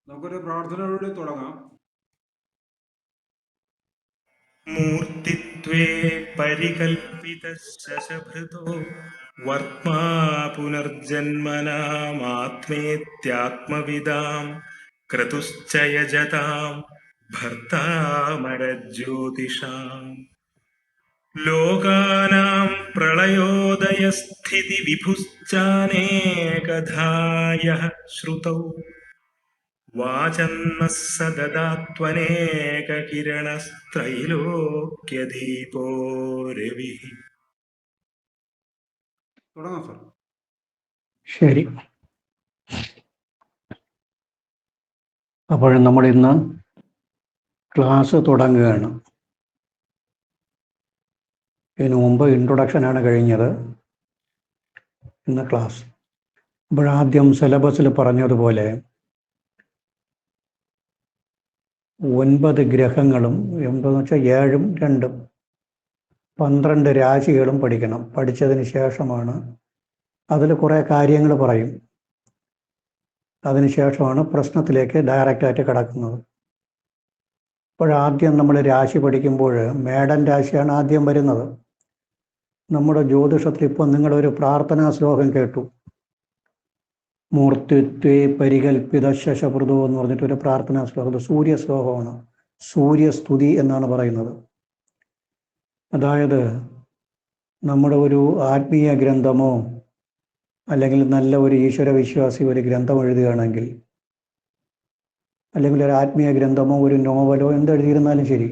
നമുക്കൊരു പ്രാർത്ഥനയോടെ തുടങ്ങാം. മൂർത്തിത്വേ പരികൽപ്പിതശശഭൃതോ വർത്മാ പുനർജന്മനാമാത്മേത്യാത്മവിദാം ക്രതുശ്ച യജതാം ഭർത്താമരജ്യോതിഷാം ലോകാനാം പ്രളയോദയസ്ഥിതി വിഭുശ്ചാനേകധായഃ ശ്രുതൗ വാചന്നഃ സദദാത്വനേകകിരണസ്ത്രൈലോക്യദീപോ രവിഃ. തുടങ്ങാം സാർ. ശരി. അപ്പോൾ നമ്മൾ ഇന്ന് ക്ലാസ് തുടങ്ങുകയാണ്. ഇതിനു മുമ്പ് ഇൻട്രൊഡക്ഷനാണ് കഴിഞ്ഞത്. ഇന്ന് ക്ലാസ്. ഇപ്പോഴാദ്യം സിലബസിൽ പറഞ്ഞതുപോലെ 9 ഗ്രഹങ്ങളും 9 എന്ന് വെച്ചാൽ 7ഉം 2ഉം 12 രാശികളും പഠിക്കണം. പഠിച്ചതിന് ശേഷമാണ് അതിൽ കുറേ കാര്യങ്ങൾ പറയും. അതിനുശേഷമാണ് പ്രശ്നത്തിലേക്ക് ഡയറക്റ്റായിട്ട് കിടക്കുന്നത്. ഇപ്പോഴാദ്യം നമ്മൾ രാശി പഠിക്കുമ്പോൾ മേടൻ രാശിയാണ് ആദ്യം വരുന്നത്. നമ്മുടെ ജ്യോതിഷത്തിൽ ഇപ്പോൾ നിങ്ങളൊരു പ്രാർത്ഥനാ ശ്ലോകം കേട്ടു. മൂർത്തിത്വേ പരികൽപ്പിത ശശഭൃതോ എന്ന് പറഞ്ഞിട്ടൊരു പ്രാർത്ഥനാ ശ്ലോകം. അത് സൂര്യ ശ്ലോകമാണ്. സൂര്യസ്തുതി എന്നാണ് പറയുന്നത്. അതായത് നമ്മുടെ ഒരു ആത്മീയ ഗ്രന്ഥമോ അല്ലെങ്കിൽ നല്ല ഒരു ഈശ്വര വിശ്വാസി ഒരു ഗ്രന്ഥം എഴുതുകയാണെങ്കിൽ, അല്ലെങ്കിൽ ഒരു ആത്മീയ ഗ്രന്ഥമോ ഒരു നോവലോ എന്തെഴുതിയിരുന്നാലും ശരി,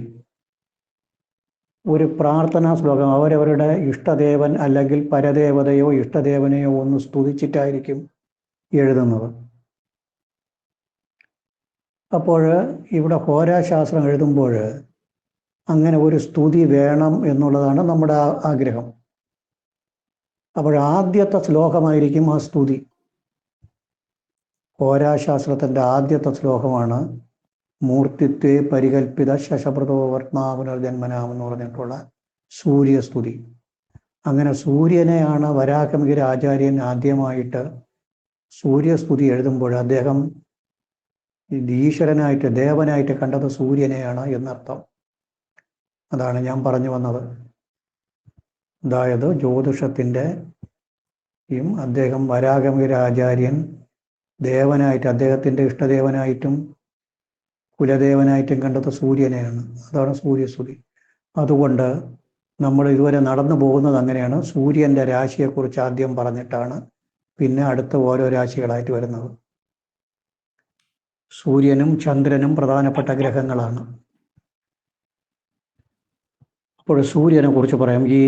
ഒരു പ്രാർത്ഥനാ ശ്ലോകം അവരവരുടെ ഇഷ്ടദേവൻ അല്ലെങ്കിൽ പരദേവതയോ ഇഷ്ടദേവനെയോ ഒന്ന് സ്തുതിച്ചിട്ടായിരിക്കും എഴുതുന്നത്. അപ്പോൾ ഇവിടെ ഹോരാശാസ്ത്രം എഴുതുമ്പോൾ അങ്ങനെ ഒരു സ്തുതി വേണം എന്നുള്ളതാണ് നമ്മുടെ ആഗ്രഹം. അപ്പോൾ ആദ്യത്തെ ശ്ലോകമായിരിക്കും ആ സ്തുതി. ഹോരാശാസ്ത്രത്തിൻ്റെ ആദ്യത്തെ ശ്ലോകമാണ് മൂർത്തിത്വേ പരികൽപ്പിത ശശഭൃതോ വർത്മാ പുനർജന്മനാം എന്ന് പറഞ്ഞിട്ടുള്ള സൂര്യസ്തുതി. അങ്ങനെ സൂര്യനെയാണ് വരാഹമിഹിര ആചാര്യൻ ആദ്യമായിട്ട് സൂര്യസ്തുതി എഴുതുമ്പോൾ അദ്ദേഹം ഈശ്വരനായിട്ട് ദേവനായിട്ട് കണ്ടത് സൂര്യനെയാണ് എന്നർത്ഥം. അതാണ് ഞാൻ പറഞ്ഞു വന്നത്. അതായത് ജ്യോതിഷത്തിൻ്റെയും അദ്ദേഹം വരാഹമിഹിര ആചാര്യൻ ദേവനായിട്ട് അദ്ദേഹത്തിൻ്റെ ഇഷ്ടദേവനായിട്ടും കുലദേവനായിട്ടും കണ്ടത് സൂര്യനെയാണ്. അതാണ് സൂര്യസ്തുതി. അതുകൊണ്ട് നമ്മൾ ഇതുവരെ നടന്നു പോകുന്നത് അങ്ങനെയാണ്. സൂര്യൻ്റെ രാശിയെക്കുറിച്ച് ആദ്യം പറഞ്ഞിട്ടാണ് പിന്നെ അടുത്ത ഓരോ രാശികളായിട്ട് വരുന്നത്. സൂര്യനും ചന്ദ്രനും പ്രധാനപ്പെട്ട ഗ്രഹങ്ങളാണ്. അപ്പോൾ സൂര്യനെ കുറിച്ച് പറയാം. ഈ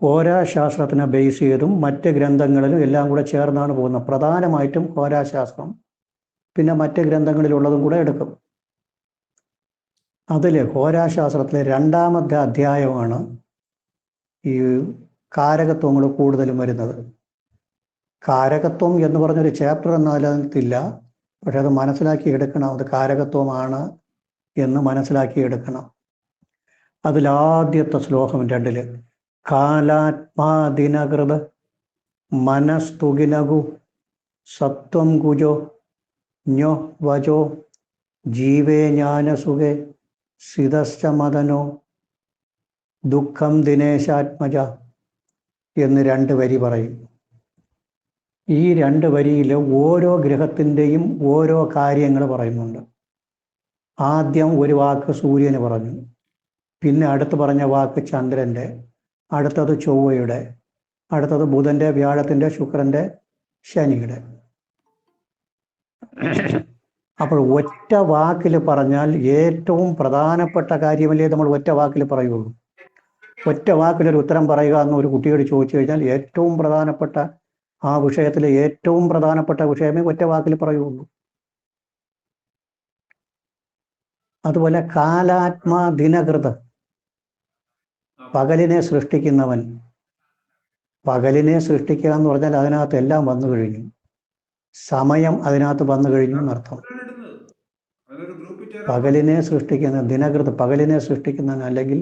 ഹോരാശാസ്ത്രത്തിനെ ബേസ് ചെയ്തും മറ്റ് ഗ്രന്ഥങ്ങളിലും എല്ലാം കൂടെ ചേർന്നാണ് പോകുന്നത്. പ്രധാനമായിട്ടും ഹോരാശാസ്ത്രം, പിന്നെ മറ്റ് ഗ്രന്ഥങ്ങളിലുള്ളതും കൂടെ എടുക്കും. അതിൽ ഹോരാശാസ്ത്രത്തിലെ 2ാമത്തെ അധ്യായമാണ് ഈ കാരകത്വങ്ങൾ കൂടുതലും വരുന്നത്. കാരകത്വം എന്ന് പറഞ്ഞൊരു ചാപ്റ്റർ എന്നാലത്തില്ല, പക്ഷെ അത് മനസ്സിലാക്കി എടുക്കണം. അത് കാരകത്വമാണ് എന്ന് മനസ്സിലാക്കി എടുക്കണം. അതിലാദ്യത്തെ ശ്ലോകം 2 കാലാത്മാദിനകൃത് മനസ്തുകിനകു സത്വം കുജോ ഞ്ഞോ വചോ ജീവേ ജ്ഞാനസുഖേ സിതശ്ച മദനോ ദുഃഖം ദിനേശാത്മജ എന്ന് 2 വരി പറയും. ഈ 2 വരിയിൽ ഓരോ ഗ്രഹത്തിൻ്റെയും ഓരോ കാര്യങ്ങൾ പറയുന്നുണ്ട്. ആദ്യം ഒരു വാക്ക് സൂര്യന് പറഞ്ഞു, പിന്നെ അടുത്ത് പറഞ്ഞ വാക്ക് ചന്ദ്രൻ്റെ, അടുത്തത് ചൊവ്വയുടെ, അടുത്തത് ബുധൻ്റെ, വ്യാഴത്തിൻ്റെ, ശുക്രൻ്റെ, ശനിയുടെ. അപ്പോൾ ഒറ്റ വാക്കിൽ പറഞ്ഞാൽ ഏറ്റവും പ്രധാനപ്പെട്ട കാര്യമല്ലേ നമ്മൾ ഒറ്റ വാക്കിൽ പറയുള്ളൂ. ഒറ്റ വാക്കിലൊരു ഉത്തരം പറയുക എന്ന് ഒരു കുട്ടിയോട് ചോദിച്ചു കഴിഞ്ഞാൽ ഏറ്റവും പ്രധാനപ്പെട്ട ആ വിഷയത്തിലെ ഏറ്റവും പ്രധാനപ്പെട്ട വിഷയമേ ഒറ്റ വാക്കിൽ പറയുള്ളൂ. അതുപോലെ കാലാത്മാ ദിനകൃത്, പകലിനെ സൃഷ്ടിക്കുന്നവൻ. പകലിനെ സൃഷ്ടിക്കുക എന്ന് പറഞ്ഞാൽ അതിനകത്ത് എല്ലാം വന്നു കഴിഞ്ഞു, സമയം അതിനകത്ത് വന്നു കഴിഞ്ഞു എന്നർത്ഥം. പകലിനെ സൃഷ്ടിക്കുന്ന ദിനകൃത്, പകലിനെ സൃഷ്ടിക്കുന്നവൻ, അല്ലെങ്കിൽ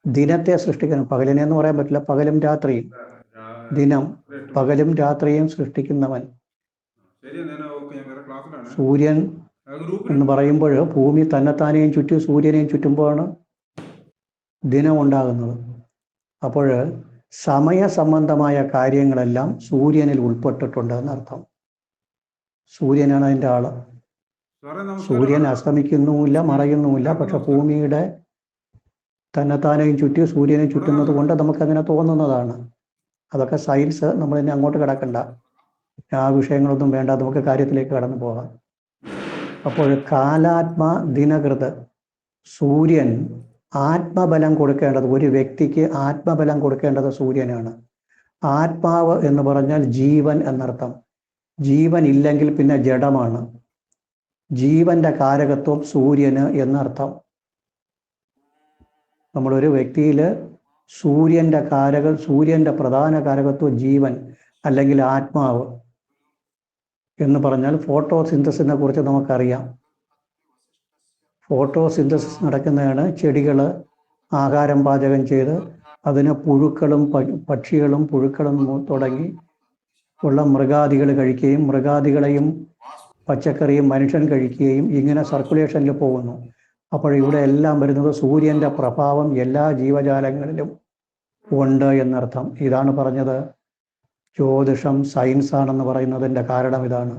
ദിനത്തെ സൃഷ്ടിക്കുന്ന, പകലിനെ എന്ന് പറയാൻ പറ്റില്ല, പകലും രാത്രിയും, ദിനം പകലും രാത്രിയും സൃഷ്ടിക്കുന്നവൻ. സൂര്യൻ ഗ്രൂപ്പിൽ എന്ന് പറയുമ്പോൾ ഭൂമി തന്നെത്താനെയും ചുറ്റും സൂര്യനെയും ചുറ്റുമ്പോഴാണ് ദിനം ഉണ്ടാകുന്നത്. അപ്പോൾ സമയ സംബന്ധമായ കാര്യങ്ങളെല്ലാം സൂര്യനിൽ ഉൾപ്പെട്ടിട്ടുണ്ട് എന്നർത്ഥം. സൂര്യനാണ് അതിൻ്റെ ആള്. സാറേ നമസ്കാരം. സൂര്യൻ അസ്തമിക്കുന്നുമില്ല, മറയുന്നുമില്ല. പക്ഷെ ഭൂമിയുടെ തന്നെത്താനെയും ചുറ്റി സൂര്യനെ ചുറ്റുന്നത് കൊണ്ട് നമുക്കങ്ങനെ തോന്നുന്നതാണ്. അതൊക്കെ സയൻസ്, നമ്മളിനി അങ്ങോട്ട് കിടക്കണ്ട, ആ വിഷയങ്ങളൊന്നും വേണ്ട, നമുക്ക് കാര്യത്തിലേക്ക് കടന്നു പോകാം. അപ്പോൾ കാലാത്മ ദിനകൃത്, സൂര്യൻ ആത്മബലം കൊടുക്കേണ്ടത്, ഒരു വ്യക്തിക്ക് ആത്മബലം കൊടുക്കേണ്ടത് സൂര്യനാണ്. ആത്മാവ് എന്ന് പറഞ്ഞാൽ ജീവൻ എന്നർത്ഥം. ജീവൻ ഇല്ലെങ്കിൽ പിന്നെ ജഡമാണ്. ജീവന്റെ കാരകത്വം സൂര്യന് എന്നർത്ഥം. നമ്മളൊരു വ്യക്തിയിൽ സൂര്യന്റെ പ്രധാന കാരകത്വം ജീവൻ അല്ലെങ്കിൽ ആത്മാവ് എന്ന് പറഞ്ഞാൽ ഫോട്ടോസിന്തസിനെ കുറിച്ച് നമുക്കറിയാം. ഫോട്ടോസിന്തസിസ് നടക്കുന്നതാണ്. ചെടികൾ ആഹാരം പാചകം ചെയ്ത് അതിന് പുഴുക്കളും പക്ഷികളും പുഴുക്കളും തുടങ്ങി ഉള്ള മൃഗാദികൾ കഴിക്കുകയും മൃഗാദികളെയും പച്ചക്കറിയും മനുഷ്യൻ കഴിക്കുകയും ഇങ്ങനെ സർക്കുലേഷനിൽ പോകുന്നു. അപ്പോൾ ഇവിടെ എല്ലാം വരുന്നത് സൂര്യന്റെ പ്രഭാവം എല്ലാ ജീവജാലങ്ങളിലും ഉണ്ട് എന്നർത്ഥം. ഇതാണ് പറഞ്ഞത് ജ്യോതിഷം സയൻസാണെന്ന് പറയുന്നതിൻ്റെ കാരണം ഇതാണ്.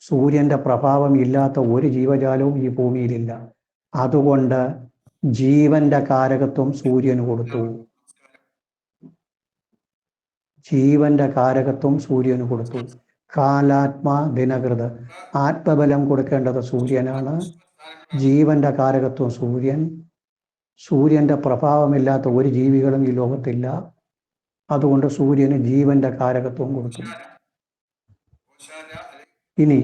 സൂര്യന്റെ പ്രഭാവം ഇല്ലാത്ത ഒരു ജീവജാലവും ഈ ഭൂമിയിലില്ല. അതുകൊണ്ട് ജീവന്റെ കാരകത്വം സൂര്യന് കൊടുത്തു. ജീവന്റെ കാരകത്വം സൂര്യന് കൊടുത്തു. കാലാത്മാ ദിനകൃത്, ആത്മബലം കൊടുക്കേണ്ടത് സൂര്യനാണ്. ജീവന്റെ കാരകത്വം സൂര്യൻ. സൂര്യന്റെ പ്രഭാവമില്ലാത്ത ഒരു ജീവികളും ഈ ലോകത്തില്ല. അതുകൊണ്ട് സൂര്യന് ജീവന്റെ കാരകത്വം കൊടുത്തു. ഇനി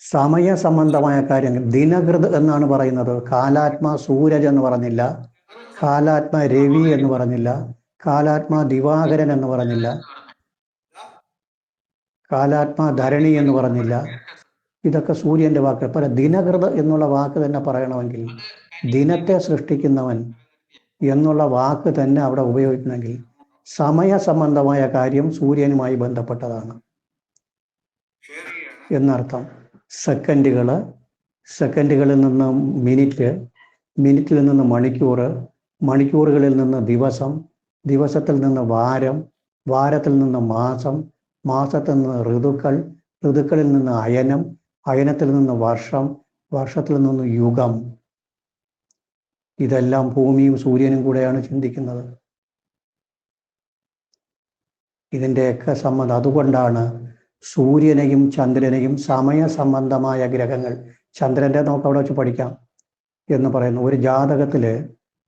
സമയ സംബന്ധമായ കാര്യങ്ങൾ ദിനകൃത് എന്നാണ് പറയുന്നത്. കാലാത്മാ സൂരജ് എന്ന് പറഞ്ഞില്ല, കാലാത്മാ രവി എന്ന് പറഞ്ഞില്ല, കാലാത്മാ ദിവാകരൻ എന്ന് പറഞ്ഞില്ല, കാലാത്മാ ധരണി എന്ന് പറഞ്ഞില്ല. ഇതൊക്കെ സൂര്യന്റെ വാക്ക്. പല ദിനകൃത് എന്നുള്ള വാക്ക് തന്നെ പറയണമെങ്കിൽ ദിനത്തെ സൃഷ്ടിക്കുന്നവൻ എന്നുള്ള വാക്ക് തന്നെ അവിടെ ഉപയോഗിക്കണമെങ്കിൽ സമയ സംബന്ധമായ കാര്യം സൂര്യനുമായി ബന്ധപ്പെട്ടതാണ് എന്നർത്ഥം. സെക്കൻഡുകളിൽ നിന്ന് മിനിറ്റ്, മിനിറ്റിൽ നിന്ന് മണിക്കൂർ, മണിക്കൂറുകളിൽ നിന്ന് ദിവസം, ദിവസത്തിൽ നിന്ന് വാരം, വാരത്തിൽ നിന്ന് മാസം, മാസത്തിൽ നിന്ന് ഋതുക്കൾ, ഋതുക്കളിൽ നിന്ന് അയനം, അയനത്തിൽ നിന്ന് വർഷം, വർഷത്തിൽ നിന്ന് യുഗം. ഇതെല്ലാം ഭൂമിയും സൂര്യനും കൂടെയാണ് ചിന്തിക്കുന്നത്. ഇതിൻ്റെയൊക്കെ സംബന്ധം. അതുകൊണ്ടാണ് സൂര്യനെയും ചന്ദ്രനെയും സമയ സംബന്ധമായ ഗ്രഹങ്ങൾ, ചന്ദ്രൻ്റെ നമുക്ക് അവിടെ വെച്ച് പഠിക്കാം എന്ന് പറയുന്നു. ഒരു ജാതകത്തിൽ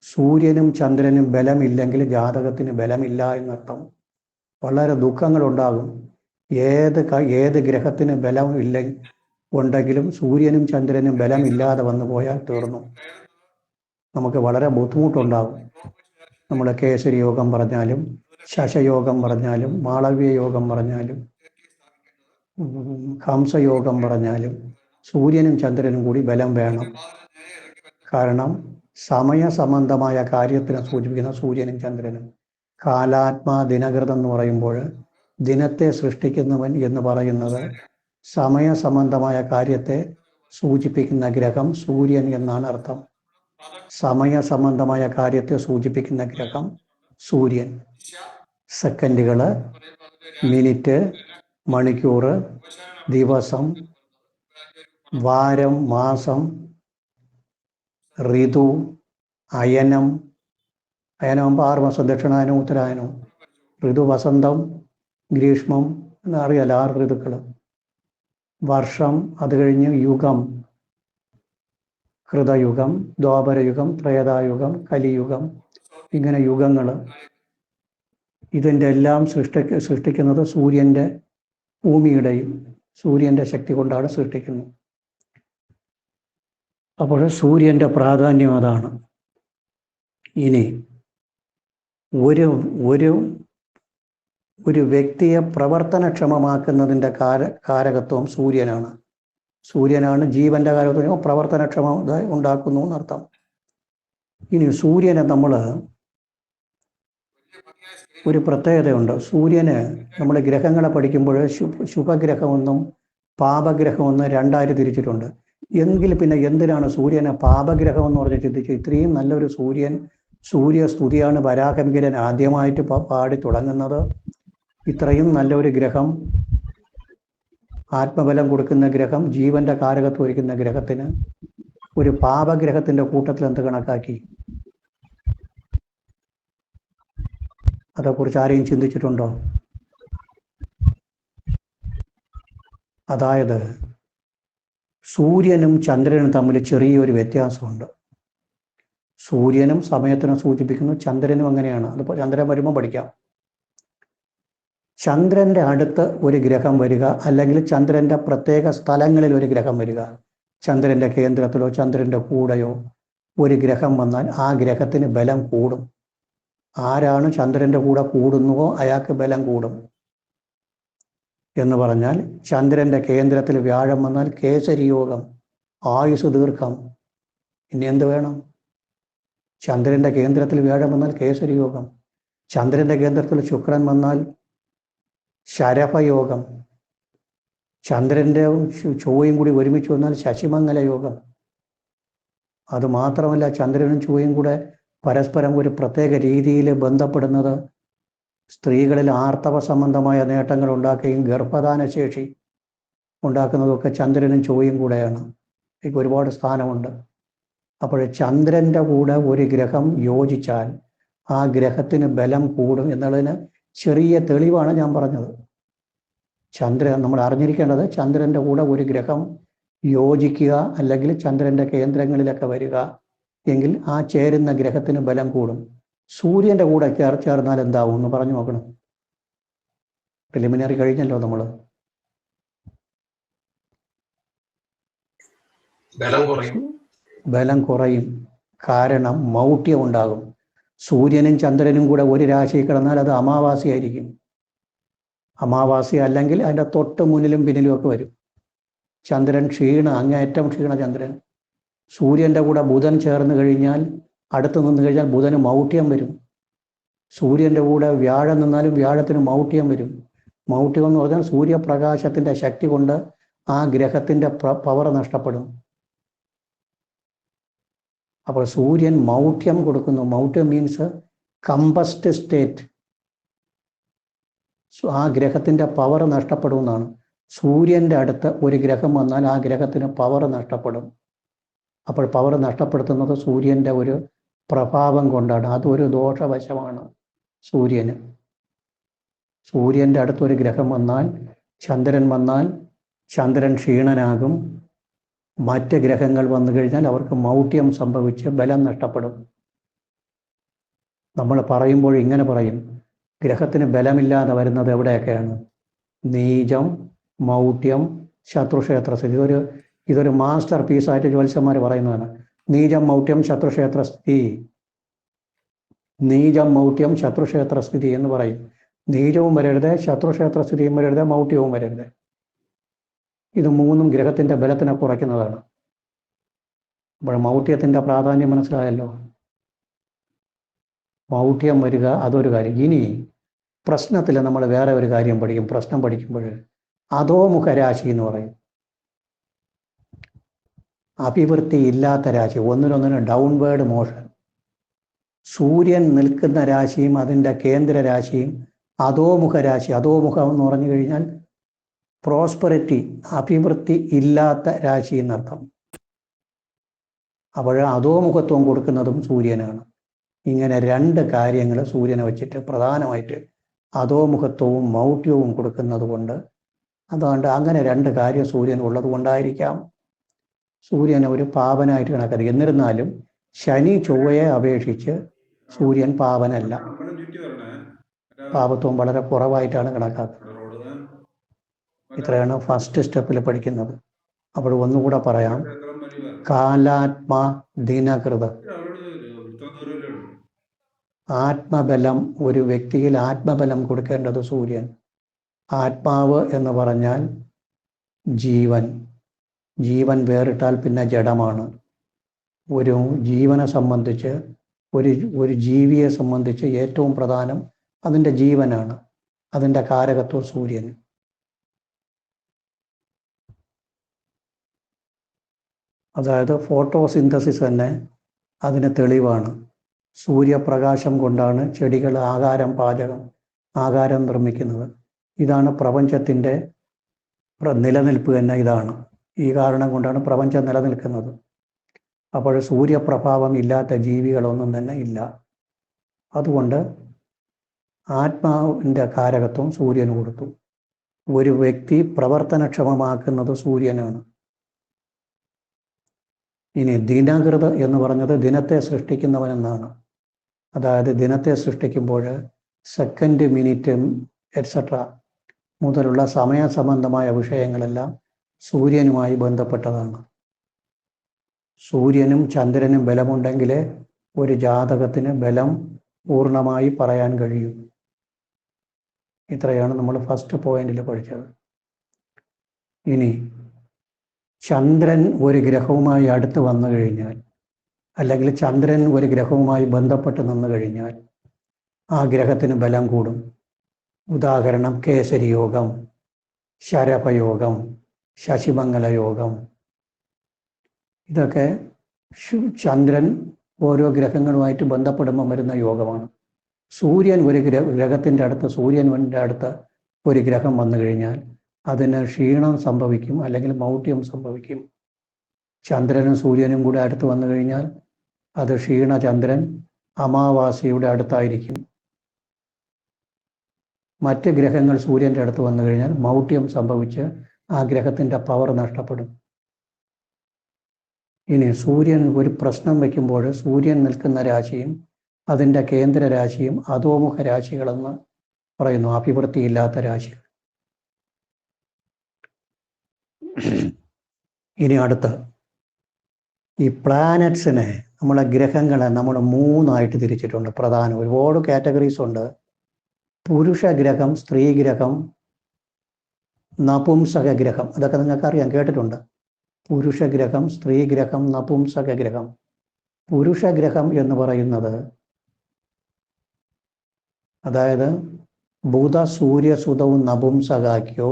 സൂര്യനും ചന്ദ്രനും ബലമില്ലെങ്കിൽ ജാതകത്തിന് ബലമില്ല എന്നർത്ഥം. വളരെ ദുഃഖങ്ങളുണ്ടാകും. ഏത് ഗ്രഹത്തിന് ബലം ഉണ്ടെങ്കിലും സൂര്യനും ചന്ദ്രനും ബലമില്ലാതെ വന്നു പോയാൽ തീർന്നു. നമുക്ക് വളരെ ബുദ്ധിമുട്ടുണ്ടാകും. നമ്മൾ കേസരി യോഗം പറഞ്ഞാലും ശശയോഗം പറഞ്ഞാലും മാളവ്യ യോഗം പറഞ്ഞാലും ഹംസയോഗം പറഞ്ഞാലും സൂര്യനും ചന്ദ്രനും കൂടി ബലം വേണം. കാരണം സമയ സംബന്ധമായ കാര്യത്തിനെ സൂചിപ്പിക്കുന്ന സൂര്യനും ചന്ദ്രനും. കാലാത്മാ ദിനകൃതം എന്ന് പറയുമ്പോൾ ദിനത്തെ സൃഷ്ടിക്കുന്നവൻ എന്ന് പറയുന്നത് സമയ സംബന്ധമായ കാര്യത്തെ സൂചിപ്പിക്കുന്ന ഗ്രഹം സൂര്യൻ എന്നാണ് അർത്ഥം. സമയ സംബന്ധമായ കാര്യത്തെ സൂചിപ്പിക്കുന്ന ഗ്രഹം സൂര്യൻ. സെക്കൻഡുകള്, മിനിറ്റ്, മണിക്കൂർ, ദിവസം, വാരം, മാസം, ഋതു, അയനം. അയനമാകുമ്പോൾ 6 മാസം, ദക്ഷിണായനവും ഉത്തരായനവും. ഋതു വസന്തം, ഗ്രീഷ്മം എന്നറിയാലോ, 6 ഋതുക്കൾ. വർഷം, അത് കഴിഞ്ഞ് യുഗം, കൃതയുഗം, ദ്വാപരയുഗം, ത്രേതായുഗം, കലിയുഗം, ഇങ്ങനെ യുഗങ്ങൾ. ഇതിൻ്റെ എല്ലാം സൃഷ്ടിക്കുന്നത് സൂര്യൻ്റെ, ഭൂമിയുടെയും സൂര്യൻ്റെ ശക്തി കൊണ്ടാണ് സൃഷ്ടിക്കുന്നത്. അപ്പോൾ സൂര്യൻ്റെ പ്രാധാന്യം അതാണ്. ഇനി ഒരു വ്യക്തിയെ പ്രവർത്തനക്ഷമമാക്കുന്നതിൻ്റെ കാരകത്വം സൂര്യനാണ്. സൂര്യനാണ് ജീവന്റെ കാരകത്വം, പ്രവർത്തനക്ഷമത ഉണ്ടാക്കുന്നു എന്നർത്ഥം. ഇനി സൂര്യനെ നമ്മൾ ഒരു പ്രത്യേകതയുണ്ട്. സൂര്യന് നമ്മൾ ഗ്രഹങ്ങളെ പഠിക്കുമ്പോൾ ശുഭഗ്രഹമെന്നും പാപഗ്രഹം എന്ന് രണ്ടായിട്ട് തിരിച്ചിട്ടുണ്ട്. എങ്കിൽ പിന്നെ എന്തിനാണ് സൂര്യനെ പാപഗ്രഹം എന്ന് പറഞ്ഞ് ചിന്തിച്ചു? ഇത്രയും നല്ലൊരു സൂര്യൻ, സൂര്യസ്തുതിയാണ് വരാഹമിഹിരൻ ആദ്യമായിട്ട് പാടി തുടങ്ങുന്നത്. ഇത്രയും നല്ലൊരു ഗ്രഹം, ആത്മബലം കൊടുക്കുന്ന ഗ്രഹം, ജീവന്റെ കാരകത്വം ഒരുക്കുന്ന ഗ്രഹത്തിന് ഒരു പാപഗ്രഹത്തിന്റെ കൂട്ടത്തിൽ എന്ത് കണക്കാക്കി? അതേക്കുറിച്ച് ആരെയും ചിന്തിച്ചിട്ടുണ്ടോ? അതായത് സൂര്യനും ചന്ദ്രനും തമ്മിൽ ചെറിയൊരു വ്യത്യാസമുണ്ട്. സൂര്യനും സമയത്തിനെ സൂചിപ്പിക്കുന്നു, ചന്ദ്രനും അങ്ങനെയാണ്. അതിപ്പോൾ ചന്ദ്രൻ വരുമ്പോൾ പഠിക്കാം. ചന്ദ്രന്റെ അടുത്ത് ഒരു ഗ്രഹം വരിക, അല്ലെങ്കിൽ ചന്ദ്രന്റെ പ്രത്യേക സ്ഥലങ്ങളിൽ ഒരു ഗ്രഹം വരിക, ചന്ദ്രന്റെ കേന്ദ്രത്തിലോ ചന്ദ്രന്റെ കൂടെയോ ഒരു ഗ്രഹം വന്നാൽ ആ ഗ്രഹത്തിന് ബലം കൂടും. ആരാണ് ചന്ദ്രന്റെ കൂടെ കൂടുന്നുവോ അയാൾക്ക് ബലം കൂടും. എന്ന് പറഞ്ഞാൽ ചന്ദ്രന്റെ കേന്ദ്രത്തിൽ വ്യാഴം വന്നാൽ കേസരി യോഗം, ആയുസ് ദീർഘം. ഇനി എന്ത് വേണം? ചന്ദ്രന്റെ കേന്ദ്രത്തിൽ വ്യാഴം വന്നാൽ കേസരി യോഗം, ചന്ദ്രന്റെ കേന്ദ്രത്തിൽ ശുക്രൻ വന്നാൽ ശരഭയോഗം, ചന്ദ്രന്റെ ചൊവ്വയും കൂടി ഒരുമിച്ച് വന്നാൽ ശശിമംഗല യോഗം. അതുമാത്രമല്ല, ചന്ദ്രനും ചൊവ്വയും കൂടെ പരസ്പരം ഒരു പ്രത്യേക രീതിയിൽ ബന്ധപ്പെടുന്നത് സ്ത്രീകളിൽ ആർത്തവ സംബന്ധമായ നേട്ടങ്ങൾ ഉണ്ടാക്കുകയും ഗർഭധാന ശേഷി ഉണ്ടാക്കുന്നതൊക്കെ ചന്ദ്രനും ചൊവ്വയും കൂടെയാണ്. എനിക്ക് ഒരുപാട് സ്ഥാനമുണ്ട്. അപ്പോൾ ചന്ദ്രന്റെ കൂടെ ഒരു ഗ്രഹം യോജിച്ചാൽ ആ ഗ്രഹത്തിന് ബലം കൂടും എന്നുള്ളതിന് ചെറിയ തെളിവാണ് ഞാൻ പറഞ്ഞത്. നമ്മൾ അറിഞ്ഞിരിക്കേണ്ടത്, ചന്ദ്രന്റെ കൂടെ ഒരു ഗ്രഹം യോജിക്കുക, അല്ലെങ്കിൽ ചന്ദ്രന്റെ കേന്ദ്രങ്ങളിലൊക്കെ വരിക എങ്കിൽ ആ ചേരുന്ന ഗ്രഹത്തിന് ബലം കൂടും. സൂര്യന്റെ കൂടെ ചേർന്നാൽ എന്താവും എന്ന് പറഞ്ഞു നോക്കണം. പ്രിലിമിനറി കഴിഞ്ഞല്ലോ നമ്മൾ. ബലം കുറയും. കാരണം മൗഢ്യം ഉണ്ടാകും. സൂര്യനും ചന്ദ്രനും കൂടെ ഒരു രാശിയിൽ കിടന്നാൽ അത് അമാവാസിയായിരിക്കും. അമാവാസി അല്ലെങ്കിൽ അതിൻ്റെ തൊട്ട് മുന്നിലും പിന്നിലും ഒക്കെ വരും. ചന്ദ്രൻ അങ്ങേയറ്റം ക്ഷീണ ചന്ദ്രൻ. സൂര്യന്റെ കൂടെ ബുധൻ ചേർന്ന് കഴിഞ്ഞാൽ, അടുത്ത് നിന്ന് കഴിഞ്ഞാൽ ബുധന് മൗഢ്യം വരും. സൂര്യന്റെ കൂടെ വ്യാഴം നിന്നാലും വ്യാഴത്തിന് മൗഢ്യം വരും. മൗഢ്യം എന്ന് പറഞ്ഞാൽ സൂര്യപ്രകാശത്തിന്റെ ശക്തി കൊണ്ട് ആ ഗ്രഹത്തിന്റെ പവർ നഷ്ടപ്പെടും. അപ്പോൾ സൂര്യൻ മൗഢ്യം കൊടുക്കുന്നു. മൗഢ്യം മീൻസ് കമ്പസ്റ്റ് സ്റ്റേറ്റ്. ആ ഗ്രഹത്തിന്റെ പവർ നഷ്ടപ്പെടുമെന്നാണ്. സൂര്യന്റെ അടുത്ത് ഒരു ഗ്രഹം വന്നാൽ ആ ഗ്രഹത്തിന് പവർ നഷ്ടപ്പെടും. അപ്പോൾ പവർ നഷ്ടപ്പെടുത്തുന്നത് സൂര്യന്റെ ഒരു പ്രഭാവം കൊണ്ടാണ്. അതൊരു ദോഷവശമാണ് സൂര്യന്. സൂര്യന്റെ അടുത്തൊരു ഗ്രഹം വന്നാൽ, ചന്ദ്രൻ വന്നാൽ, ചന്ദ്രൻ ക്ഷീണനാകും. മറ്റ് ഗ്രഹങ്ങൾ വന്നു കഴിഞ്ഞാൽ അവർക്ക് മൗഢ്യം സംഭവിച്ച് ബലം നഷ്ടപ്പെടും. നമ്മൾ പറയുമ്പോൾ ഇങ്ങനെ പറയും, ഗ്രഹത്തിന് ബലമില്ലാതെ വരുന്നത് എവിടെയൊക്കെയാണ്? നീചം, മൗഢ്യം, ശത്രുക്ഷേത്രസ്ഥിതി. ഇതൊരു മാസ്റ്റർ പീസായിട്ട് ജ്യോത്സ്യന്മാർ പറയുന്നതാണ്. നീചം, മൗഢ്യം, ശത്രുക്ഷേത്രസ്ഥിതി. നീചം, മൗഢ്യം, ശത്രുക്ഷേത്രസ്ഥിതി എന്ന് പറയും. നീചവും വരരുത്, ശത്രുക്ഷേത്രസ്ഥിതിയും വരരുത്, മൗഢ്യവും വരരുത്. ഇത് മൂന്നും ഗ്രഹത്തിന്റെ ബലത്തിനെ കുറയ്ക്കുന്നതാണ്. അപ്പോൾ മൗഢ്യത്തിന്റെ പ്രാധാന്യം മനസ്സിലായല്ലോ. മൗഢ്യം വരിക അതൊരു കാര്യം. ഇനി പ്രശ്നത്തിൽ നമ്മൾ വേറെ ഒരു കാര്യം പഠിക്കും. പ്രശ്നം പഠിക്കുമ്പോൾ അധോമുഖ രാശി എന്ന് പറയും. അഭിവൃദ്ധി ഇല്ലാത്ത രാശി, ഒന്നിനൊന്നിന് ഡൗൺവേർഡ് മോഷൻ. സൂര്യൻ നിൽക്കുന്ന രാശിയും അതിൻ്റെ കേന്ദ്ര രാശിയും അധോമുഖ രാശി. അധോമുഖം എന്ന് പറഞ്ഞു കഴിഞ്ഞാൽ പ്രോസ്പെറിറ്റി, അഭിവൃദ്ധി ഇല്ലാത്ത രാശി എന്നർത്ഥം. അപ്പോൾ അധോമുഖത്വം കൊടുക്കുന്നതും സൂര്യനാണ്. ഇങ്ങനെ രണ്ട് കാര്യങ്ങൾ സൂര്യനെ വെച്ചിട്ട് പ്രധാനമായിട്ട് അധോമുഖത്വവും മൗഢ്യവും കൊടുക്കുന്നത് കൊണ്ട്, അതുകൊണ്ട് അങ്ങനെ രണ്ട് കാര്യം സൂര്യൻ ഉള്ളത് കൊണ്ടായിരിക്കാം സൂര്യനെ ഒരു പാവനായിട്ട് കണക്കാക്കുക. എന്നിരുന്നാലും ശനി ചൊവ്വയെ അപേക്ഷിച്ച് സൂര്യൻ പാവനല്ല. പാപത്വം വളരെ കുറവായിട്ടാണ് കണക്കാക്കുന്നത്. ഇത്രയാണ് ഫസ്റ്റ് സ്റ്റെപ്പിൽ പഠിക്കുന്നത്. അപ്പോൾ ഒന്നുകൂടെ പറയാം. കാലാത്മാ ദിനകൃത. ആത്മബലം, ഒരു വ്യക്തിയിൽ ആത്മബലം കൊടുക്കേണ്ടത് സൂര്യൻ. ആത്മാവ് എന്ന് പറഞ്ഞാൽ ജീവൻ. ജീവൻ വേറിട്ടാൽ പിന്നെ ജഡമാണ്. ഒരു ജീവനെ സംബന്ധിച്ച്, ഒരു ജീവിയെ സംബന്ധിച്ച് ഏറ്റവും പ്രധാനം അതിൻ്റെ ജീവനാണ്. അതിൻ്റെ കാരകത്വം സൂര്യൻ. അതായത് ഫോട്ടോസിന്തസിസ് തന്നെ അതിന് തെളിവാണ്. സൂര്യപ്രകാശം കൊണ്ടാണ് ചെടികൾ ആഹാരം നിർമ്മിക്കുന്നത്. ഇതാണ് പ്രപഞ്ചത്തിൻ്റെ നിലനിൽപ്പ് തന്നെ ഇതാണ്. ഈ കാരണം കൊണ്ടാണ് പ്രപഞ്ചം നിലനിൽക്കുന്നത്. അപ്പോൾ സൂര്യപ്രഭാവം ഇല്ലാത്ത ജീവികളൊന്നും തന്നെ ഇല്ല. അതുകൊണ്ട് ആത്മാവിൻ്റെ കാരകത്വം സൂര്യന് കൊടുത്തു. ഒരു വ്യക്തി പ്രവർത്തനക്ഷമമാക്കുന്നത് സൂര്യനാണ്. ഇനി ദിനകൃത് എന്ന് പറഞ്ഞത് ദിനത്തെ സൃഷ്ടിക്കുന്നവനെന്നാണ്. അതായത് ദിനത്തെ സൃഷ്ടിക്കുമ്പോൾ സെക്കൻഡ്, മിനിറ്റ് എറ്റ്സെട്ര മുതലുള്ള സമയസംബന്ധമായ വിഷയങ്ങളെല്ലാം സൂര്യനുമായി ബന്ധപ്പെട്ടതാണ്. സൂര്യനും ചന്ദ്രനും ബലമുണ്ടെങ്കിൽ ഒരു ജാതകത്തിന് ബലം പൂർണ്ണമായി പറയാൻ കഴിയും. ഇത്രയാണ് നമ്മൾ ഫസ്റ്റ് പോയിന്റിൽ പഠിച്ചത്. ഇനി ചന്ദ്രൻ ഒരു ഗ്രഹവുമായി അടുത്ത് വന്നു കഴിഞ്ഞാൽ, അല്ലെങ്കിൽ ചന്ദ്രൻ ഒരു ഗ്രഹവുമായി ബന്ധപ്പെട്ട് നിന്നു കഴിഞ്ഞാൽ ആ ഗ്രഹത്തിന് ബലം കൂടും. ഉദാഹരണം കേസരി യോഗം, ശരഭയോഗം, ശശിമംഗല യോഗം. ഇതൊക്കെ ചന്ദ്രൻ ഓരോ ഗ്രഹങ്ങളുമായിട്ട് ബന്ധപ്പെടുമ്പോൾ വരുന്ന യോഗമാണ്. സൂര്യൻ ഒരു ഗ്രഹത്തിൻ്റെ അടുത്ത്, സൂര്യൻ്റെ അടുത്ത് ഒരു ഗ്രഹം വന്നു കഴിഞ്ഞാൽ അതിന് ക്ഷീണം സംഭവിക്കും, അല്ലെങ്കിൽ മൗഢ്യം സംഭവിക്കും. ചന്ദ്രനും സൂര്യനും കൂടെ അടുത്ത് വന്നു കഴിഞ്ഞാൽ അത് ക്ഷീണചന്ദ്രൻ, അമാവാസിയുടെ അടുത്തായിരിക്കും. മറ്റ് ഗ്രഹങ്ങൾ സൂര്യൻ്റെ അടുത്ത് വന്നു കഴിഞ്ഞാൽ മൗഢ്യം സംഭവിച്ച് ആ ഗ്രഹത്തിൻ്റെ പവർ നഷ്ടപ്പെടും. ഇനി സൂര്യൻ ഒരു പ്രശ്നം വയ്ക്കുമ്പോൾ സൂര്യൻ നിൽക്കുന്ന രാശിയും അതിൻ്റെ കേന്ദ്ര രാശിയും അധോമുഖ രാശികളെന്ന് പറയുന്നു, അഭിവൃദ്ധിയില്ലാത്ത രാശികൾ. ഇനി അടുത്ത് ഈ പ്ലാനറ്റ്സിനെ, നമ്മളെ ഗ്രഹങ്ങളെ നമ്മൾ 3 തിരിച്ചിട്ടുണ്ട്. പ്രധാനം ഒരുപാട് കാറ്റഗറീസ് ഉണ്ട്. പുരുഷ ഗ്രഹം, സ്ത്രീ ഗ്രഹം, നപുംസക ഗ്രഹം. അതൊക്കെ നിങ്ങൾക്ക് അറിയാം, കേട്ടിട്ടുണ്ട്. പുരുഷ ഗ്രഹം, സ്ത്രീ ഗ്രഹം, നപുംസക ഗ്രഹം. പുരുഷ ഗ്രഹം എന്ന് പറയുന്നത് അതായത് ബുധ സൂര്യസുതവും നപുംസകാഖ്യോ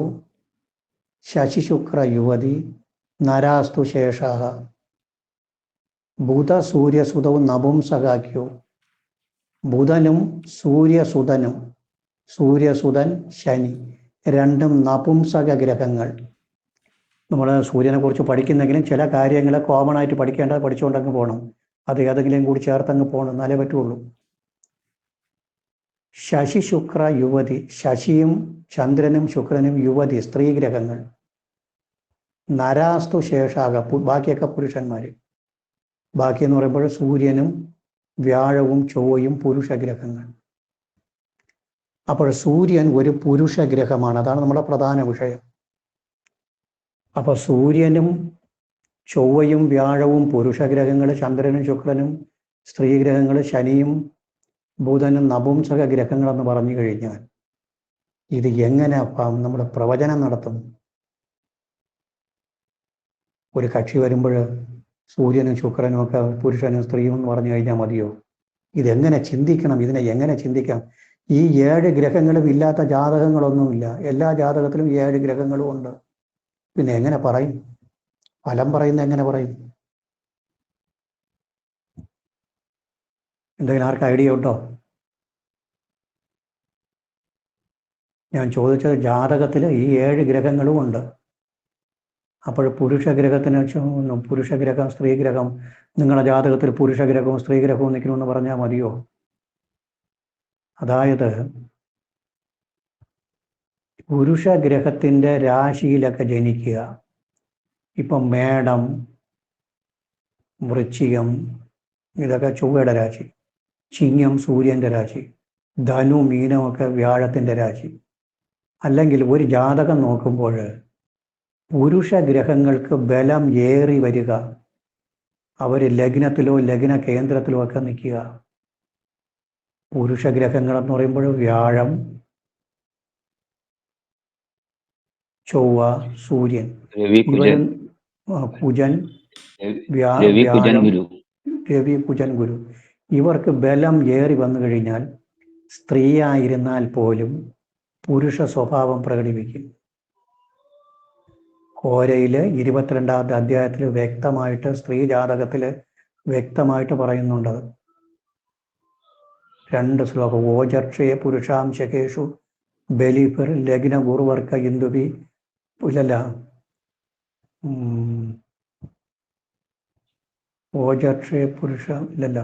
ശശിശുക്ര യുവതി നരാസ്തു ശേഷാഹ. ബുധ സൂര്യസുതവും നപുംസകാഖ്യോ, ബുധനും സൂര്യസുതനും, സൂര്യസുതൻ ശനി രണ്ടും നപുംസക ഗ്രഹങ്ങൾ. നമ്മൾ സൂര്യനെ കുറിച്ച് പഠിക്കുന്നെങ്കിലും ചില കാര്യങ്ങൾ കോമൺ ആയിട്ട് പഠിച്ചുകൊണ്ടങ്ങ് പോകണം. അത് ഏതെങ്കിലും കൂടി ചേർത്തങ്ങ് പോകണം, എന്നാലേ പറ്റുള്ളൂ. ശശി ശുക്ര യുവതി, ശശിയും ചന്ദ്രനും ശുക്രനും യുവതി സ്ത്രീ ഗ്രഹങ്ങൾ. നരാസ്തു ശേഷാക, ബാക്കിയൊക്കെ പുരുഷന്മാർ. ബാക്കി എന്ന് പറയുമ്പോൾ സൂര്യനും വ്യാഴവും ചൊവ്വയും പുരുഷ ഗ്രഹങ്ങൾ. അപ്പോൾ സൂര്യൻ ഒരു പുരുഷ ഗ്രഹമാണ്. അതാണ് നമ്മുടെ പ്രധാന വിഷയം. അപ്പോൾ സൂര്യനും ചൊവ്വയും വ്യാഴവും പുരുഷ ഗ്രഹങ്ങൾ, ചന്ദ്രനും ശുക്രനും സ്ത്രീ ഗ്രഹങ്ങൾ, ശനിയും ബുധനും നപുംസക ഗ്രഹങ്ങളെന്ന് പറഞ്ഞു കഴിഞ്ഞാൽ ഇത് എങ്ങനെ നമ്മുടെ പ്രവചനം നടത്തും? ഒരു കക്ഷി വരുമ്പോൾ സൂര്യനും ശുക്രനും ഒക്കെ പുരുഷനും സ്ത്രീയും എന്ന് പറഞ്ഞു കഴിഞ്ഞാൽ മതിയോ? ഇതെങ്ങനെ ചിന്തിക്കണം? ഇതിനെ എങ്ങനെ ചിന്തിക്കാം? ഈ 7 ഗ്രഹങ്ങളും ഇല്ലാത്ത ജാതകങ്ങളൊന്നുമില്ല. എല്ലാ ജാതകത്തിലും 7 ഗ്രഹങ്ങളും ഉണ്ട്. പിന്നെ എങ്ങനെ പറയും? ഫലം പറയുന്നത് എങ്ങനെ പറയും? എന്തെങ്കിലും ആർക്ക് ഐഡിയ ഉണ്ടോ? ഞാൻ ചോദിച്ചത് ജാതകത്തിൽ ഈ 7 ഗ്രഹങ്ങളും ഉണ്ട്. അപ്പോൾ പുരുഷ ഗ്രഹം, സ്ത്രീ ഗ്രഹം, നിങ്ങളുടെ ജാതകത്തിൽ പുരുഷ ഗ്രഹവും സ്ത്രീ ഗ്രഹവും നിൽക്കണമെന്ന് പറഞ്ഞാൽ മതിയോ? അതായത് പുരുഷ ഗ്രഹത്തിൻ്റെ രാശിയിലൊക്കെ ജനിക്കുക. ഇപ്പം മേടം, വൃശ്ചികം ഇതൊക്കെ ചൊവ്വയുടെ രാശി, ചിങ്ങം സൂര്യൻ്റെ രാശി, ധനു മീനമൊക്കെ വ്യാഴത്തിൻ്റെ രാശി. അല്ലെങ്കിൽ ഒരു ജാതകം നോക്കുമ്പോൾ പുരുഷ ഗ്രഹങ്ങൾക്ക് ബലം ഏറി വരിക, അവർ ലഗ്നത്തിലോ ലഗ്ന കേന്ദ്രത്തിലോ ഒക്കെ നിൽക്കുക. പുരുഷ ഗ്രഹങ്ങൾ എന്ന് പറയുമ്പോൾ വ്യാഴം, ചൊവ്വ, സൂര്യൻ, ഇവരും കുജൻ, രവി, കുജൻ, ഗുരു. ഇവർക്ക് ബലം ഏറി വന്നു കഴിഞ്ഞാൽ സ്ത്രീയായിരുന്നാൽ പോലും പുരുഷ സ്വഭാവം പ്രകടിപ്പിക്കും. ഹോരയിൽ 22-ാമത്തെ അധ്യായത്തിൽ വ്യക്തമായിട്ട് സ്ത്രീ ജാതകത്തിൽ വ്യക്തമായിട്ട് പറയുന്നുണ്ട്. 2 ശ്ലോകം. ഓജർക്ഷയെ പുരുഷാംശകേഷു ബലിഫർ ലഗ്ന ഗുരുവർക്ക ഇന്ദുബി ഇല്ലല്ല ഓജർക്ഷയെ പുരുഷ ഇല്ലല്ല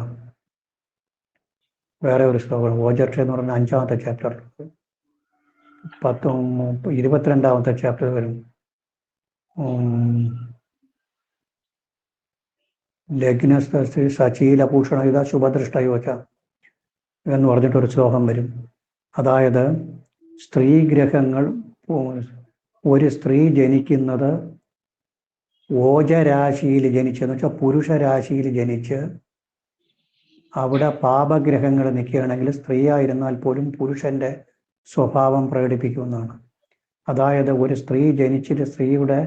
വേറെ ഒരു ശ്ലോകം. ഓജർക്ഷ എന്ന് പറഞ്ഞ 5-ാമത്തെ ചാപ്റ്റർ 22-ാമത്തെ ചാപ്റ്റർ വരും. ലഗ്നസ്ത്രീ സചീലഭൂഷണ ഇത ശുഭദൃഷ്ടയോച എന്ന് പറഞ്ഞിട്ടൊരു ശ്ലോകം വരും. അതായത് സ്ത്രീഗ്രഹങ്ങൾ, ഒരു സ്ത്രീ ജനിക്കുന്നത് ഓജരാശിയിൽ ജനിച്ചെന്ന് വെച്ചാൽ പുരുഷരാശിയിൽ ജനിച്ച് അവിടെ പാപഗ്രഹങ്ങൾ നിൽക്കുകയാണെങ്കിൽ സ്ത്രീ ആയിരുന്നാൽ പോലും പുരുഷന്റെ സ്വഭാവം പ്രകടിപ്പിക്കുമെന്നാണ്. അതായത് ഒരു സ്ത്രീ ജനിച്ചിട്ട്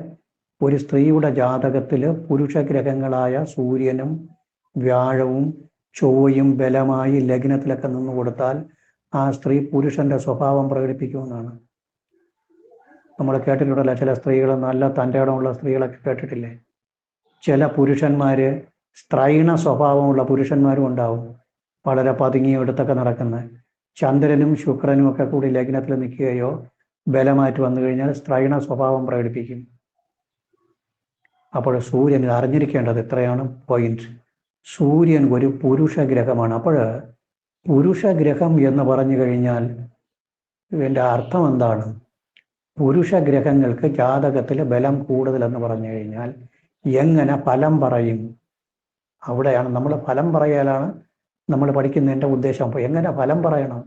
ഒരു സ്ത്രീയുടെ ജാതകത്തിൽ പുരുഷഗ്രഹങ്ങളായ സൂര്യനും വ്യാഴവും ചൊവ്വയും ബലമായി ലഗ്നത്തിലൊക്കെ നിന്ന് കൊടുത്താൽ ആ സ്ത്രീ പുരുഷന്റെ സ്വഭാവം പ്രകടിപ്പിക്കുമെന്നാണ്. നമ്മൾ കേട്ടിട്ടുണ്ടല്ലോ, ചില സ്ത്രീകൾ നല്ല തൻ്റെ ഇടമുള്ള സ്ത്രീകളൊക്കെ കേട്ടിട്ടില്ലേ. ചില പുരുഷന്മാര് സ്ത്രൈണ സ്വഭാവമുള്ള പുരുഷന്മാരും ഉണ്ടാവും, വളരെ പതുങ്ങിയും എടുത്തൊക്കെ നടക്കുന്നത്. ചന്ദ്രനും ശുക്രനും ഒക്കെ കൂടി ലഗ്നത്തിൽ നിൽക്കുകയോ ബലമായിട്ട് വന്നു കഴിഞ്ഞാൽ സ്ത്രൈണ സ്വഭാവം പ്രകടിപ്പിക്കും. അപ്പോൾ സൂര്യൻ അറിഞ്ഞിരിക്കേണ്ടത് ഇത്രയാണ് പോയിന്റ്. സൂര്യൻ ഒരു പുരുഷഗ്രഹമാണ്. അപ്പോൾ പുരുഷഗ്രഹം എന്ന് പറഞ്ഞു കഴിഞ്ഞാൽ ഇതിൻ്റെ അർത്ഥം എന്താണ്? പുരുഷഗ്രഹങ്ങൾക്ക് ജാതകത്തിൽ ബലം കൂടുതലെന്ന് പറഞ്ഞു കഴിഞ്ഞാൽ എങ്ങനെ ഫലം പറയും? അവിടെയാണ് നമ്മൾ ഫലം പറയലാണ് നമ്മൾ പഠിക്കുന്നതിൻ്റെ ഉദ്ദേശം. അപ്പോൾ എങ്ങനെ ഫലം പറയണം?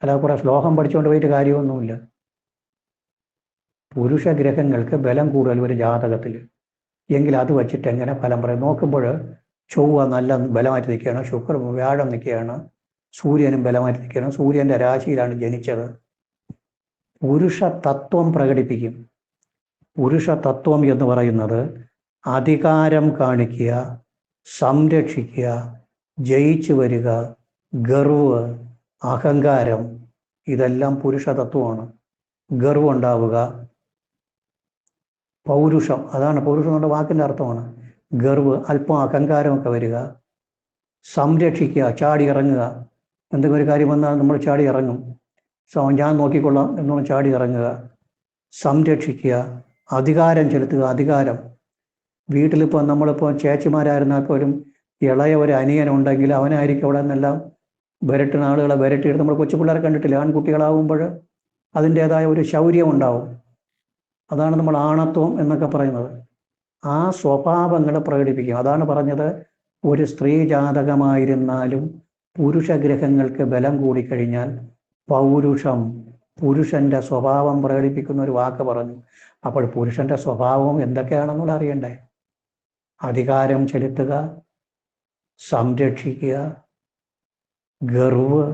അല്ലാതെ കുറെ ശ്ലോകം പഠിച്ചുകൊണ്ട് പോയിട്ട് കാര്യമൊന്നുമില്ല. പുരുഷഗ്രഹങ്ങൾക്ക് ബലം കൂടുതൽ ഒരു ജാതകത്തിൽ എങ്കിൽ അത് വച്ചിട്ട് എങ്ങനെ ഫലം പറയും? നോക്കുമ്പോൾ ചൊവ്വ നല്ല ബലമായിട്ട് നിൽക്കുകയാണ്, വ്യാഴം നിൽക്കുകയാണ്, സൂര്യനും ബലമായിട്ട് നിൽക്കുകയാണ്, സൂര്യൻ്റെ രാശിയിലാണ് ജനിച്ചത്. പുരുഷ തത്വം പ്രകടിപ്പിക്കും. പുരുഷ തത്വം എന്ന് പറയുന്നത് അധികാരം കാണിക്കുക, സംരക്ഷിക്കുക, ജയിച്ചു വരിക, ഗർവ്, അഹങ്കാരം, ഇതെല്ലാം പുരുഷ തത്വമാണ്. ഗർവ് ഉണ്ടാവുക, പൗരുഷം, അതാണ് പൗരുഷം എന്നുള്ള വാക്കിൻ്റെ അർത്ഥമാണ്. ഗർവ്, അല്പം അഹങ്കാരമൊക്കെ വരിക, സംരക്ഷിക്കുക, ചാടി ഇറങ്ങുക. എന്തെങ്കിലും ഒരു കാര്യം വന്നാൽ നമ്മൾ ചാടി ഇറങ്ങും, ഞാൻ നോക്കിക്കൊള്ളാം എന്നുള്ള ചാടി ഇറങ്ങുക, സംരക്ഷിക്കുക, അധികാരം ചെലുത്തുക. അധികാരം വീട്ടിലിപ്പോൾ നമ്മളിപ്പോൾ ചേച്ചിമാരായിരുന്നാൽ പോലും ഇളയ ഒരു അനിയനുണ്ടെങ്കിൽ അവനായിരിക്കും അവിടെ നിന്നെല്ലാം വരട്ടുന്ന ആളുകളെ വരട്ടിയെടുത്ത്. നമ്മൾ കൊച്ചു പിള്ളേരെ കണ്ടിട്ടില്ല, ആൺകുട്ടികളാവുമ്പോൾ അതിൻ്റെതായ ഒരു ശൗര്യം ഉണ്ടാവും. അതാണ് നമ്മൾ ആണത്വം എന്നൊക്കെ പറയുന്നത്. ആ സ്വഭാവങ്ങൾ പ്രകടിപ്പിക്കും. അതാണ് പറഞ്ഞത്, ഒരു സ്ത്രീ ജാതകമായിരുന്നാലും പുരുഷഗ്രഹങ്ങൾക്ക് ബലം കൂടിക്കഴിഞ്ഞാൽ പൗരുഷം, പുരുഷന്റെ സ്വഭാവം പ്രകടിപ്പിക്കുന്ന ഒരു വാക്ക് പറഞ്ഞു. അപ്പോൾ പുരുഷന്റെ സ്വഭാവം എന്തൊക്കെയാണെന്നുള്ള അറിയണ്ടേ? അധികാരം ചെലുത്തുക, സംരക്ഷിക്കുക, ഗർവ്,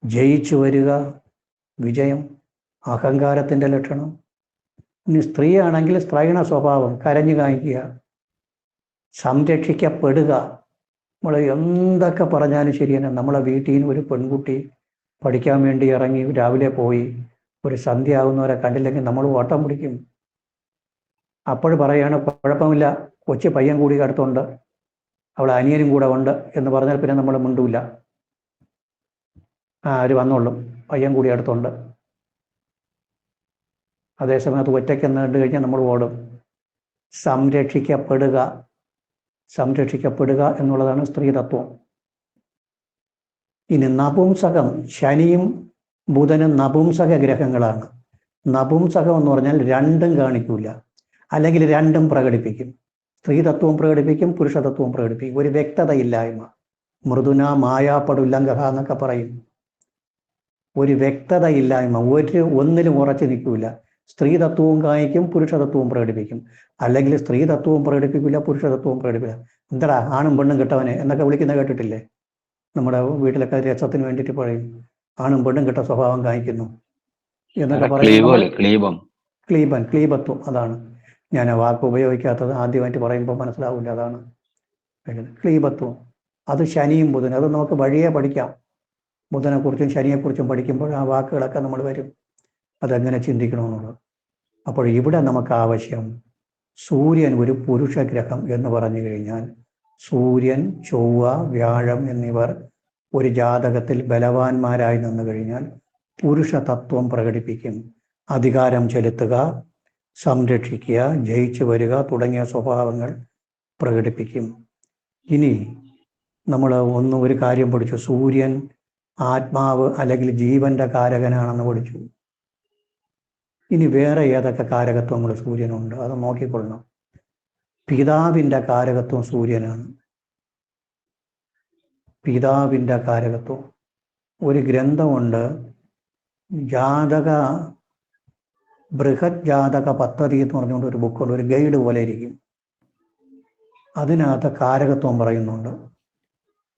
ജയിച്ചു വരിക, വിജയം, അഹങ്കാരത്തിൻ്റെ ലക്ഷണം. ഇനി സ്ത്രീയാണെങ്കിൽ സ്ത്രൈണ സ്വഭാവം, കരഞ്ഞു കാണിക്കുക, സംരക്ഷിക്കപ്പെടുക. നമ്മൾ എന്തൊക്കെ പറഞ്ഞാലും ശരിയാണ്. നമ്മളെ വീട്ടിൽ നിന്ന് ഒരു പെൺകുട്ടി പഠിക്കാൻ വേണ്ടി ഇറങ്ങി രാവിലെ പോയി ഒരു സന്ധ്യ ആകുന്നവരെ കണ്ടില്ലെങ്കിൽ നമ്മൾ ഓട്ടം പിടിക്കും. അപ്പോൾ പറയാണ് കുഴപ്പമില്ല, കൊച്ചു പയ്യൻ കൂടി അടുത്തുണ്ട്, അവളെ അനിയനും കൂടെ ഉണ്ട് എന്ന് പറഞ്ഞാൽ പിന്നെ നമ്മൾ മിണ്ടൂല. അവർ വന്നോളും, പയ്യൻ കൂടി അടുത്തുണ്ട്. അതേസമയത്ത് ഒറ്റയ്ക്കെന്ന് കണ്ടു കഴിഞ്ഞാൽ നമ്മൾ ഓടും. സംരക്ഷിക്കപ്പെടുക, സംരക്ഷിക്കപ്പെടുക എന്നുള്ളതാണ് സ്ത്രീതത്വം. ഇനി നപുംസകം, ശനിയും ബുധനും നപുംസക ഗ്രഹങ്ങളാണ്. നപുംസകം എന്ന് പറഞ്ഞാൽ രണ്ടും കാണിക്കൂല, അല്ലെങ്കിൽ രണ്ടും പ്രകടിപ്പിക്കും. സ്ത്രീതത്വവും പ്രകടിപ്പിക്കും, പുരുഷതത്വവും പ്രകടിപ്പിക്കും. ഒരു വ്യക്തതയില്ലായ്മ, മൃദുന മായാപ്പടുല്ലംഘ എന്നൊക്കെ പറയും. ഒരു വ്യക്തതയില്ലായ്മ, ഒന്നിലും ഉറച്ചു നിൽക്കൂല. സ്ത്രീതത്വവും കാണിക്കും, പുരുഷതത്വവും പ്രകടിപ്പിക്കും. അല്ലെങ്കിൽ സ്ത്രീതത്വവും പ്രകടിപ്പിക്കില്ല, പുരുഷതത്വവും പ്രകടിപ്പിക്കില്ല. എന്താ ആണും പെണ്ണും കെട്ടവനെ എന്നൊക്കെ വിളിക്കുന്ന കേട്ടിട്ടില്ലേ? നമ്മുടെ വീട്ടിലൊക്കെ രസത്തിന് വേണ്ടിയിട്ട് പറയും, ആണും പെണ്ണും കെട്ട സ്വഭാവം കാണിക്കുന്നു എന്നൊക്കെ പറയും. ക്ലീബത്വം, അതാണ് ഞാൻ ആ വാക്ക് ഉപയോഗിക്കാത്തത്. ആദ്യമായിട്ട് പറയുമ്പോൾ മനസ്സിലാവില്ല, അതാണ് ക്ലീബത്വം. അത് ശനിയും ബുധനും, അത് നമുക്ക് വഴിയെ പഠിക്കാം. ബുധനെക്കുറിച്ചും ശനിയെക്കുറിച്ചും പഠിക്കുമ്പോൾ ആ വാക്കുകളൊക്കെ നമ്മൾ വരും, അതെങ്ങനെ ചിന്തിക്കണമെന്നുള്ളത്. അപ്പോൾ ഇവിടെ നമുക്ക് ആവശ്യം സൂര്യൻ ഒരു പുരുഷഗ്രഹം എന്ന് പറഞ്ഞു കഴിഞ്ഞാൽ സൂര്യൻ, ചൊവ്വ, വ്യാഴം എന്നിവർ ഒരു ജാതകത്തിൽ ബലവാന്മാരായി നിന്നു കഴിഞ്ഞാൽ പുരുഷ തത്വം പ്രകടിപ്പിക്കും. അധികാരം ചെലുത്തുക, സംരക്ഷിക്കുക, ജയിച്ചു വരിക തുടങ്ങിയ സ്വഭാവങ്ങൾ പ്രകടിപ്പിക്കും. ഇനി നമ്മൾ ഒരു കാര്യം പഠിച്ചു, സൂര്യൻ ആത്മാവ് അല്ലെങ്കിൽ ജീവന്റെ കാരകനാണെന്ന് പഠിച്ചു. ഇനി വേറെ ഏതൊക്കെ കാരകത്വങ്ങൾ സൂര്യനുണ്ട് അത് നോക്കിക്കൊള്ളണം. പിതാവിൻ്റെ കാരകത്വം സൂര്യനാണ്. പിതാവിൻ്റെ കാരകത്വം ഒരു ഗ്രന്ഥമുണ്ട്, ബൃഹത് ജാതക പദ്ധതി എന്ന് പറഞ്ഞുകൊണ്ട് ഒരു ബുക്കുണ്ട്, ഒരു ഗൈഡ് പോലെ ഇരിക്കും. അതിനകത്ത് കാരകത്വം പറയുന്നുണ്ട്.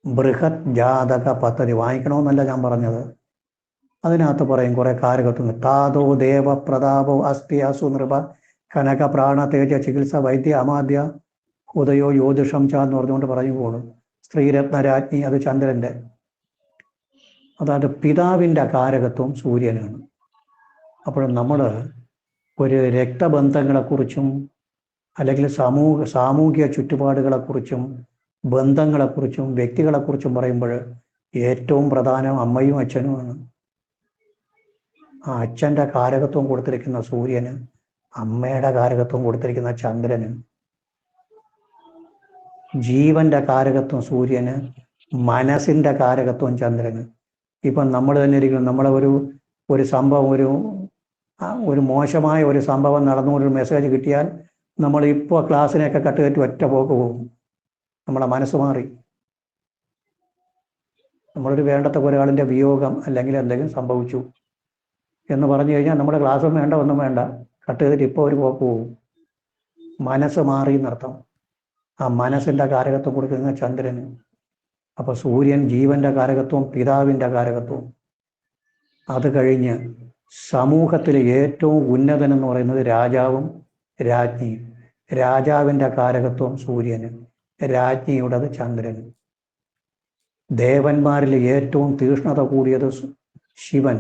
ബൃഹത് ജാതക പദ്ധതി വായിക്കണമെന്നല്ല ഞാൻ പറഞ്ഞത്. അതിനകത്ത് പറയും കുറെ കാരകത്വം. താതോ ദേവ പ്രതാപോ അസ്തി അസു നൃപ കനക പ്രാണ തേജ ചികിത്സ വൈദ്യ അമാദ്യ ഉദയോ ജ്യോതിഷം ച എന്ന് പറഞ്ഞുകൊണ്ട് പറഞ്ഞു പോകും. സ്ത്രീരത്നരാജ്ഞി അത് ചന്ദ്രന്റെ. അതായത് പിതാവിൻ്റെ കാരകത്വം സൂര്യനാണ്. അപ്പോൾ നമ്മൾ ഒരു രക്തബന്ധങ്ങളെക്കുറിച്ചും അല്ലെങ്കിൽ സാമൂഹിക ചുറ്റുപാടുകളെക്കുറിച്ചും ബന്ധങ്ങളെക്കുറിച്ചും വ്യക്തികളെക്കുറിച്ചും പറയുമ്പോൾ ഏറ്റവും പ്രധാനം അമ്മയും അച്ഛനുമാണ്. ആ അച്ഛൻ്റെ കാരകത്വം കൊടുത്തിരിക്കുന്ന സൂര്യന്, അമ്മയുടെ കാരകത്വം കൊടുത്തിരിക്കുന്ന ചന്ദ്രന്, ജീവന്റെ കാരകത്വം സൂര്യന്, മനസ്സിന്റെ കാരകത്വം ചന്ദ്രന്. ഇപ്പം നമ്മൾ തന്നെ ഇരിക്കണം, നമ്മളെ ഒരു സംഭവം ഒരു മോശമായ ഒരു സംഭവം നടന്നു ഒരു മെസ്സേജ് കിട്ടിയാൽ നമ്മൾ ഇപ്പോൾ ക്ലാസ്സിനെയൊക്കെ കട്ടുകയറ്റി ഒറ്റ പോക്ക് പോകും. നമ്മളെ മനസ്സ് മാറി. നമ്മളൊരു വേണ്ടത്ത ഒരാളിൻ്റെ വിയോഗം അല്ലെങ്കിൽ എന്തെങ്കിലും സംഭവിച്ചു എന്ന് പറഞ്ഞു കഴിഞ്ഞാൽ നമ്മുടെ ക്ലാസ്സും വേണ്ട ഒന്നും വേണ്ട, കട്ടുകയറ്റി ഇപ്പോൾ ഒരു പോക്ക് പോകും. മനസ്സ് മാറി എന്നർത്ഥം. ആ മനസ്സിൻ്റെ കാരകത്വം കൊടുക്കുന്ന ചന്ദ്രന്. അപ്പോൾ സൂര്യൻ ജീവന്റെ കാരകത്വം, പിതാവിൻ്റെ കാരകത്വം. അത് കഴിഞ്ഞ് സമൂഹത്തിലെ ഏറ്റവും ഉന്നതൻ എന്ന് പറയുന്നത് രാജാവും രാജ്ഞിയും. രാജാവിൻ്റെ കാരകത്വം സൂര്യന്, രാജ്ഞിയുടേത് ചന്ദ്രന്. ദേവന്മാരിൽ ഏറ്റവും തീഷ്ണത കൂടിയത് ശിവൻ.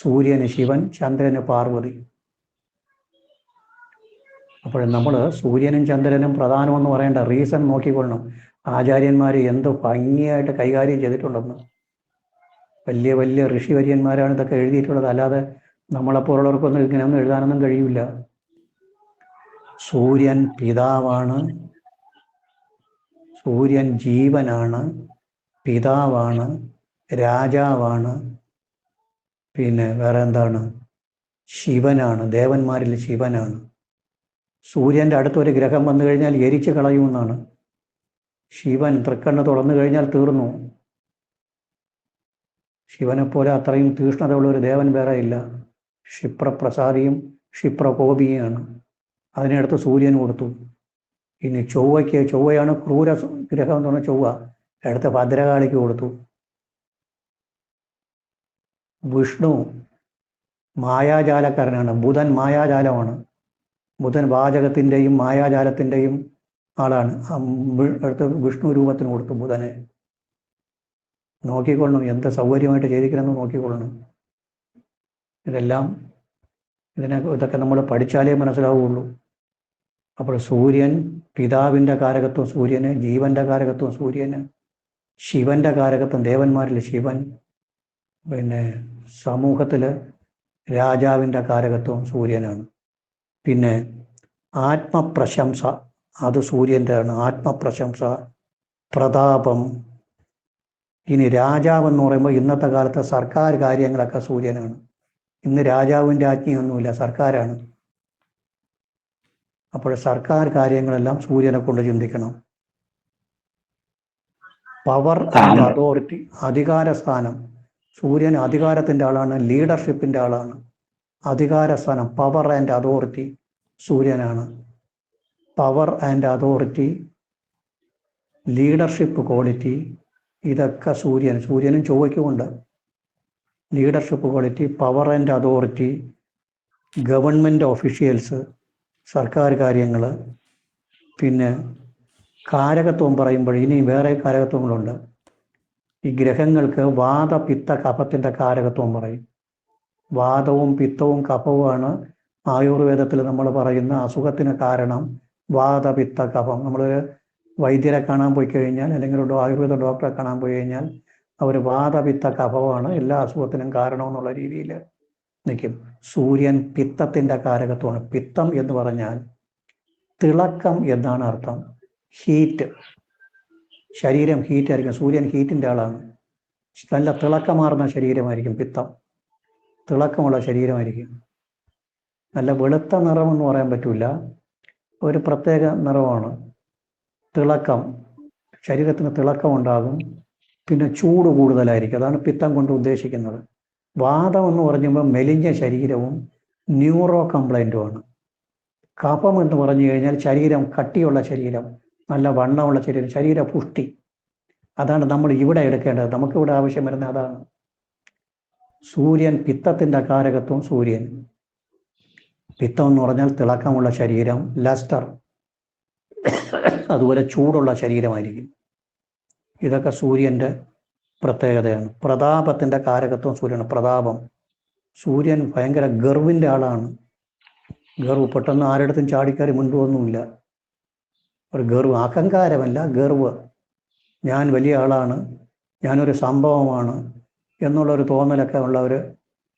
സൂര്യന് ശിവൻ, ചന്ദ്രന് പാർവതി. അപ്പോൾ നമ്മൾ സൂര്യനും ചന്ദ്രനും പ്രധാനമെന്ന് പറയേണ്ട റീസൺ നോക്കിക്കൊള്ളണം. ആചാര്യന്മാർ എന്ത് ഭംഗിയായിട്ട് കൈകാര്യം ചെയ്തിട്ടുണ്ടെന്ന്. വലിയ വലിയ ഋഷിവര്യന്മാരാണ് ഇതൊക്കെ എഴുതിയിട്ടുള്ളത്. അല്ലാതെ നമ്മളെപ്പോലുള്ളവർക്കൊന്നും ഇങ്ങനെയൊന്നും എഴുതാനൊന്നും കഴിയില്ല. സൂര്യൻ പിതാവാണ്, സൂര്യൻ ജീവനാണ്, പിതാവാണ്, രാജാവാണ്, പിന്നെ വേറെ എന്താണ്, ശിവനാണ്. ദേവന്മാരിൽ ശിവനാണ്. സൂര്യൻ്റെ അടുത്തൊരു ഗ്രഹം വന്നു കഴിഞ്ഞാൽ എരിച്ചു കളയുമെന്നാണ്. ശിവൻ തൃക്കണ്ണ് തുറന്നു കഴിഞ്ഞാൽ തീർന്നു. ശിവനെപ്പോലെ അത്രയും തീഷ്ണതയുള്ള ഒരു ദേവൻ വേറെ ഇല്ല. ക്ഷിപ്രപ്രസാദിയും ക്ഷിപ്രകോപിയാണ്. അതിനടുത്ത് സൂര്യൻ കൊടുത്തു. ഇനി ചൊവ്വയാണ് ക്രൂര ഗ്രഹം എന്ന് പറഞ്ഞാൽ ചൊവ്വ, അടുത്ത ഭദ്രകാളിക്ക് കൊടുത്തു. വിഷ്ണു മായാജാലക്കാരനാണ്. ബുധൻ മായാജാലമാണ്. ബുധൻ വാചകത്തിൻ്റെയും മായാജാലത്തിൻ്റെയും ആളാണ്. അടുത്ത് വിഷ്ണു രൂപത്തിന് കൊടുത്തു ബുധനെ. നോക്കിക്കൊള്ളണം, എന്ത് സൗകര്യമായിട്ട് ചെയ്തിരിക്കണമെന്ന് നോക്കിക്കൊള്ളണം. ഇതൊക്കെ നമ്മൾ പഠിച്ചാലേ മനസ്സിലാവുകയുള്ളൂ. അപ്പോൾ സൂര്യൻ, പിതാവിൻ്റെ കാരകത്വം സൂര്യന്, ജീവന്റെ കാരകത്വം സൂര്യന്, ശിവന്റെ കാരകത്വം ദേവന്മാരിൽ ശിവൻ, പിന്നെ സമൂഹത്തിൽ രാജാവിൻ്റെ കാരകത്വം സൂര്യനാണ്. പിന്നെ ആത്മപ്രശംസ, അത് സൂര്യൻ്റെ ആണ്. ആത്മപ്രശംസ, പ്രതാപം. ഇനി രാജാവെന്ന് പറയുമ്പോൾ ഇന്നത്തെ കാലത്തെ സർക്കാർ കാര്യങ്ങളൊക്കെ സൂര്യനാണ്. ഇന്ന് രാജാവിൻ്റെ ആജ്ഞയൊന്നുമില്ല, സർക്കാരാണ്. അപ്പോൾ സർക്കാർ കാര്യങ്ങളെല്ലാം സൂര്യനെ കൊണ്ട് ചിന്തിക്കണം. പവർ ആൻഡ് അതോറിറ്റി, അധികാരസ്ഥാനം. സൂര്യൻ അധികാരത്തിൻ്റെ ആളാണ്, ലീഡർഷിപ്പിൻ്റെ ആളാണ്. അധികാരസ്ഥാനം, പവർ ആൻഡ് അതോറിറ്റി സൂര്യനാണ്. Power and authority, leadership quality, ഇതൊക്കെ സൂര്യനും ചൊവ്വയ്ക്കുമുണ്ട്. Leadership quality, power and authority, government officials, സർക്കാർ കാര്യങ്ങൾ. പിന്നെ കാരകത്വം പറയുമ്പോൾ ഇനി വേറെ കാരകത്വങ്ങളുണ്ട്. ഈ ഗ്രഹങ്ങൾക്ക് വാത പിത്ത കഫത്തിൻ്റെ കാരകത്വം പറയും. വാതവും പിത്തവും കഫവുമാണ് ആയുർവേദത്തിൽ നമ്മൾ പറയുന്ന അസുഖത്തിന് കാരണം വാതപിത്ത കഫം. നമ്മളൊരു വൈദ്യരെ കാണാൻ പോയി കഴിഞ്ഞാൽ, അല്ലെങ്കിൽ ഒരു ആയുർവേദ ഡോക്ടറെ കാണാൻ പോയി കഴിഞ്ഞാൽ അവർ വാതപിത്ത കഫമാണ് എല്ലാ അസുഖത്തിനും കാരണം എന്നുള്ള രീതിയിൽ നിൽക്കും. സൂര്യൻ പിത്തത്തിൻ്റെ കാരകത്വമാണ്. പിത്തം എന്ന് പറഞ്ഞാൽ തിളക്കം എന്നാണ് അർത്ഥം. ഹീറ്റ്, ശരീരം ഹീറ്റായിരിക്കും. സൂര്യൻ ഹീറ്റിൻ്റെ ആളാണ്. നല്ല തിളക്കമാർന്ന ശരീരമായിരിക്കും പിത്തം. തിളക്കമുള്ള ശരീരമായിരിക്കും. നല്ല വെളുത്ത നിറമെന്ന് പറയാൻ പറ്റില്ല, ഒരു പ്രത്യേക നിറമാണ്. തിളക്കം, ശരീരത്തിന് തിളക്കമുണ്ടാകും. പിന്നെ ചൂട് കൂടുതലായിരിക്കും. അതാണ് പിത്തം കൊണ്ട് ഉദ്ദേശിക്കുന്നത്. വാദം എന്ന് പറയുമ്പോൾ മെലിഞ്ഞ ശരീരവും ന്യൂറോ കംപ്ലൈൻറ്റുമാണ്. കഫം എന്ന് പറഞ്ഞു കഴിഞ്ഞാൽ ശരീരം കട്ടിയുള്ള ശരീരം, നല്ല വണ്ണമുള്ള ശരീരം, ശരീരപുഷ്ടി. അതാണ് നമ്മൾ ഇവിടെ എടുക്കേണ്ടത്. നമുക്കിവിടെ ആവശ്യം വരുന്നത് അതാണ്. സൂര്യൻ പിത്തത്തിൻ്റെ കാരകത്വം. സൂര്യൻ പിത്തം എന്ന് പറഞ്ഞാൽ തിളക്കമുള്ള ശരീരം, ലസ്റ്റർ, അതുപോലെ ചൂടുള്ള ശരീരമായിരിക്കും. ഇതൊക്കെ സൂര്യൻ്റെ പ്രത്യേകതയാണ്. പ്രതാപത്തിൻ്റെ കാരകത്വം സൂര്യനാണ്. പ്രതാപം, സൂര്യൻ ഭയങ്കര ഗർവിൻ്റെ ആളാണ്. ഗർവ്, പെട്ടെന്ന് ആരുടെടുത്തും ചാടിക്കയറി മുൻപോന്നുമില്ല. ഒരു ഗർവ്, അഹങ്കാരമല്ല, ഗർവ്. ഞാൻ വലിയ ആളാണ്, ഞാനൊരു സംഭവമാണ് എന്നുള്ളൊരു തോന്നലൊക്കെ ഉള്ള ഒരു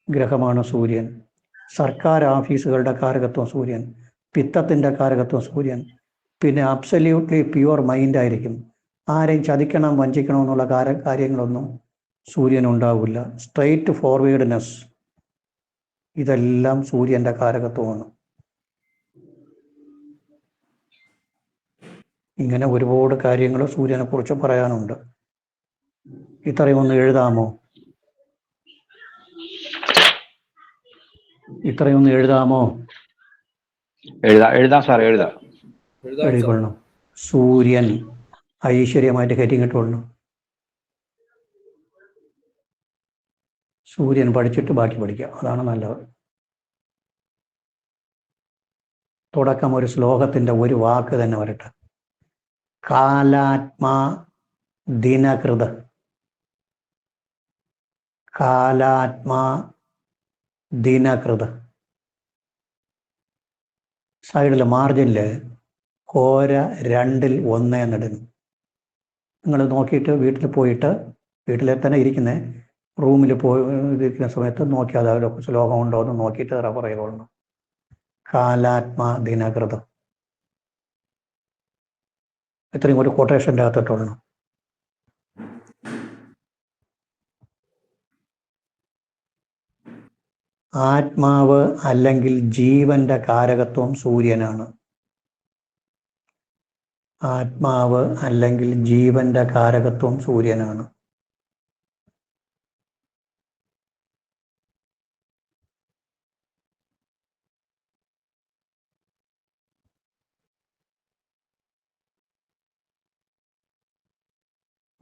ഗ്രഹമാണ് സൂര്യൻ. സർക്കാർ ഓഫീസുകളുടെ കാരകത്വം സൂര്യൻ. പിത്തത്തിൻ്റെ കാരകത്വം സൂര്യൻ. പിന്നെ അബ്സല്യൂട്ട്ലി പ്യുവർ മൈൻഡായിരിക്കും. ആരെയും ചതിക്കണം, വഞ്ചിക്കണം എന്നുള്ള കാര്യങ്ങളൊന്നും സൂര്യനുണ്ടാവില്ല. സ്ട്രെയിറ്റ് ഫോർവേഡ്നെസ്, ഇതെല്ലാം സൂര്യൻ്റെ കാരകത്വമാണ്. ഇങ്ങനെ ഒരുപാട് കാര്യങ്ങൾ സൂര്യനെ കുറിച്ച് പറയാനുണ്ട്. ഇത്രയും ഒന്ന് എഴുതാമോ? ഇത്രയൊന്ന് എഴുതാമോ? എഴുതാം സാർ, എഴുതാം. എഴുതിക്കൊള്ളണം. സൂര്യൻ ഐശ്വര്യമായിട്ട് ഹെഡിങ് ഇട്ടുകൊള്ളണം. സൂര്യൻ പഠിച്ചിട്ട് ബാക്കി പഠിക്കുക, അതാണ് നല്ലത്. തുടക്കം ഒരു ശ്ലോകത്തിൻ്റെ ഒരു വാക്ക് തന്നെ വരട്ടെ. കാലാത്മാ ദിനകൃത്. കാലാത്മാ ദിനകൃത്. സൈഡിൽ മാർജിനിൽ കോര 2-1 എന്നിടുന്നു. നിങ്ങൾ നോക്കിയിട്ട് വീട്ടിൽ പോയിട്ട്, വീട്ടിലെ തന്നെ ഇരിക്കുന്ന റൂമിൽ പോയി ഇരിക്കുന്ന സമയത്ത് നോക്കിയാൽ അതിലൊക്കെ ശ്ലോകം ഉണ്ടോ എന്ന് നോക്കിയിട്ട് റെഫർ ചെയ്തോളണം. കാലാത്മാ ദിനകൃതം. ഇത്രയും ഒരു കൊട്ടേഷൻ്റെ അകത്തിട്ടോളണം. ആത്മാവ് അല്ലെങ്കിൽ ജീവന്റെ കാരകത്വം സൂര്യനാണ്. ആത്മാവ് അല്ലെങ്കിൽ ജീവന്റെ കാരകത്വം സൂര്യനാണ്.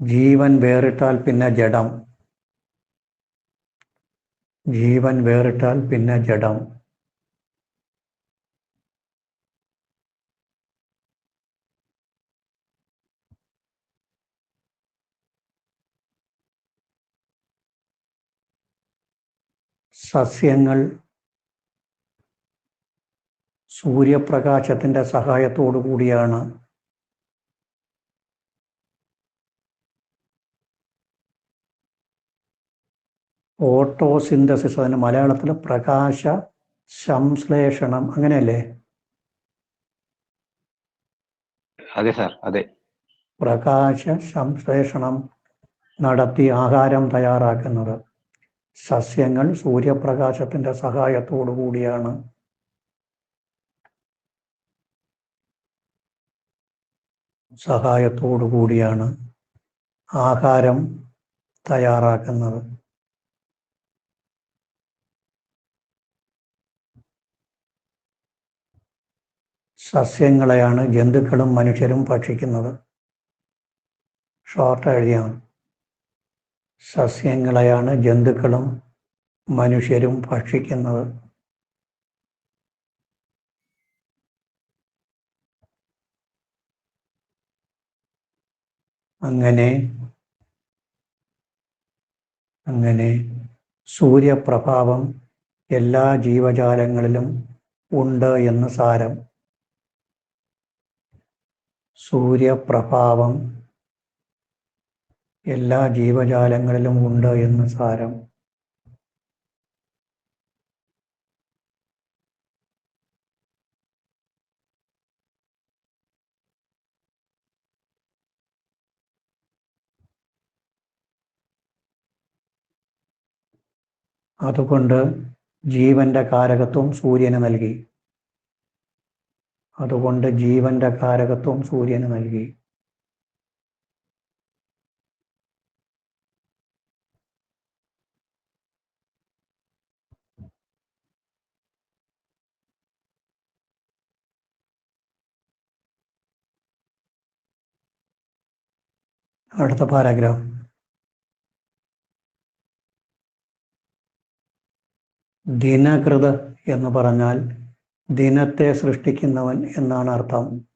ജീവൻ വേറിട്ടാൽ പിന്നെ ജഡം. ജീവൻ വേറിട്ടാൽ പിന്നെ ജഡം. സസ്യങ്ങൾ സൂര്യപ്രകാശത്തിൻ്റെ സഹായത്തോടു കൂടിയാണ് ഓട്ടോസിന്തസിസ്, അതിന് മലയാളത്തിൽ പ്രകാശ സംശ്ലേഷണം, അങ്ങനെയല്ലേ? അതെ സാർ, അതെ. പ്രകാശ സംശ്ലേഷണം നടത്തി ആഹാരം തയ്യാറാക്കുന്നത്. സസ്യങ്ങൾ സൂര്യപ്രകാശത്തിൻ്റെ സഹായത്തോടു കൂടിയാണ് ആഹാരം തയ്യാറാക്കുന്നത്. സസ്യങ്ങളെയാണ് ജന്തുക്കളും മനുഷ്യരും ഭക്ഷിക്കുന്നത്. ഷോർട്ട് എഴുതിയാണ്. സസ്യങ്ങളെയാണ് ജന്തുക്കളും മനുഷ്യരും ഭക്ഷിക്കുന്നത്. അങ്ങനെ സൂര്യപ്രഭാവം എല്ലാ ജീവജാലങ്ങളിലും ഉണ്ട് എന്ന് സാരം. സൂര്യപ്രഭാവം എല്ലാ ജീവജാലങ്ങളിലും ഉണ്ട് എന്ന് സാരം. അതുകൊണ്ട് ജീവന്റെ കാരകത്വം സൂര്യന് നൽകി. അതുകൊണ്ട് ജീവന്റെ കാരകത്വം സൂര്യന് നൽകി. അടുത്ത പാരാഗ്രാഫ്. ദിനകൃത് എന്ന് പറഞ്ഞാൽ ദിനത്തെ സൃഷ്ടിക്കുന്നവൻ എന്നാണ് അർത്ഥം.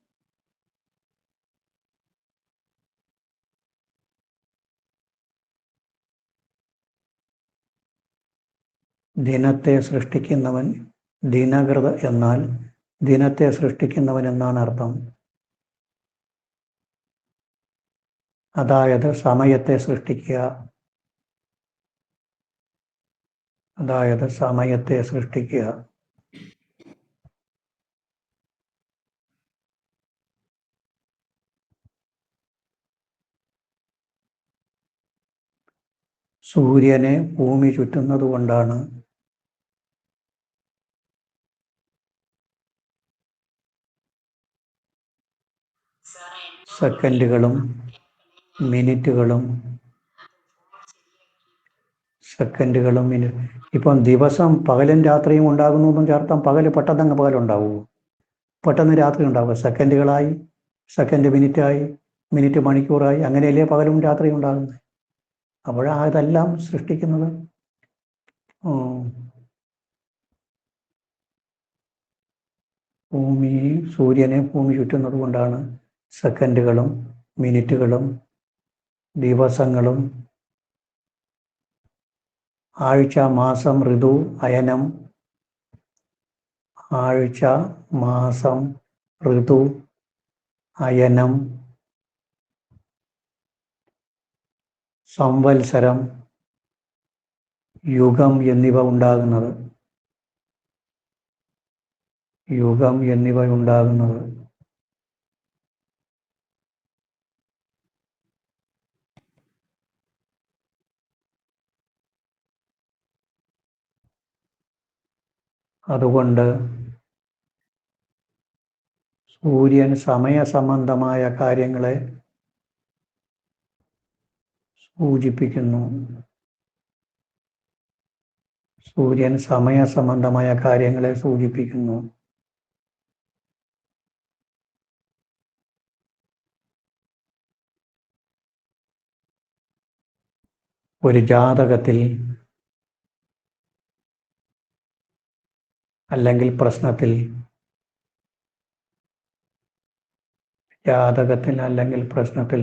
ദിനത്തെ സൃഷ്ടിക്കുന്നവൻ. ദിനകൃത് എന്നാൽ ദിനത്തെ സൃഷ്ടിക്കുന്നവൻ എന്നാണ് അർത്ഥം. അതായത് സമയത്തെ സൃഷ്ടിക്കുക. അതായത് സമയത്തെ സൃഷ്ടിക്കുക. സൂര്യനെ ഭൂമി ചുറ്റുന്നത് കൊണ്ടാണ് സെക്കൻഡുകളും മിനിറ്റുകളും ഇപ്പം ദിവസം പകലും രാത്രിയും ഉണ്ടാകുന്നു എന്നും ചേർത്താൽ പകല് പെട്ടെന്ന് പകലുണ്ടാവുമോ? പെട്ടെന്ന് രാത്രി ഉണ്ടാവുക. സെക്കൻഡുകളായി, സെക്കൻഡ് മിനിറ്റായി, മിനിറ്റ് മണിക്കൂറായി, അങ്ങനെയല്ലേ പകലും രാത്രിയും ഉണ്ടാകുന്നത്. അതെല്ലാം സൃഷ്ടിക്കുന്നത് സൂര്യനെ ഭൂമി ചുറ്റുന്നത് കൊണ്ടാണ് സെക്കൻഡുകളും മിനിറ്റുകളും ദിവസങ്ങളും ആഴ്ച, മാസം, ഋതു, അയനം. ആഴ്ച, മാസം, ഋതു, അയനം, സംവത്സരം, യുഗം എന്നിവ ഉണ്ടാകുന്നത്. അതുകൊണ്ട് സൂര്യൻ സമയസംബന്ധമായ കാര്യങ്ങളെ സൂചിപ്പിക്കുന്നു. ഒരു ജാതകത്തിൽ അല്ലെങ്കിൽ പ്രശ്നത്തിൽ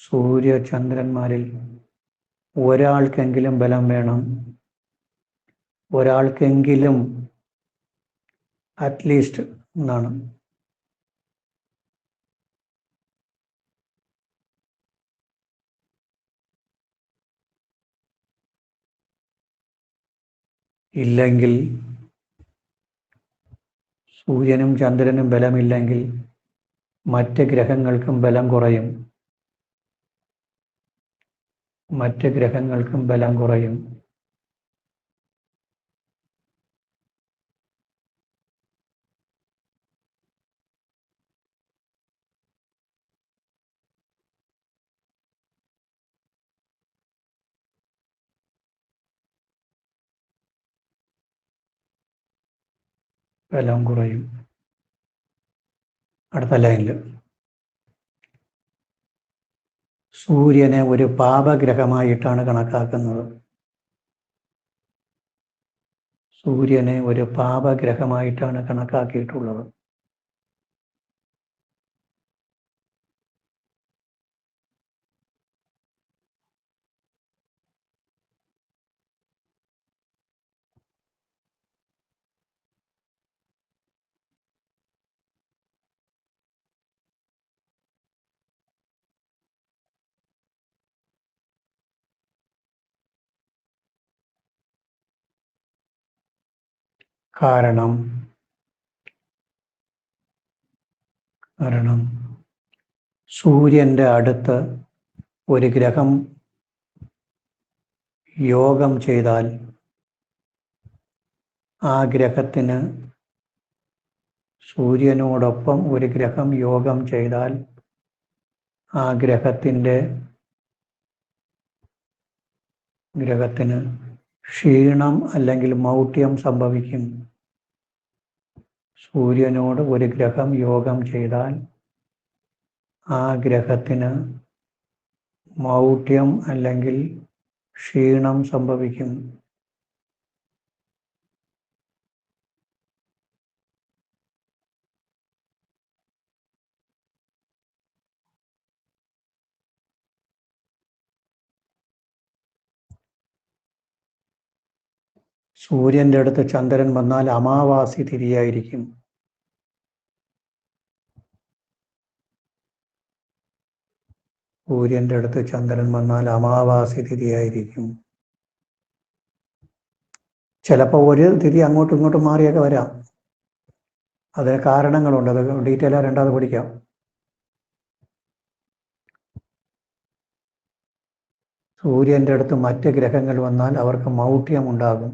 സൂര്യചന്ദ്രന്മാരിൽ ഒരാൾക്കെങ്കിലും ബലം വേണം. ഒരാൾക്കെങ്കിലും അറ്റ്ലീസ്റ്റ് എന്നാണ്. ഇല്ലെങ്കിൽ, സൂര്യനും ചന്ദ്രനും ബലമില്ലെങ്കിൽ മറ്റ് ഗ്രഹങ്ങൾക്കും ബലം കുറയും. അടുത്ത ലൈനിൽ സൂര്യനെ ഒരു പാപഗ്രഹമായിട്ടാണ് കണക്കാക്കിയിട്ടുള്ളത്. കാരണം സൂര്യൻ്റെ അടുത്ത് ഒരു ഗ്രഹം യോഗം ചെയ്താൽ ആ ഗ്രഹത്തിന് സൂര്യനോടൊപ്പം ഒരു ഗ്രഹം യോഗം ചെയ്താൽ ആ ഗ്രഹത്തിന് ക്ഷീണം അല്ലെങ്കിൽ മൗഢ്യം സംഭവിക്കും. സൂര്യനോട് ഒരു ഗ്രഹം യോഗം ചെയ്താൽ ആ ഗ്രഹത്തിന് മൗഢ്യം അല്ലെങ്കിൽ ക്ഷീണം സംഭവിക്കും. സൂര്യൻ്റെ അടുത്ത് ചന്ദ്രൻ വന്നാൽ അമാവാസി തിഥിയായിരിക്കും. സൂര്യൻ്റെ അടുത്ത് ചന്ദ്രൻ വന്നാൽ അമാവാസി തിഥിയായിരിക്കും. ചിലപ്പോൾ ഒരു തിഥി അങ്ങോട്ടും ഇങ്ങോട്ടും മാറിയൊക്കെ വരാം. അതിന് കാരണങ്ങളുണ്ട്. അത് ഡീറ്റെയിൽ രണ്ടാമത് പഠിക്കാം. സൂര്യൻ്റെ അടുത്ത് മറ്റ് ഗ്രഹങ്ങൾ വന്നാൽ അവർക്ക് മൗഢ്യം ഉണ്ടാകും.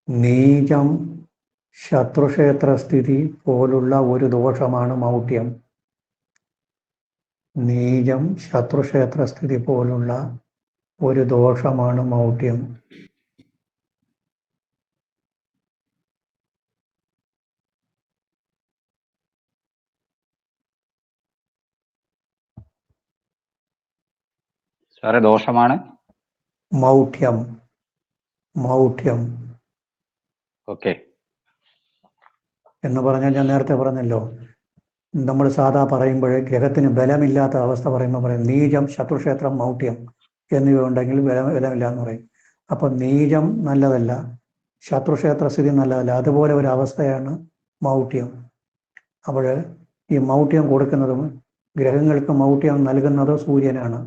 നീചം ശത്രുക്ഷേത്രസ്ഥിതി പോലുള്ള ഒരു ദോഷമാണ് മൗഢ്യം. നീചം ശത്രുക്ഷേത്രസ്ഥിതി പോലുള്ള ഒരു ദോഷമാണ് മൗഢ്യം. സാറേ ദോഷമാണ് മൗഢ്യം. ഓക്കെ. എന്ന് പറഞ്ഞാൽ ഞാൻ നേരത്തെ പറഞ്ഞല്ലോ, നമ്മൾ സാധാ പറയുമ്പോൾ ഗ്രഹത്തിന് ബലമില്ലാത്ത അവസ്ഥ പറയുമ്പോൾ പറയും നീചം ശത്രുക്ഷേത്രം മൗഢ്യം എന്നിവ ഉണ്ടെങ്കിൽ ബലമില്ല എന്ന് പറയും. അപ്പം നീചം നല്ലതല്ല, ശത്രുക്ഷേത്ര സ്ഥിതി നല്ലതല്ല. അതുപോലെ ഒരു അവസ്ഥയാണ് മൗഢ്യം. അപ്പോൾ ഈ മൗഢ്യം കൊടുക്കുന്നതും ഗ്രഹങ്ങൾക്ക് മൗഢ്യം നൽകുന്നത് സൂര്യനാണ്.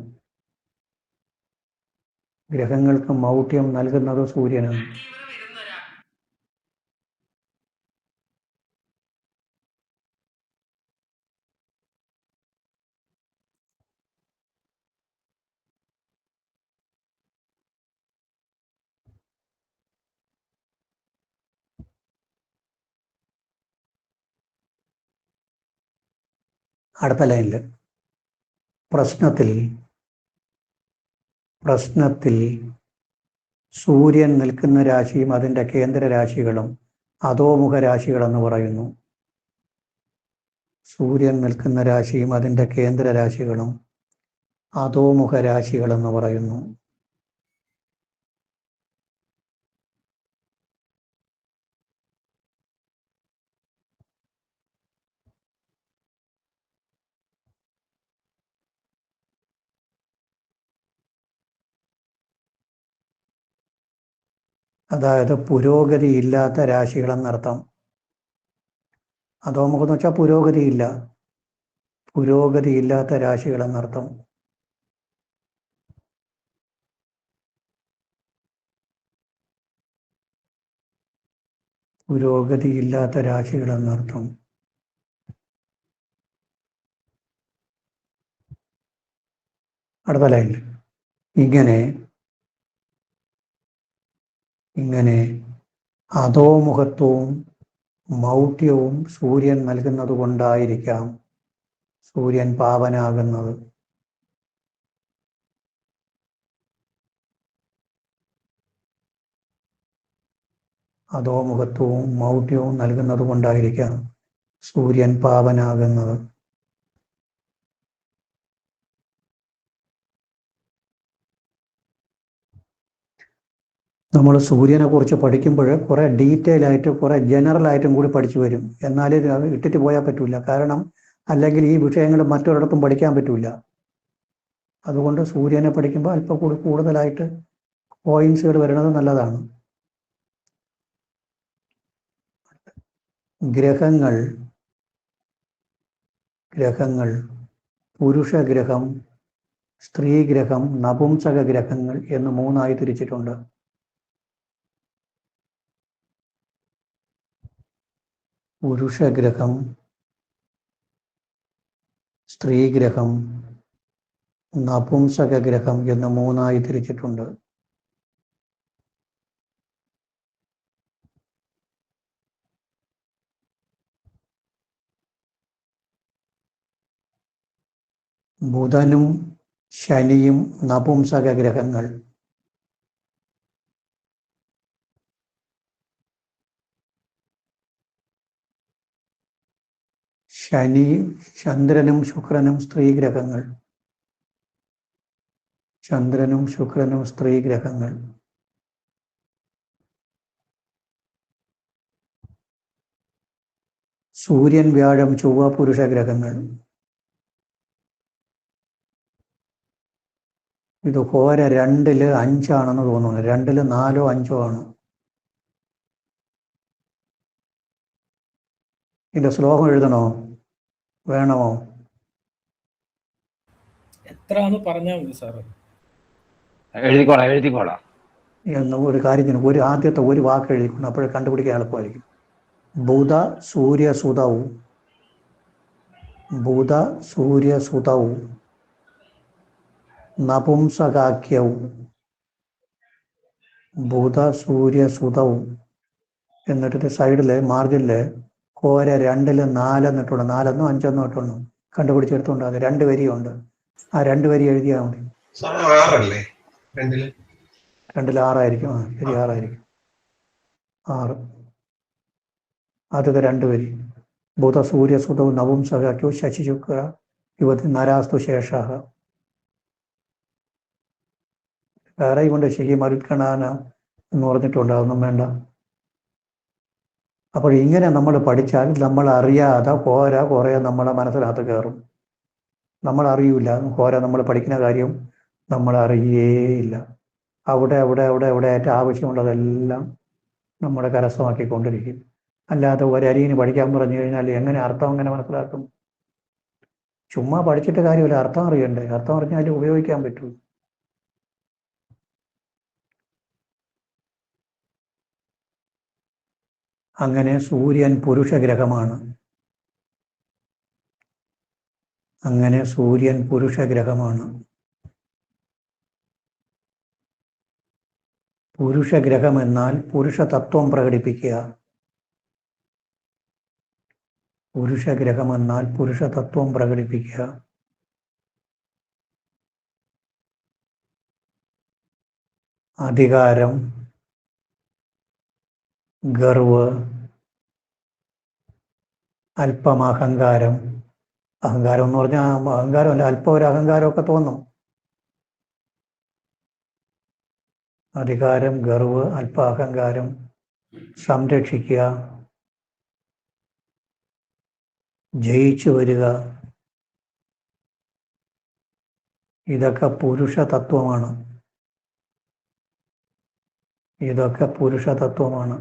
അടുത്ത ലൈനിൽ പ്രശ്നത്തിൽ സൂര്യൻ നിൽക്കുന്ന രാശിയും അതിൻ്റെ കേന്ദ്ര രാശികളും അധോമുഖ രാശികളെന്ന് പറയുന്നു. സൂര്യൻ നിൽക്കുന്ന രാശിയും അതിൻ്റെ കേന്ദ്ര രാശികളും അധോമുഖ രാശികളെന്ന് പറയുന്നു. അതായത് പുരോഗതി ഇല്ലാത്ത രാശികളെന്നർത്ഥം. അധോമുഖം എന്ന് വെച്ചാൽ പുരോഗതിയില്ലാത്ത രാശികളെന്നർത്ഥം. അടുത്ത ലൈനിൽ ഇങ്ങനെ അധോമുഖത്വവും മൗഢ്യവും സൂര്യൻ നൽകുന്നത് കൊണ്ടായിരിക്കാം സൂര്യൻ പാവനാകുന്നത്. അധോമുഖത്വവും മൗഢ്യവും നൽകുന്നത് കൊണ്ടായിരിക്കാം സൂര്യൻ പാവനാകുന്നത്. നമ്മൾ സൂര്യനെ കുറിച്ച് പഠിക്കുമ്പോൾ കുറേ ഡീറ്റെയിൽ ആയിട്ട് കുറേ ജനറൽ ആയിട്ടും കൂടി പഠിച്ചു വരും. എന്നാലേ ഇട്ടിട്ട് പോയാൽ പറ്റില്ല. കാരണം അല്ലെങ്കിൽ ഈ വിഷയങ്ങൾ മറ്റൊരിടത്തും പഠിക്കാൻ പറ്റില്ല. അതുകൊണ്ട് സൂര്യനെ പഠിക്കുമ്പോൾ അല്പം കൂടുതലായിട്ട് പോയിന്റ്സുകൾ വരുന്നത് നല്ലതാണ്. ഗ്രഹങ്ങൾ പുരുഷഗ്രഹം, സ്ത്രീഗ്രഹം, നപുംസക ഗ്രഹങ്ങൾ എന്ന് മൂന്നായി തിരിച്ചിട്ടുണ്ട്. പുരുഷഗ്രഹം, സ്ത്രീഗ്രഹം, നപുംസക ഗ്രഹം എന്ന് മൂന്നായി തിരിച്ചിട്ടുണ്ട്. ബുധനും ശനിയും നപുംസക ഗ്രഹങ്ങൾ. ചന്ദ്രനും ശുക്രനും സ്ത്രീഗ്രഹങ്ങൾ. സൂര്യൻ, വ്യാഴം, ചൊവ്വ പുരുഷഗ്രഹങ്ങൾ. ഇത് ഹോര 2-ല് 5 തോന്നുന്നു. 2-ല് 4 5 ആണ്. ഇതിന്റെ ശ്ലോകം എഴുതണോ? വേണമോ? എത്രയാന്ന് പറഞ്ഞാൽ മതി സാറ്. എഴുതിക്കോളാം. എന്ന് ഒരു കാര്യത്തിന് ആദ്യത്തെ ഒരു വാക്ക് എഴുതിക്കണം, അപ്പോഴേ കണ്ടുപിടിക്കാൻ എളുപ്പമായിരിക്കും. ബുധ സൂര്യ സുതൗ നപുംസകാഖ്യൗ. ബുധ സൂര്യ സുതൗ എന്നിട്ട് സൈഡില് മാർജിനില് ഹോര 2-ല് 4 എന്നിട്ടുണ്ട്. 4 5 ഇട്ടുണ്ട്. കണ്ടുപിടിച്ചെടുത്തുണ്ട്. അത് 2 വരിയുണ്ട്. ആ 2 വരി എഴുതിയാൽ മതി. 2-ല് 6 ആയിരിക്കും. ശരി, 6 ആയിരിക്കും. 6 ആദ്യത്തെ 2 വരി. ബുധ സൂര്യ സുതൗ നപുംസകാഖ്യൗ ശശി ശുക്ര യുവതി നരാസ്തു ശേഷഃ. വേറെ കൊണ്ട് ശരി മരുത്കണാന എന്ന് പറഞ്ഞിട്ടുണ്ട്. അതൊന്നും വേണ്ട. അപ്പോൾ ഇങ്ങനെ നമ്മൾ പഠിച്ചാൽ നമ്മൾ അറിയാതെ ഹോര കുറേ നമ്മളെ മനസ്സിനകത്ത് കയറും. നമ്മൾ അറിയില്ല. ഹോര നമ്മൾ പഠിക്കുന്ന കാര്യം നമ്മൾ അറിയേയില്ല. അവിടെ ആയിട്ട് ആവശ്യമുള്ളതെല്ലാം നമ്മുടെ കരസ്ഥമാക്കിക്കൊണ്ടിരിക്കും. അല്ലാതെ ഒരരിന് പഠിക്കാൻ പറഞ്ഞു കഴിഞ്ഞാൽ എങ്ങനെ അർത്ഥം എങ്ങനെ മനസ്സിലാക്കും? ചുമ്മാ പഠിച്ചിട്ട് കാര്യമില്ല, അർത്ഥം അറിയണ്ടേ. അർത്ഥം അറിഞ്ഞാൽ ഉപയോഗിക്കാൻ പറ്റൂ. അങ്ങനെ സൂര്യൻ പുരുഷഗ്രഹമാണ്. പുരുഷഗ്രഹം എന്നാൽ പുരുഷതത്വം പ്രകടിപ്പിക്കുക. അധികാരം, ഗർവ്, അല്പം അഹങ്കാരം. അഹങ്കാരം എന്ന് പറഞ്ഞാൽ അഹങ്കാരമല്ല, അല്പം ഒരു അഹങ്കാരമൊക്കെ തോന്നും. അധികാരം, ഗർവ്, അല്പ അഹങ്കാരം, സംരക്ഷിക്കുക, ജയിച്ചു വരിക, ഇതൊക്കെ പുരുഷതത്വമാണ്. ഇതൊക്കെ പുരുഷതത്വമാണ്.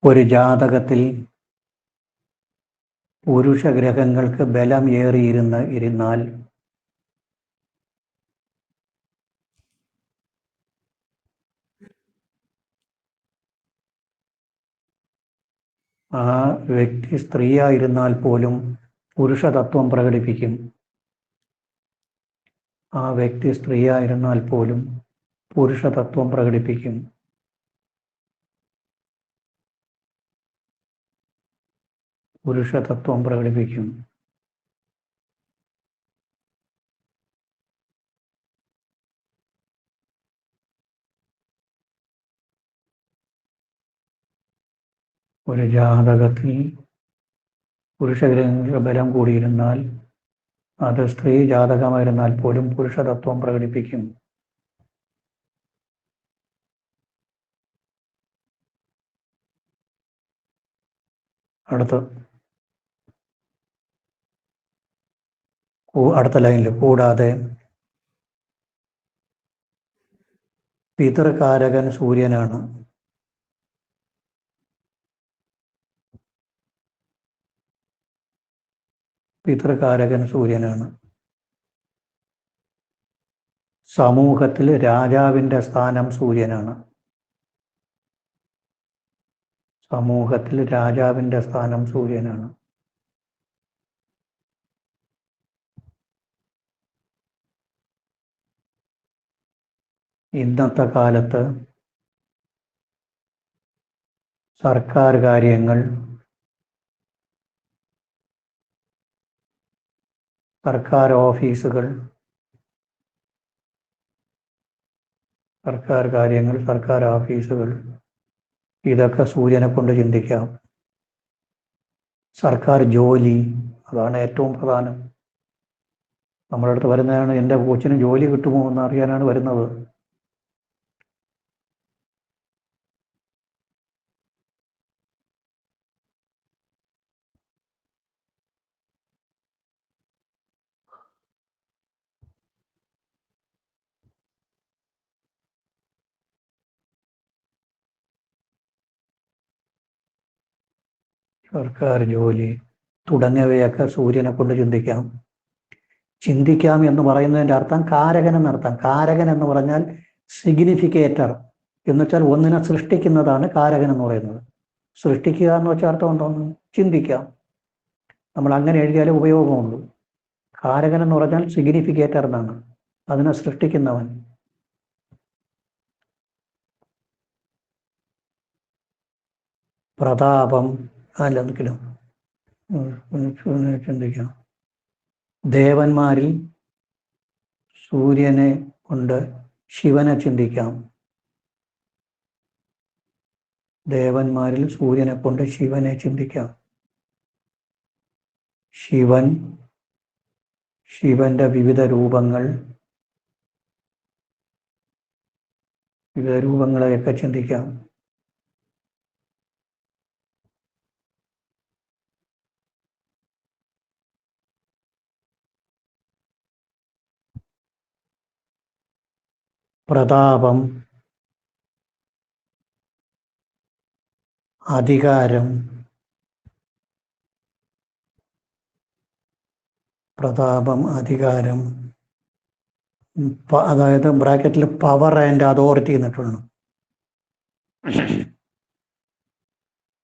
ഒരു ജാതകത്തിൽ പുരുഷഗ്രഹങ്ങൾക്ക് ബലം ഇരുന്നാൽ ആ വ്യക്തി സ്ത്രീയായിരുന്നാൽ പോലും പുരുഷതത്വം പ്രകടിപ്പിക്കും. ഒരു ജാതകത്തിൽ പുരുഷഗ്രഹങ്ങൾക്ക് ബലം കൂടിയിരുന്നാൽ അത് സ്ത്രീ ജാതകമായിരുന്നാൽ പോലും പുരുഷതത്വം പ്രകടിപ്പിക്കും. അടുത്ത ലൈനിൽ കൂടാതെ പിതൃകാരകൻ സൂര്യനാണ്. പിതൃകാരകൻ സൂര്യനാണ്. സമൂഹത്തിൽ രാജാവിൻ്റെ സ്ഥാനം സൂര്യനാണ്. സമൂഹത്തിൽ രാജാവിൻ്റെ സ്ഥാനം സൂര്യനാണ്. ഇന്നത്തെ കാലത്ത് സർക്കാർ കാര്യങ്ങൾ, സർക്കാർ ഓഫീസുകൾ, സർക്കാർ കാര്യങ്ങൾ, സർക്കാർ ഓഫീസുകൾ, ഇതൊക്കെ സൂര്യനെ കൊണ്ട് ചിന്തിക്കാം. സർക്കാർ ജോലി, അതാണ് ഏറ്റവും പ്രധാനം. നമ്മുടെ അടുത്ത് വരുന്നതാണ് എൻ്റെ കൊച്ചിന് ജോലി കിട്ടുമോ എന്ന് അറിയാനാണ് വരുന്നത്. സർക്കാർ ജോലി തുടങ്ങിയവയൊക്കെ സൂര്യനെ കൊണ്ട് ചിന്തിക്കാം. ചിന്തിക്കാം എന്ന് പറയുന്നതിൻ്റെ അർത്ഥം കാരകൻ എന്നർത്ഥം. കാരകൻ എന്ന് പറഞ്ഞാൽ സിഗ്നിഫിക്കേറ്റർ എന്ന് വെച്ചാൽ ഒന്നിനെ സൃഷ്ടിക്കുന്നതാണ് കാരകൻ എന്ന് പറയുന്നത്. സൃഷ്ടിക്കുക എന്ന് വെച്ചാൽ അർത്ഥം എന്തോന്ന്? ചിന്തിക്കാം. നമ്മൾ അങ്ങനെ എഴുതിയാലേ ഉപയോഗമുള്ളൂ. കാരകൻ എന്ന് പറഞ്ഞാൽ സിഗ്നിഫിക്കേറ്റർ എന്നാണ്, അതിനെ സൃഷ്ടിക്കുന്നവൻ. പ്രതാപം അല്ലെങ്കിലും ചിന്തിക്കാം. ദേവന്മാരിൽ സൂര്യനെ കൊണ്ട് ശിവനെ ചിന്തിക്കാം. ദേവന്മാരിൽ സൂര്യനെ കൊണ്ട് ശിവനെ ചിന്തിക്കാം. ശിവന്റെ വിവിധ രൂപങ്ങളെയൊക്കെ ചിന്തിക്കാം. പ്രതാപം, അധികാരം, അതായത് ബ്രാക്കറ്റിൽ പവർ ആൻഡ് അതോറിറ്റി എന്നിട്ടുണ്ട്.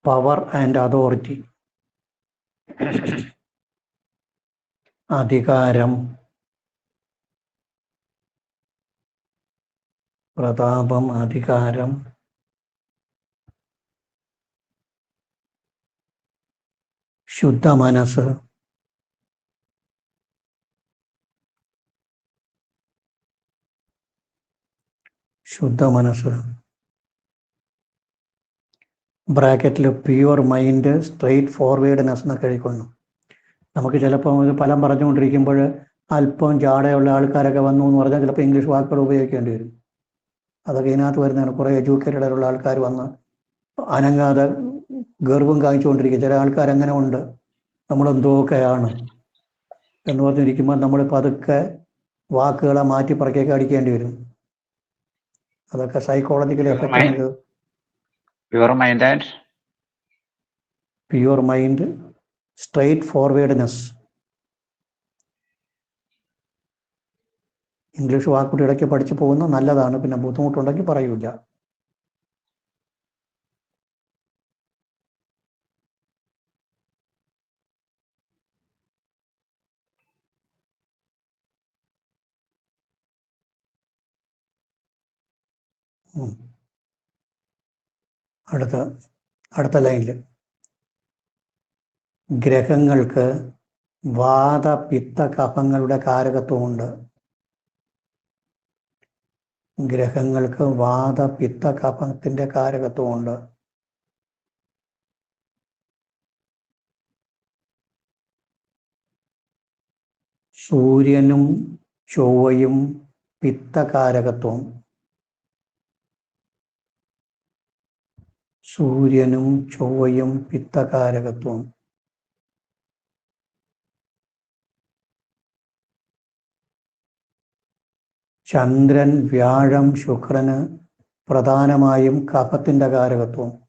പവർ ആൻഡ് അതോറിറ്റി, അധികാരം, പ്രതാപം, അധികാരം, ശുദ്ധ മനസ്സ്, ബ്രാക്കറ്റിൽ പ്യുവർ മൈൻഡ്, സ്ട്രെയിറ്റ് ഫോർവേഡ്നെസ് എന്നൊക്കെ എഴുതിക്കൊള്ളു. നമുക്ക് ചിലപ്പോൾ ഇത് ഫലം പറഞ്ഞുകൊണ്ടിരിക്കുമ്പോൾ അല്പം ജാടയുള്ള ആൾക്കാരൊക്കെ വന്നു എന്ന് പറഞ്ഞാൽ ചിലപ്പോൾ ഇംഗ്ലീഷ് വാക്കുകൾ ഉപയോഗിക്കേണ്ടി വരും. അതൊക്കെ ഇതിനകത്ത് വരുന്നതാണ്. കുറേ എഡ്യൂക്കേറ്റഡ് ഉള്ള ആൾക്കാർ വന്ന് അനങ്ങാതെ ഗർവം കാണിച്ചുകൊണ്ടിരിക്കും. ചില ആൾക്കാർ അങ്ങനെ ഉണ്ട്, നമ്മളെന്തോക്കെയാണ് എന്ന് പറഞ്ഞിരിക്കുമ്പോൾ നമ്മൾ പതുക്കെ വാക്കുകളെ മാറ്റി പറക്കൊക്കെ അടിക്കേണ്ടി വരും. അതൊക്കെ സൈക്കോളജിക്കലി എഫക്റ്റ് ആണ്. Pure mind, straight forwardness. English വാക്കുകൾ ഇടയ്ക്ക് പഠിച്ചു പോകുന്നത് നല്ലതാണ്. പിന്നെ ബുദ്ധിമുട്ടുണ്ടെങ്കിൽ പറയൂല. അടുത്ത ലൈനിൽ ഗ്രഹങ്ങൾക്ക് വാത പിത്ത കഫങ്ങളുടെ കാരകത്വമുണ്ട്. ഗ്രഹങ്ങൾക്ക് വാത പിത്ത കഫത്തിന്റെ കാരകത്വമുണ്ട്. സൂര്യനും ചൊവ്വയും പിത്തകാരകത്വം. സൂര്യനും ചൊവ്വയും പിത്തകാരകത്വം. ചന്ദ്രൻ വ്യാഴം ശുക്രന് പ്രധാനമായും കഫത്തിന്റെ കാരകത്വം.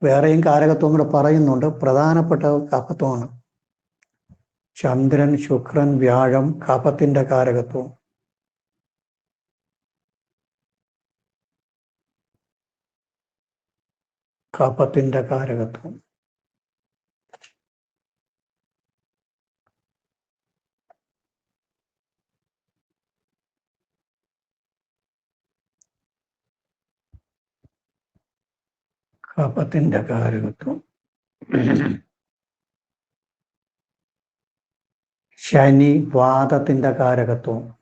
വേറെയും കാരകത്വം കൂടെ പറയുന്നുണ്ട്, പ്രധാനപ്പെട്ട കഫത്വമാണ്. ചന്ദ്രൻ ശുക്രൻ വ്യാഴം കഫത്തിന്റെ കാരകത്വം. കഫത്തിന്റെ കാരകത്വം. കഫത്തിന്റെ കാരകത്വം. ശനി വാതത്തിന്റെ കാരകത്വം.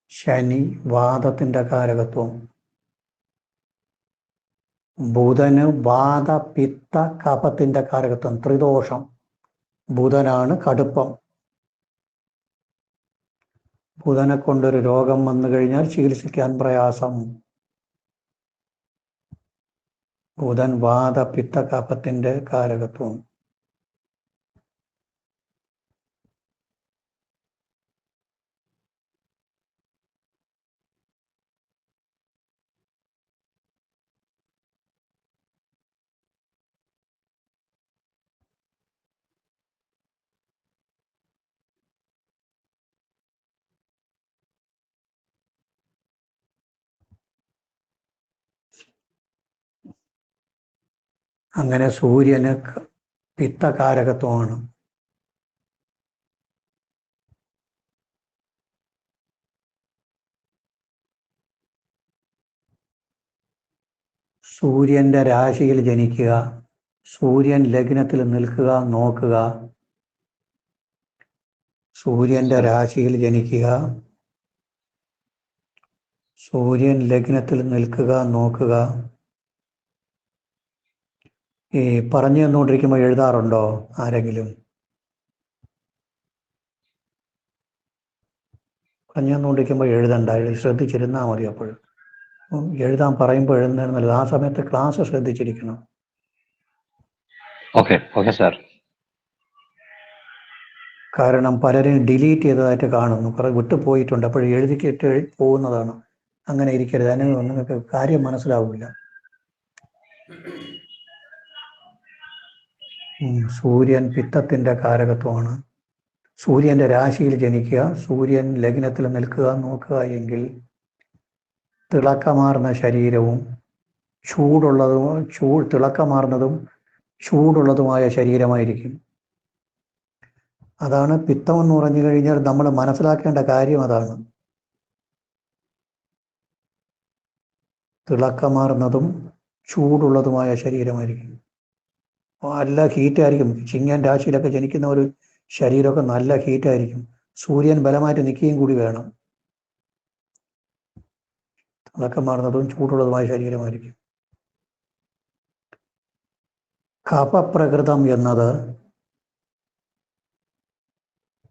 ശനി വാതത്തിന്റെ കാരകത്വം. ബുധന് വാത പിത്ത കഫത്തിന്റെ കാരകത്വം. ത്രിദോഷം. ബുധനാണ് കടുപ്പം. ബുധനെ കൊണ്ടൊരു രോഗം വന്നു കഴിഞ്ഞാൽ ചികിത്സിക്കാൻ പ്രയാസം. ബുധൻ വാത പിത്ത കഫത്തിന്റെ കാരകത്വം. അങ്ങനെ സൂര്യന് പിത്തകാരകത്വമാണ്. സൂര്യന്റെ രാശിയിൽ ജനിക്കുക, സൂര്യൻ ലഗ്നത്തിൽ നിൽക്കുക, നോക്കുക. സൂര്യന്റെ രാശിയിൽ ജനിക്കുക, സൂര്യൻ ലഗ്നത്തിൽ നിൽക്കുക, നോക്കുക. ഈ പറഞ്ഞു തന്നുകൊണ്ടിരിക്കുമ്പോൾ എഴുതാറുണ്ടോ ആരെങ്കിലും? പറഞ്ഞു തന്നുകൊണ്ടിരിക്കുമ്പോൾ എഴുതണ്ട, ശ്രദ്ധിച്ചിരുന്നാൽ മതി. അപ്പോൾ എഴുതാൻ പറയുമ്പോൾ എഴുതുന്നതാണ് നല്ലത്. ആ സമയത്ത് ക്ലാസ് ശ്രദ്ധിച്ചിരിക്കണം. Okay sir. കാരണം പലരും ഡിലീറ്റ് ചെയ്തതായിട്ട് കാണുന്നു, കുറെ വിട്ടുപോയിട്ടുണ്ട്. അപ്പോൾ എഴുതിക്കിട്ട് പോകുന്നതാണ്. അങ്ങനെ ഇരിക്കരുത്. അതിന് നിങ്ങൾക്ക് കാര്യം മനസ്സിലാവില്ല. സൂര്യൻ പിത്തത്തിന്റെ കാരകത്വമാണ്. സൂര്യന്റെ രാശിയിൽ ജനിക്കുക, സൂര്യൻ ലഗ്നത്തിൽ നിൽക്കുക, നോക്കുക എങ്കിൽ തിളക്കമാർന്ന ശരീരവും തിളക്കമാർന്നതും ചൂടുള്ളതുമായ ശരീരമായിരിക്കും. അതാണ് പിത്തം എന്ന് പറഞ്ഞു കഴിഞ്ഞാൽ നമ്മൾ മനസ്സിലാക്കേണ്ട കാര്യം അതാണ്. തിളക്കമാർന്നതും ചൂടുള്ളതുമായ ശരീരമായിരിക്കും. നല്ല ഹീറ്റായിരിക്കും. ചിങ്ങൻ രാശിയിലൊക്കെ ജനിക്കുന്ന ഒരു ശരീരമൊക്കെ നല്ല ഹീറ്റായിരിക്കും. സൂര്യൻ ബലമായിട്ട് നിൽക്കുകയും കൂടി വേണം. തിളക്കമാർന്നതും ചൂടുള്ളതുമായ ശരീരമായിരിക്കും.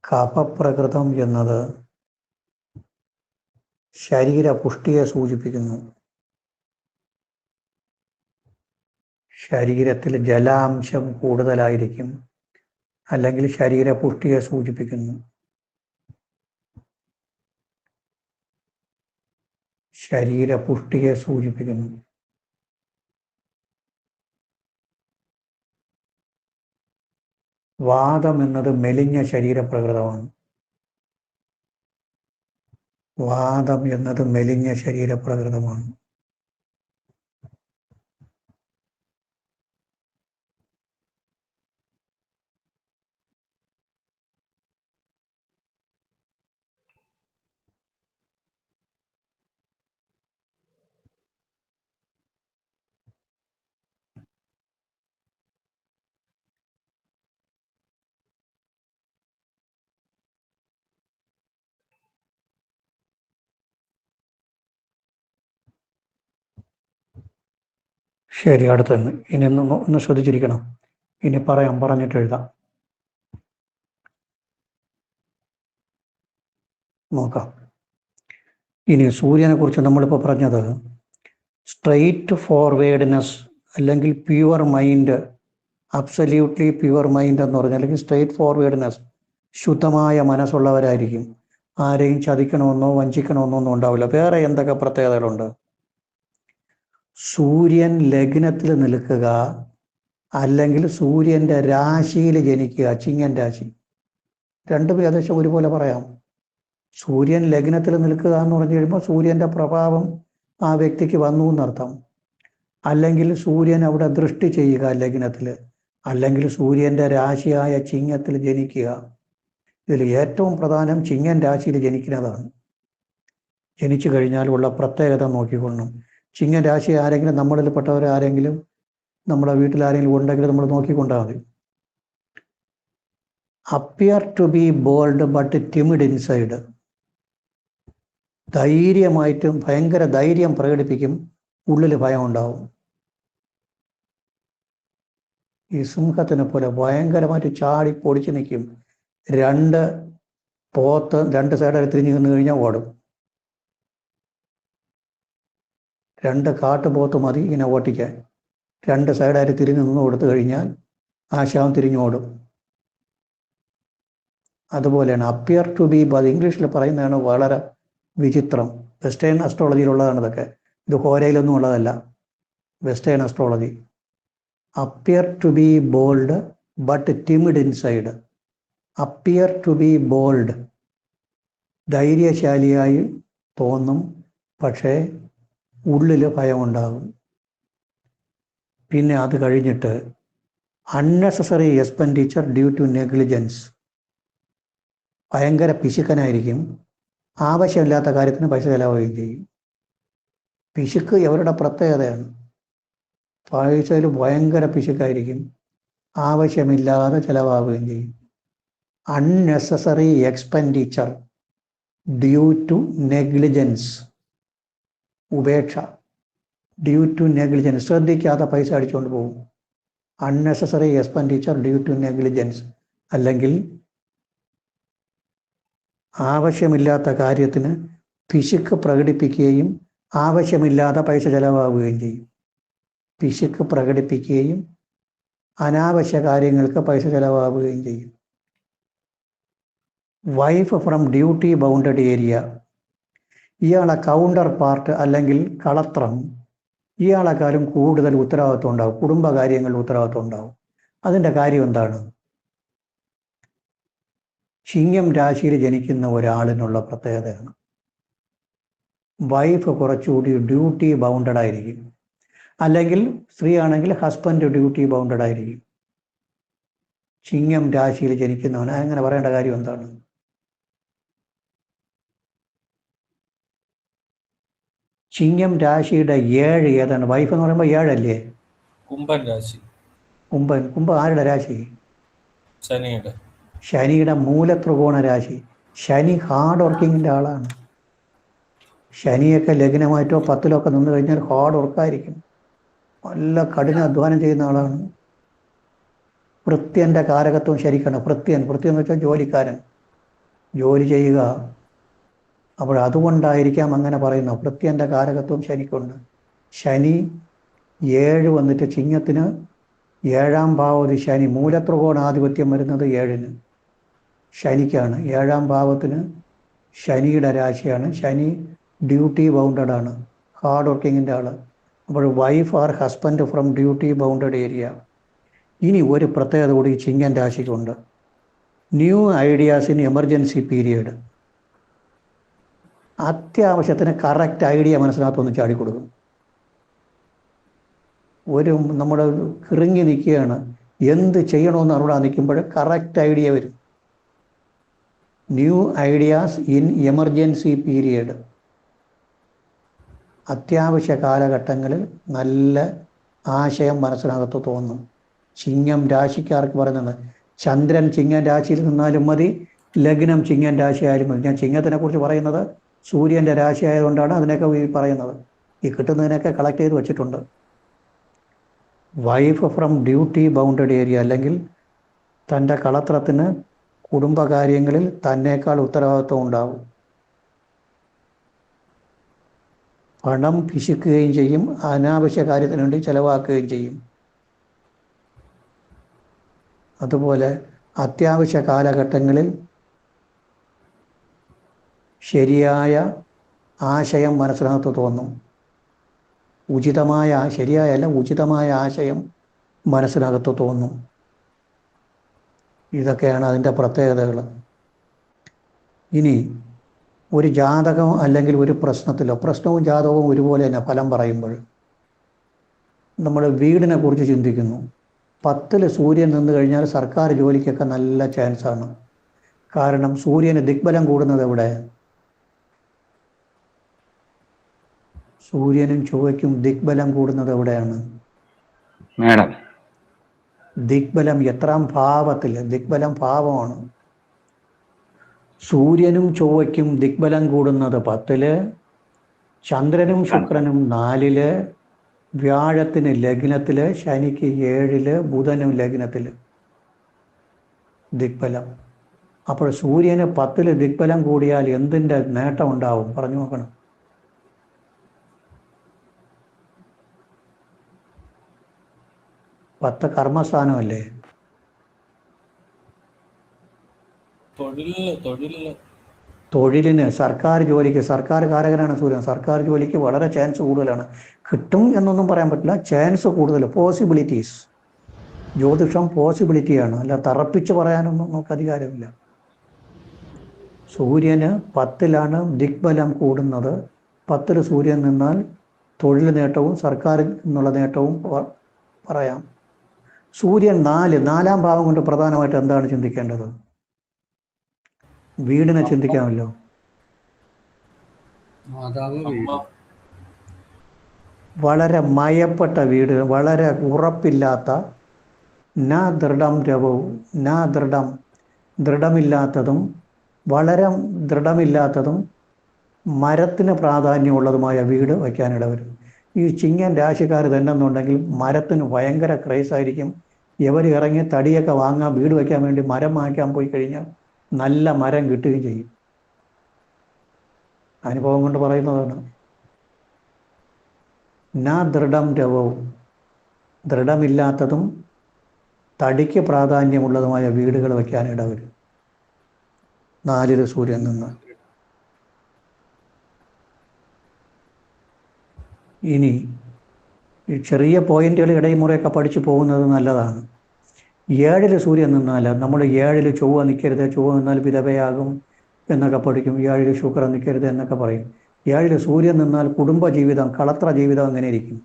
കഫപ്രകൃതം എന്നത് ശരീരപുഷ്ടിയെ സൂചിപ്പിക്കുന്നു. ശരീരത്തിൽ ജലാംശം കൂടുതലായിരിക്കും, അല്ലെങ്കിൽ ശരീരപുഷ്ടിയെ സൂചിപ്പിക്കുന്നു. ശരീരപുഷ്ടിയെ സൂചിപ്പിക്കുന്നു. വാതം എന്നത് മെലിഞ്ഞ ശരീരപ്രകൃതമാണ്. വാതം എന്നത് മെലിഞ്ഞ ശരീരപ്രകൃതമാണ്. ശരി, അടുത്തത് ഇനി ഒന്ന് ശ്രദ്ധിച്ചിരിക്കണം. ഇനി പറഞ്ഞിട്ട് എഴുതാം. നോക്കാം. ഇനി സൂര്യനെ കുറിച്ച് നമ്മളിപ്പോൾ പറഞ്ഞത് സ്ട്രെയിറ്റ് ഫോർവേഡ്നെസ് അല്ലെങ്കിൽ pure mind, absolutely pure mind എന്ന് പറഞ്ഞാൽ, അല്ലെങ്കിൽ സ്ട്രെയിറ്റ് ഫോർവേഡ്നെസ്, ശുദ്ധമായ മനസ്സുള്ളവരായിരിക്കും. ആരെയും ചതിക്കണമെന്നോ വഞ്ചിക്കണമെന്നോ ഒന്നും ഉണ്ടാവില്ല. വേറെ എന്തൊക്കെ പ്രത്യേകതകളുണ്ട്? സൂര്യൻ ലഗ്നത്തിൽ നിൽക്കുക അല്ലെങ്കിൽ സൂര്യൻ്റെ രാശിയിൽ ജനിക്കുക, ചിങ്ങൻ രാശി, രണ്ടും ഏകദേശം ഒരുപോലെ പറയാം. സൂര്യൻ ലഗ്നത്തിൽ നിൽക്കുക എന്ന് പറഞ്ഞു കഴിയുമ്പോൾ സൂര്യൻ്റെ പ്രഭാവം ആ വ്യക്തിക്ക് വന്നു എന്നർത്ഥം. അല്ലെങ്കിൽ സൂര്യൻ അവിടെ ദൃഷ്ടി ചെയ്യുക ലഗ്നത്തിൽ, അല്ലെങ്കിൽ സൂര്യൻ്റെ രാശിയായ ചിങ്ങത്തിൽ ജനിക്കുക. ഇതിൽ ഏറ്റവും പ്രധാനം ചിങ്ങൻ രാശിയിൽ ജനിക്കുന്നതാണ്. ജനിച്ചു കഴിഞ്ഞാൽ ഉള്ള പ്രത്യേകത നോക്കിക്കൊള്ളണം. ചിങ്ങൻ രാശി ആരെങ്കിലും നമ്മളിൽ പെട്ടവർ ആരെങ്കിലും നമ്മുടെ വീട്ടിൽ ആരെങ്കിലും ഉണ്ടെങ്കിൽ നമ്മൾ നോക്കിക്കൊണ്ടാൽ മതി. Appear to be bold but timid inside. ധൈര്യമായിട്ടും ഭയങ്കര ധൈര്യം പ്രകടിപ്പിക്കും, ഉള്ളിൽ ഭയം ഉണ്ടാവും. ഈ സിംഹത്തിനെ പോലെ ഭയങ്കരമായിട്ട് ചാടി പൊടിച്ച് നിൽക്കും. രണ്ട് പോത്ത് രണ്ട് സൈഡിൽ തിരിഞ്ഞു നിന്ന് കഴിഞ്ഞാൽ ഓടും. രണ്ട് കാട്ടുപോത്ത് മതി ഇങ്ങനെ ഓട്ടിക്കാൻ. രണ്ട് സൈഡായിട്ട് തിരിഞ്ഞു നിന്ന് കൊടുത്തു കഴിഞ്ഞാൽ ആശാവും തിരിഞ്ഞോടും. അതുപോലെയാണ് അപ്പിയർ ടു ബി, അത് ഇംഗ്ലീഷിൽ പറയുന്നതാണ് വളരെ വിചിത്രം. വെസ്റ്റേൺ അസ്ട്രോളജിയിലുള്ളതാണ് ഇതൊക്കെ. ഇത് ഹോരയിലൊന്നും ഉള്ളതല്ല, western astrology. Appear to be bold but timid inside. Appear to be bold, ധൈര്യശാലിയായി തോന്നും, പക്ഷേ ഉള്ളിൽ ഭയമുണ്ടാകും. പിന്നെ അത് കഴിഞ്ഞിട്ട് unnecessary expenditure due to negligence. ഭയങ്കര പിശുക്കനായിരിക്കും, ആവശ്യമില്ലാത്ത കാര്യത്തിന് പൈസ ചിലവാകുകയും ചെയ്യും. പിശുക്ക് ഇവരുടെ പ്രത്യേകതയാണ്. പൈസയിൽ ഭയങ്കര പിശുക്കായിരിക്കും, ആവശ്യമില്ലാതെ ചിലവാകുകയും ചെയ്യും. Unnecessary expenditure due to negligence, ഉപേക്ഷ. ഡ്യൂ ടു നെഗ്ലിജൻസ്, ശ്രദ്ധിക്കാതെ പൈസ അടിച്ചുകൊണ്ട് പോകും. Unnecessary expenditure due to negligence, അല്ലെങ്കിൽ ആവശ്യമില്ലാത്ത കാര്യത്തിന് പിശുക്ക് പ്രകടിപ്പിക്കുകയും ആവശ്യമില്ലാതെ പൈസ ചെലവാകുകയും ചെയ്യും. പിശുക്ക് പ്രകടിപ്പിക്കുകയും അനാവശ്യ കാര്യങ്ങൾക്ക് പൈസ ചെലവാകുകയും ചെയ്യും. Wife from duty bounded area. ഇയാളെ കൗണ്ടർ പാർട്ട് അല്ലെങ്കിൽ കളത്രം, ഇയാളെക്കാളും കൂടുതൽ ഉത്തരവാദിത്വം ഉണ്ടാവും, കുടുംബകാര്യങ്ങളിൽ ഉത്തരവാദിത്വം ഉണ്ടാവും. അതിൻ്റെ കാര്യം എന്താണ്? ചിങ്ങം രാശിയിൽ ജനിക്കുന്ന ഒരാളിനുള്ള പ്രത്യേകതയാണ് വൈഫ് കുറച്ചുകൂടി ഡ്യൂട്ടി ബൗണ്ടഡ് ആയിരിക്കും, അല്ലെങ്കിൽ സ്ത്രീ ആണെങ്കിൽ ഹസ്ബൻഡ് ഡ്യൂട്ടി ബൗണ്ടഡ് ആയിരിക്കും. ചിങ്ങം രാശിയിൽ ജനിക്കുന്നവന് അങ്ങനെ പറയേണ്ട കാര്യം എന്താണ്? ചിങ്ങം രാശിയുടെ 7 ഏതാണ്? വൈഫ് എന്ന് പറയുമ്പോൾ 7 അല്ലേ? കുംഭൻ രാശി. കുംഭം ആരുടെ രാശി? ശനിയുടെ. ശനിയുടെ മൂലത്രികോണ രാശി. ശനി ഹാർഡ് വർക്കിങ്ങിൻ്റെ ആളാണ്. ശനിയൊക്കെ ലഗ്നമായിട്ടോ 10-ലോ ഒക്കെ നിന്ന് കഴിഞ്ഞാൽ ഹാർഡ് വർക്കായിരിക്കും, നല്ല കഠിന അധ്വാനം ചെയ്യുന്ന ആളാണ്. ഭൃത്യൻ്റെ കാരകത്വം ശരിക്കാണ്. ഭൃത്യൻ എന്ന് വെച്ചാൽ ജോലിക്കാരൻ, ജോലി ചെയ്യുക. അപ്പോൾ അതുകൊണ്ടായിരിക്കാം അങ്ങനെ പറയുന്നത്. ഭൃത്യൻ്റെ കാരകത്വം ശനിക്കുണ്ട്. ശനി 7 വന്നിട്ട് ചിങ്ങത്തിന് 7-ാം ഭാവത്തിൽ ശനി, മൂലത്രികോണാധിപത്യം വരുന്നത് 7-ന്, ശനിക്കാണ്. 7-ാം ഭാവത്തിന് ശനിയുടെ രാശിയാണ്. ശനി ഡ്യൂട്ടി ബൗണ്ടഡ് ആണ്, ഹാർഡ് വർക്കിങ്ങിൻ്റെ ആൾ. അപ്പോൾ wife or husband from duty bounded area. ഇനി ഒരു പ്രത്യേകത കൂടി ചിങ്ങൻ രാശിക്കുണ്ട്. New ideas in emergency period. അത്യാവശ്യത്തിന് കറക്റ്റ് ഐഡിയ മനസ്സിനകത്തൊന്ന് ചാടിക്കൊടുക്കും. നമ്മൾ കിറങ്ങി നിൽക്കുകയാണ്, എന്ത് ചെയ്യണമെന്ന് അവിടെ നിൽക്കുമ്പോൾ കറക്റ്റ് ഐഡിയ വരും. New ideas in emergency period. അത്യാവശ്യ കാലഘട്ടങ്ങളിൽ നല്ല ആശയം മനസ്സിനകത്ത് തോന്നും. ചിങ്ങം രാശിക്കാർക്ക് പറയുന്നത്, ചന്ദ്രൻ ചിങ്ങൻ രാശിയിൽ നിന്നാലും മതി, ലഗ്നം ചിങ്ങൻ രാശി ആയാലും മതി. ഞാൻ ചിങ്ങത്തിനെ കുറിച്ച് പറയുന്നത് സൂര്യൻ്റെ രാശി ആയതുകൊണ്ടാണ് അതിനൊക്കെ ഈ പറയുന്നത്. ഈ കിട്ടുന്നതിനൊക്കെ കളക്ട് ചെയ്ത് വെച്ചിട്ടുണ്ട്. Wife from duty bounded area, അല്ലെങ്കിൽ തൻ്റെ കളത്രത്തിന് കുടുംബകാര്യങ്ങളിൽ തന്നേക്കാൾ ഉത്തരവാദിത്വം ഉണ്ടാവും. പണം പിശുക്കുകയും ചെയ്യും, അനാവശ്യ കാര്യത്തിന് വേണ്ടി ചെലവാക്കുകയും ചെയ്യും. അതുപോലെ അത്യാവശ്യ കാലഘട്ടങ്ങളിൽ ശരിയായ ആശയം മനസ്സിനകത്ത് തോന്നും. ഉചിതമായ ആശയം മനസ്സിനകത്ത് തോന്നും. ഇതൊക്കെയാണ് അതിൻ്റെ പ്രത്യേകതകൾ. ഇനി ഒരു ജാതകം അല്ലെങ്കിൽ ഒരു പ്രശ്നവും ജാതകവും ഒരുപോലെ തന്നെ ഫലം പറയുമ്പോൾ നമ്മൾ വീടിനെ കുറിച്ച് ചിന്തിക്കുന്നു. 10 സൂര്യൻ നിന്ന് കഴിഞ്ഞാൽ സർക്കാർ ജോലിക്കൊക്കെ നല്ല ചാൻസാണ്. കാരണം സൂര്യന് ദിഗ്ബലം കൂടുന്നത് എവിടെ? സൂര്യനും ചൊവ്വയ്ക്കും ദിഗ്ബലം കൂടുന്നത് എവിടെയാണ്? മേഡം. ദിഗ്ബലം എത്രാം ഭാവത്തിൽ? ദിഗ്ബലം ഭാവമാണ്. സൂര്യനും ചൊവ്വയ്ക്കും ദിഗ്ബലം കൂടുന്നത് 10, ചന്ദ്രനും ശുക്രനും 4, വ്യാഴത്തിന് ലഗ്നത്തിൽ, ശനിക്ക് 7, ബുധനും ലഗ്നത്തിൽ ദിഗ്ബലം. അപ്പോൾ സൂര്യന് 10 ദിഗ്ബലം കൂടിയാൽ എന്തിൻ്റെ നേട്ടം ഉണ്ടാവും? പറഞ്ഞു നോക്കണം. പത്ത് കർമ്മസ്ഥാനമല്ലേ? തൊഴിലിന്, സർക്കാർ ജോലിക്ക്, സർക്കാർ കാരകനാണ് സൂര്യൻ. സർക്കാർ ജോലിക്ക് വളരെ ചാൻസ് കൂടുതലാണ്. കിട്ടും എന്നൊന്നും പറയാൻ പറ്റില്ല, ചാൻസ് കൂടുതൽ, പോസിബിലിറ്റീസ്. ജ്യോതിഷം പോസിബിലിറ്റിയാണ്, അല്ല തറപ്പിച്ച് പറയാനൊന്നും നമുക്ക് അധികാരമില്ല. സൂര്യന് 10 ദിഗ്ബലം കൂടുന്നത്. 10 സൂര്യൻ നിന്നാൽ തൊഴിൽ നേട്ടവും സർക്കാർ എന്നുള്ള നേട്ടവും പറയാം. സൂര്യൻ 4 ഭാവം കൊണ്ട് പ്രധാനമായിട്ട് എന്താണ് ചിന്തിക്കേണ്ടത്? വീടിനെ ചിന്തിക്കാമല്ലോ. വളരെ മയപ്പെട്ട വീട്, വളരെ ഉറപ്പില്ലാത്ത, ദൃഢമില്ലാത്തതും വളരെ ദൃഢമില്ലാത്തതും മരത്തിന് പ്രാധാന്യമുള്ളതുമായ വീട് വയ്ക്കാനിട വരും. ഈ ചിങ്ങൻ രാശിക്കാർ തന്നെ എന്നുണ്ടെങ്കിൽ മരത്തിന് ഭയങ്കര ക്രേസായിരിക്കും. ഇവർ ഇറങ്ങി തടിയൊക്കെ വാങ്ങാൻ, വീട് വയ്ക്കാൻ വേണ്ടി മരം വാങ്ങിക്കാൻ പോയി കഴിഞ്ഞാൽ നല്ല മരം കിട്ടുകയും ചെയ്യും. അനുഭവം കൊണ്ട് പറയുന്നതാണ്. ദൃഢമില്ലാത്തതും തടിക്ക് പ്രാധാന്യമുള്ളതുമായ വീടുകൾ വയ്ക്കാനിട വരും 4 സൂര്യൻ നിന്ന്. ഇനി ഈ ചെറിയ പോയിന്റുകൾ ഇടയിമുറയൊക്കെ പഠിച്ചു പോകുന്നത് നല്ലതാണ്. 7 സൂര്യൻ നിന്നാൽ, നമ്മൾ 7 ചൊവ്വ നിൽക്കരുത്, ചൊവ്വ നിന്നാൽ വിധവയാകും എന്നൊക്കെ പഠിക്കും. 7 ശുക്രൻ നിൽക്കരുത് എന്നൊക്കെ പറയും. 7 സൂര്യൻ നിന്നാൽ കുടുംബജീവിതം, കളത്ര ജീവിതം എങ്ങനെ ഇരിക്കും?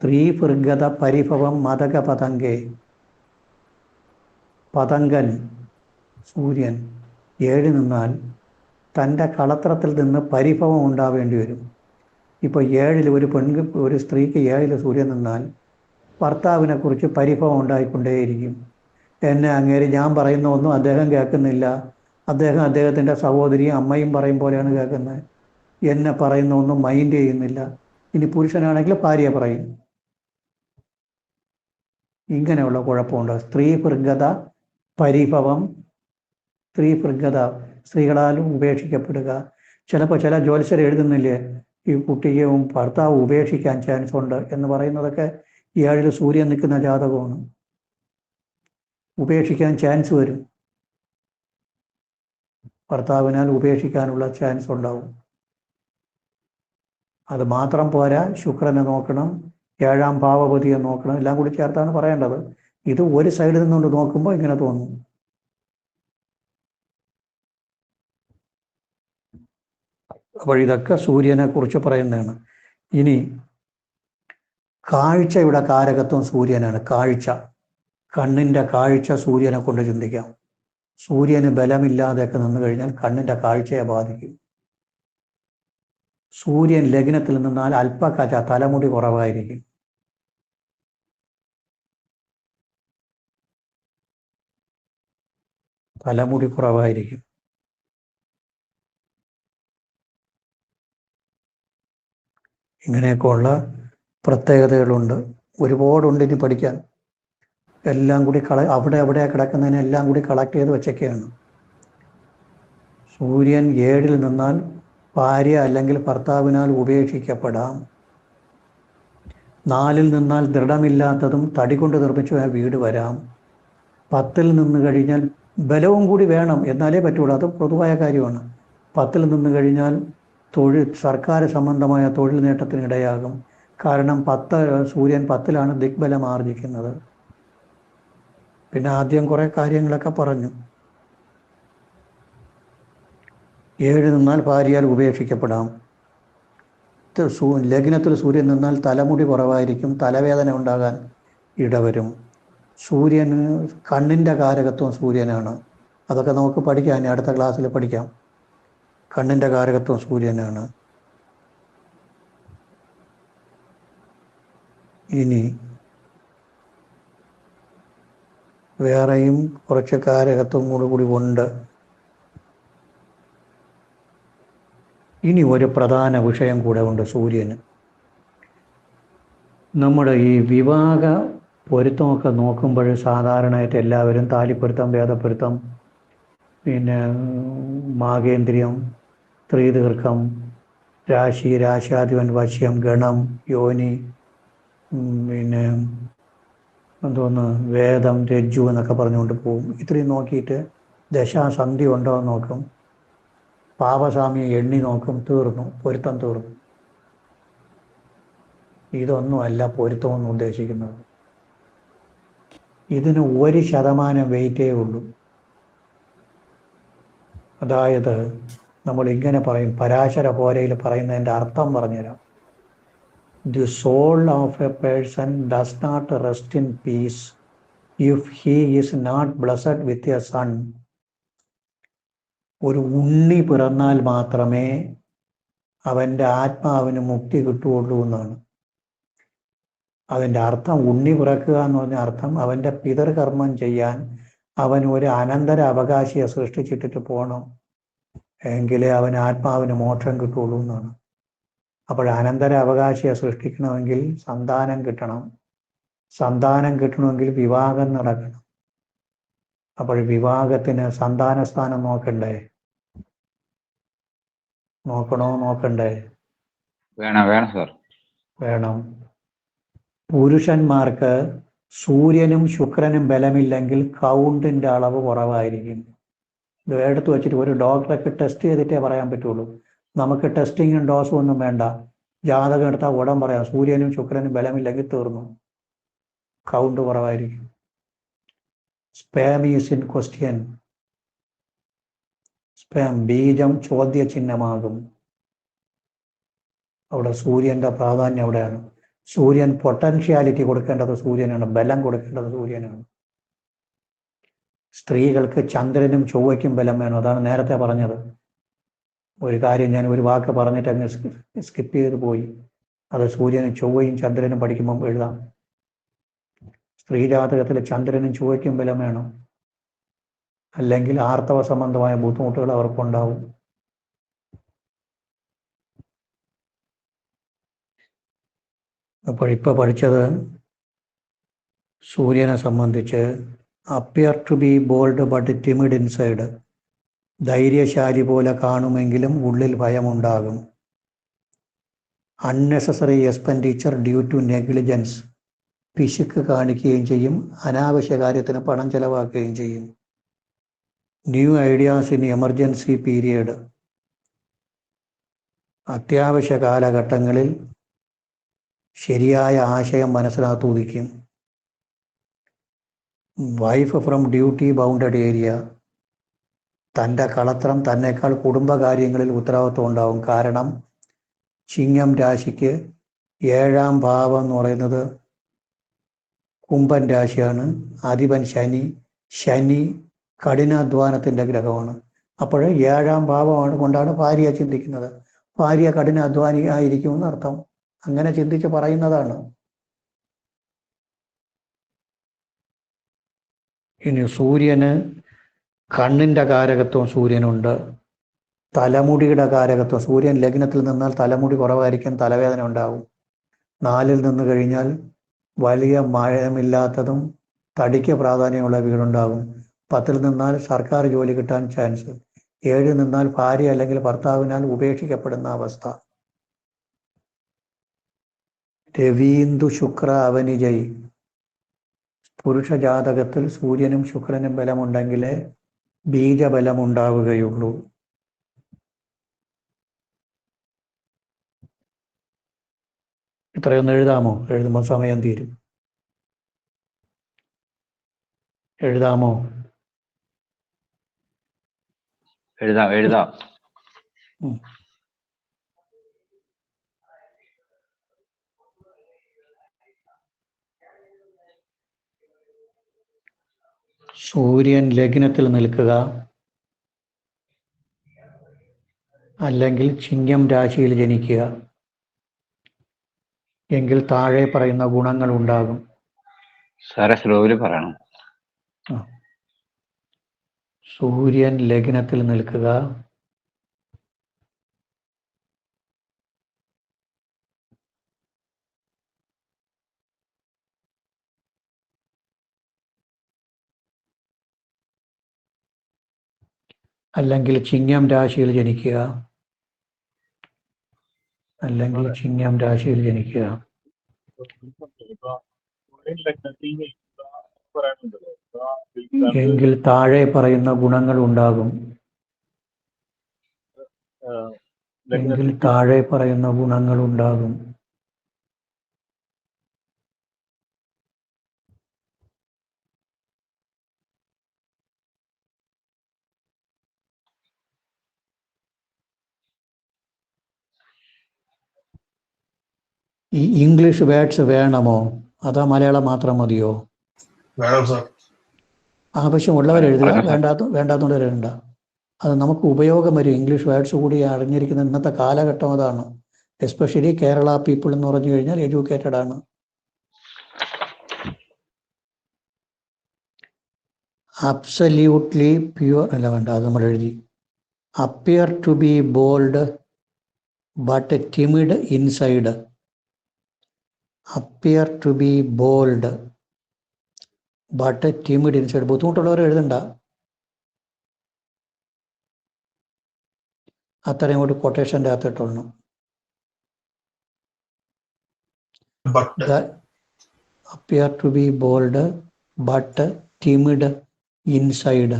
സ്ത്രീഭൃഗത പരിഭവം മതക പതങ്കേ. പതങ്കൻ സൂര്യൻ 7 നിന്നാൽ തൻ്റെ കളത്രത്തിൽ നിന്ന് പരിഭവം ഉണ്ടാവേണ്ടി വരും. ഇപ്പോൾ 7 ഒരു സ്ത്രീക്ക് 7 സൂര്യൻ നിന്നാൽ ഭർത്താവിനെ കുറിച്ച് പരിഭവം ഉണ്ടായിക്കൊണ്ടേയിരിക്കും. എന്നെ അങ്ങേര് ഞാൻ പറയുന്ന ഒന്നും അദ്ദേഹം കേൾക്കുന്നില്ല, അദ്ദേഹത്തിൻ്റെ സഹോദരിയും അമ്മയും പറയും പോലെയാണ് കേൾക്കുന്നത്, എന്നെ പറയുന്ന ഒന്നും മൈൻഡ് ചെയ്യുന്നില്ല. ഇനി പുരുഷനാണെങ്കിൽ ഭാര്യ പറയും. ഇങ്ങനെയുള്ള കുഴപ്പമുണ്ട്. സ്ത്രീഭൃഗത പരിഭവം, സ്ത്രീകളാലും ഉപേക്ഷിക്കപ്പെടുക. ചിലപ്പോൾ ചില ജ്യോത്സ്യർ എഴുതുന്നില്ലേ, ഈ കുട്ടിയും ഭർത്താവ് ഉപേക്ഷിക്കാൻ ചാൻസ് ഉണ്ട് എന്ന് പറയുന്നതൊക്കെ 7 സൂര്യൻ നിൽക്കുന്ന ജാതകമാണ്. ഉപേക്ഷിക്കാൻ ചാൻസ് വരും, ഭർത്താവിനാൽ ഉപേക്ഷിക്കാനുള്ള ചാൻസ് ഉണ്ടാവും. അത് മാത്രം പോരാ, ശുക്രനെ നോക്കണം, 7ാം ഭാവപതിയെ നോക്കണം, എല്ലാം കൂടി ചേർത്താണ് പറയേണ്ടത്. ഇത് ഒരു സൈഡിൽ നിന്നുകൊണ്ട് നോക്കുമ്പോൾ ഇങ്ങനെ തോന്നും. അപ്പോൾ ഇതൊക്കെ സൂര്യനെ കുറിച്ച് പറയുന്നതാണ്. ഇനി കാഴ്ചയുടെ കാരകത്വം സൂര്യനാണ്. കണ്ണിൻ്റെ കാഴ്ച സൂര്യനെ കൊണ്ട് ചിന്തിക്കാം. സൂര്യന് ബലമില്ലാതെയൊക്കെ നിന്ന് കഴിഞ്ഞാൽ കണ്ണിൻ്റെ കാഴ്ചയെ ബാധിക്കും. സൂര്യൻ ലഗ്നത്തിൽ നിന്നാൽ അല്പകച, തലമുടി കുറവായിരിക്കും. ഇങ്ങനെയൊക്കെയുള്ള പ്രത്യേകതകളുണ്ട്. ഒരുപാടുണ്ട് ഇനി പഠിക്കാൻ. എല്ലാം കൂടി അവിടെ കിടക്കുന്നതിനെല്ലാം കൂടി കളക്ട് ചെയ്ത് വെച്ചൊക്കെയാണ്. സൂര്യൻ 7-ൽ നിന്നാൽ ഭാര്യ അല്ലെങ്കിൽ ഭർത്താവിനാൽ ഉപേക്ഷിക്കപ്പെടാം. 4-ൽ നിന്നാൽ ദൃഢമില്ലാത്തതും തടി കൊണ്ട് നിർമ്മിച്ച വീട് വരാം. 10-ൽ നിന്ന് കഴിഞ്ഞാൽ ബലവും കൂടി വേണം, എന്നാലേ പറ്റുള്ളൂ. അത് പൊതുവായ കാര്യമാണ്. 10-ൽ നിന്ന് കഴിഞ്ഞാൽ സർക്കാർ സംബന്ധമായ തൊഴിൽ നേട്ടത്തിന് ഇടയാകും. കാരണം സൂര്യൻ 10-ലാണ് ദിഗ്ബലം ആർജിക്കുന്നത്. പിന്നെ ആദ്യം കുറേ കാര്യങ്ങളൊക്കെ പറഞ്ഞു. 7 നിന്നാൽ ഭാര്യയാൽ ഉപേക്ഷിക്കപ്പെടാം. ലഗ്നത്തിൽ സൂര്യൻ നിന്നാൽ തലമുടി കുറവായിരിക്കും, തലവേദന ഉണ്ടാകാൻ ഇടവരും. സൂര്യന് കണ്ണിൻ്റെ കാരകത്വം സൂര്യനാണ്. അതൊക്കെ നമുക്ക് പഠിക്കാം, അടുത്ത ക്ലാസ്സിൽ പഠിക്കാം. കണ്ണിൻ്റെ കാരകത്വം സൂര്യനാണ്. ഇനി വേറെയും കുറച്ച് കാരകത്വം കൂടി ഉണ്ട്. ഇനി ഒരു പ്രധാന വിഷയം കൂടെ ഉണ്ട് സൂര്യന്. നമ്മുടെ ഈ വിവാഹ പൊരുത്തമൊക്കെ നോക്കുമ്പോൾ സാധാരണയായിട്ട് എല്ലാവരും താലിപ്പൊരുത്തം, വേദപ്പൊരുത്തം, പിന്നെ മാഗേന്ദ്രിയം, ത്രിദീർഘം, രാശി, രാശാധിപൻ, വശ്യം, ഗണം, യോനി, പിന്നെ എന്തോന്ന് വേദം, രജ്ജു എന്നൊക്കെ പറഞ്ഞുകൊണ്ട് പോകും. ഇത്രയും നോക്കിയിട്ട് ദശാസന്ധി ഉണ്ടോ എന്ന് നോക്കും, പാപസാമ്യം എണ്ണി നോക്കും, തീർന്നു, പൊരുത്തം തീർന്നു. ഇതൊന്നുമല്ല പൊരുത്തമെന്ന് ഉദ്ദേശിക്കുന്നത്. ഇതിന് 1% വെയിറ്റേ ഉള്ളൂ. അതായത് നമ്മൾ ഇങ്ങനെ പറയും, പരാശര പോരയിൽ പറയുന്നതിൻ്റെ അർത്ഥം പറഞ്ഞുതരാം. The soul of a person does not rest in peace if he is not blessed with a son. ഒരു ഉണ്ണി പിറന്നാൽ മാത്രമേ അവൻ്റെ ആത്മാവിന് മുക്തി കിട്ടുകയുള്ളൂ എന്നാണ് അതിൻ്റെ അർത്ഥം. ഉണ്ണി പിറക്കുക എന്ന് പറഞ്ഞ അർത്ഥം അവൻ്റെ പിതൃകർമ്മം ചെയ്യാൻ അവൻ ഒരു അനന്തര അവകാശിയെ സൃഷ്ടിച്ചിട്ടിട്ട് പോകണം, എങ്കിലേ അവൻ ആത്മാവിന് മോക്ഷം കിട്ടുള്ളൂ എന്നാണ്. അപ്പോൾ അനന്തര അവകാശിയെ സൃഷ്ടിക്കണമെങ്കിൽ സന്താനം കിട്ടണം. സന്താനം കിട്ടണമെങ്കിൽ വിവാഹം നടക്കണം. അപ്പോൾ വിവാഹത്തിന് സന്താനസ്ഥാനം നോക്കണ്ടേ? നോക്കണ്ടേ? വേണം സാർ. വേണം. പുരുഷന്മാർക്ക് സൂര്യനും ശുക്രനും ബലമില്ലെങ്കിൽ കൗണ്ടിൻ്റെ അളവ് കുറവായിരിക്കും. ഇത് എടുത്തു വച്ചിട്ട് ഒരു ഡോക്ടർക്ക് ടെസ്റ്റ് ചെയ്തിട്ടേ പറയാൻ പറ്റുള്ളൂ. നമുക്ക് ടെസ്റ്റിങ്ങും ഡോസും ഒന്നും വേണ്ട. ജാതകം എടുത്താൽ ഉടൻ പറയാം, സൂര്യനും ശുക്രനും ബലമില്ലെങ്കിൽ തീർന്നു, കൗണ്ട് കുറവായിരിക്കും. Sperm is in question. Sperm ബീജം ചോദ്യചിഹ്നമാകും. അവിടെ സൂര്യൻ്റെ പ്രാധാന്യം അവിടെയാണ്. സൂര്യൻ പൊട്ടൻഷ്യാലിറ്റി കൊടുക്കേണ്ടത് സൂര്യനാണ്, ബലം കൊടുക്കേണ്ടത് സൂര്യനാണ്. സ്ത്രീകൾക്ക് ചന്ദ്രനും ചൊവ്വയ്ക്കും ബലം വേണം. അതാണ് നേരത്തെ പറഞ്ഞത്. ഒരു കാര്യം ഞാൻ ഒരു വാക്ക് പറഞ്ഞിട്ട് അങ്ങ് സ്കിപ്പ് ചെയ്ത് പോയി. അത് സൂര്യനും ചൊവ്വയും ചന്ദ്രനും പഠിക്കുമ്പം എഴുതാം. സ്ത്രീജാതകത്തിൽ ചന്ദ്രനും ചൊവ്വയ്ക്കും ബലം വേണം, അല്ലെങ്കിൽ ആർത്തവ സംബന്ധമായ ബുദ്ധിമുട്ടുകൾ അവർക്കുണ്ടാവും. അപ്പോൾ ഇപ്പോൾ പഠിച്ചത് സൂര്യനെ സംബന്ധിച്ച് appear to be bold but timid inside. ധൈര്യശാലി പോലെ കാണുമെങ്കിലും ഉള്ളിൽ ഭയമുണ്ടാകും. Unnecessary expenditure due to negligence. പിശുക്ക് കാണിക്കുകയും ചെയ്യും, അനാവശ്യ കാര്യത്തിന് പണം ചെലവാക്കുകയും ചെയ്യും. New ideas in emergency period. അത്യാവശ്യ കാലഘട്ടങ്ങളിൽ ശരിയായ ആശയം മനസ്സിനകത്ത് ഉദിക്കും. Wife from duty bounded area. തൻ്റെ കളത്രം തന്നെക്കാൾ കുടുംബകാര്യങ്ങളിൽ ഉത്തരവാദിത്വം ഉണ്ടാവും. കാരണം ചിങ്ങം രാശിക്ക് 7-ാം ഭാവം എന്ന് പറയുന്നത് കുംഭൻ രാശിയാണ്. അധിപൻ ശനി കഠിനാധ്വാനത്തിൻ്റെ ഗ്രഹമാണ്. അപ്പോൾ 7-ാം ഭാവമാണ് കൊണ്ടാണ് ഭാര്യ ചിന്തിക്കുന്നത്. ഭാര്യ കഠിനാധ്വാനി ആയിരിക്കുമെന്ന് അർത്ഥം. അങ്ങനെ ചിന്തിച്ച് പറയുന്നതാണ്. ഇനി സൂര്യന് കണ്ണിൻ്റെ കാരകത്വം സൂര്യനുണ്ട്. തലമുടിയുടെ കാരകത്വം സൂര്യൻ ലഗ്നത്തിൽ നിന്നാൽ തലമുടി കുറവായിരിക്കും, തലവേദന ഉണ്ടാവും. 4-ൽ നിന്ന് കഴിഞ്ഞാൽ വലിയ മഴമില്ലാത്തതും തടിക്ക് പ്രാധാന്യമുള്ള വീടുണ്ടാകും. 10-ൽ നിന്നാൽ സർക്കാർ ജോലി കിട്ടാൻ ചാൻസ്. 7 നിന്നാൽ ഭാര്യ അല്ലെങ്കിൽ ഭർത്താവിനാൽ ഉപേക്ഷിക്കപ്പെടുന്ന അവസ്ഥ. രവീന്ദു ശുക്ര അവനിജയ്. പുരുഷ ജാതകത്തിൽ സൂര്യനും ശുക്രനും ബലമുണ്ടെങ്കിലേ ബീജബലം ഉണ്ടാവുകയുള്ളൂ. ഇത്രയൊന്ന് എഴുതാമോ? എഴുതുമ്പോൾ സമയം തീരും. എഴുതാമോ? എഴുതാം. ഉം. സൂര്യൻ ലഗ്നത്തിൽ നിൽക്കുക അല്ലെങ്കിൽ ചിങ്ങം രാശിയിൽ ജനിക്കുക എങ്കിൽ താഴെ പറയുന്ന ഗുണങ്ങൾ ഉണ്ടാകും. സാറെ സ്ലോവില് പറയണം. സൂര്യൻ ലഗ്നത്തിൽ നിൽക്കുക, അല്ലെങ്കിൽ ചിങ്ങം രാശിയിൽ ജനിക്കുക, എങ്കിൽ താഴെ പറയുന്ന ഗുണങ്ങൾ ഉണ്ടാകും. ഈ ഇംഗ്ലീഷ് വേർഡ്സ് വേണമോ അതോ മലയാളം മാത്രം മതിയോ? വേണം സാർ. ആവശ്യമുള്ളവർ എഴുതുക, പറഞ്ഞോ സാർ. വേണ്ടാത്തവർ എഴുതണ്ട. അത് നമുക്ക് ഉപയോഗം വരും. ഇംഗ്ലീഷ് വേർഡ്സ് കൂടി അറിഞ്ഞിരിക്കുന്ന ഇന്നത്തെ കാലഘട്ടം അതാണ്. എസ്പെഷ്യലി കേരള പീപ്പിൾ എന്ന് പറഞ്ഞു കഴിഞ്ഞാൽ എഡ്യൂക്കേറ്റഡ് ആണ്. അബ്സല്യൂട്ട്ലി പ്യുവർ അല്ല, വേണ്ട, അത് നമ്മൾ എഴുതി. Appear to be bold but timid inside. Appear to be bold but timid inside. ബുദ്ധിമുട്ടുള്ളവർ എഴുതണ്ട. അത്രയും കൂടി കൊട്ടേഷൻ്റെ അകത്തിട്ടോളണം. Appear to be bold but timid inside.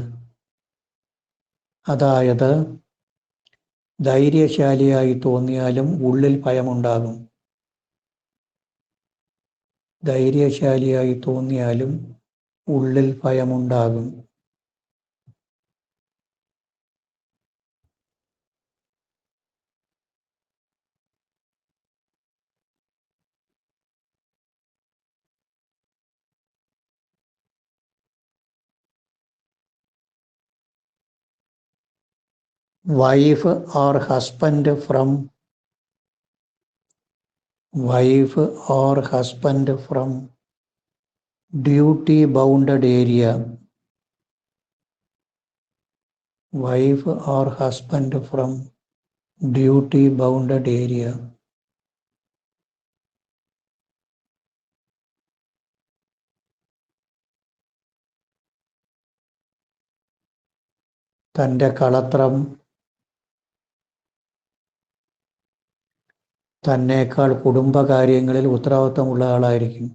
അതായത് ധൈര്യശാലിയായി തോന്നിയാലും ഉള്ളിൽ ഭയമുണ്ടാകും. Wife or husband from duty bounded area. തൻ്റെ കളത്രം തന്നേക്കാൾ കുടുംബകാര്യങ്ങളിൽ ഉത്തരവാദിത്തമുള്ള ആളായിരിക്കും.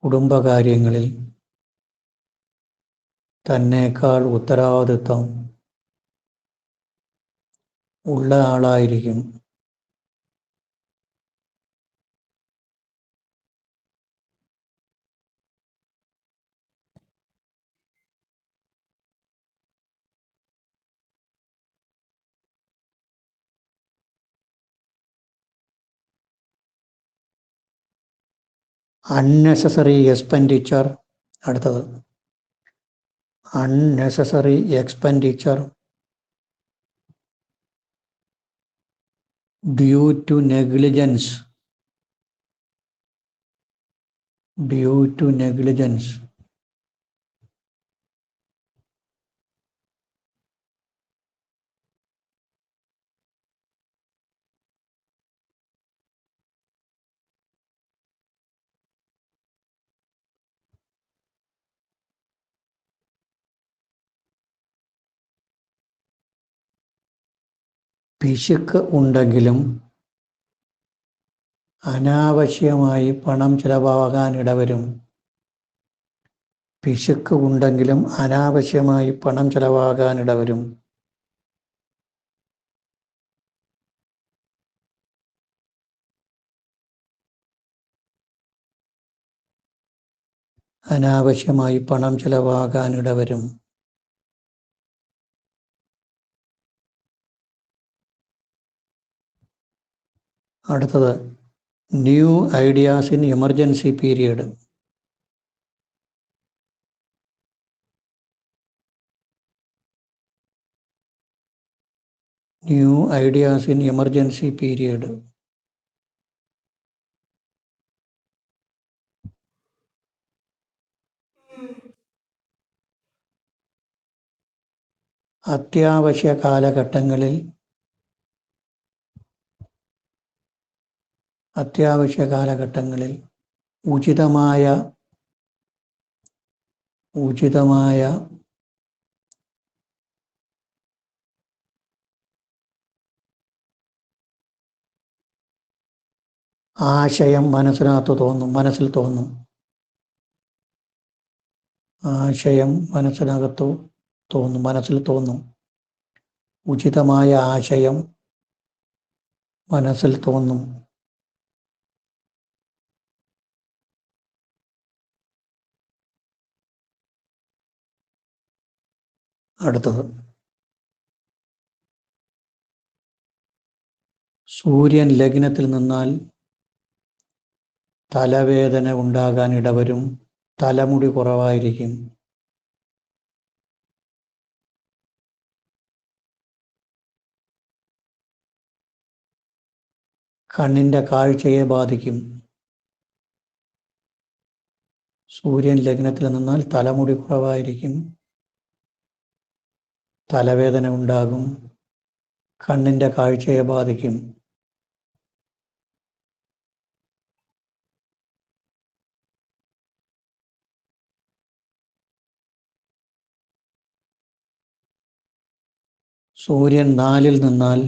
കുടുംബകാര്യങ്ങളിൽ തന്നേക്കാൾ ഉത്തരവാദിത്തം ഉള്ള ആളായിരിക്കും. Unnecessary expenditure. അടുത്തത് unnecessary expenditure due to negligence. പിശുക്ക് ഉണ്ടെങ്കിലും അനാവശ്യമായി പണം ചെലവാകാൻ ഇടവരും. പിശുക്ക് ഉണ്ടെങ്കിലും അനാവശ്യമായി പണം ചെലവാകാൻ ഇടവരും. അനാവശ്യമായി പണം ചെലവാകാൻ ഇടവരും. അടുത്തത് new ideas in emergency period. New ideas in emergency period. അത്യാവശ്യ കാലഘട്ടങ്ങളിൽ ഉചിതമായ ആശയം മനസ്സിൽ തോന്നും. ഉചിതമായ ആശയം മനസ്സിൽ തോന്നും. അടുത്തത് സൂര്യൻ ലഗ്നത്തിൽ നിന്നാൽ തലവേദന ഉണ്ടാകാൻ ഇടവരും. തലമുടി കുറവായിരിക്കും. കണ്ണിൻ്റെ കാഴ്ചയെ ബാധിക്കും. സൂര്യൻ ലഗ്നത്തിൽ നിന്നാൽ തലമുടി കുറവായിരിക്കും. തലവേദന ഉണ്ടാകും. കണ്ണിൻ്റെ കാഴ്ചയെ ബാധിക്കും. സൂര്യൻ 4-ൽ നിന്നാൽ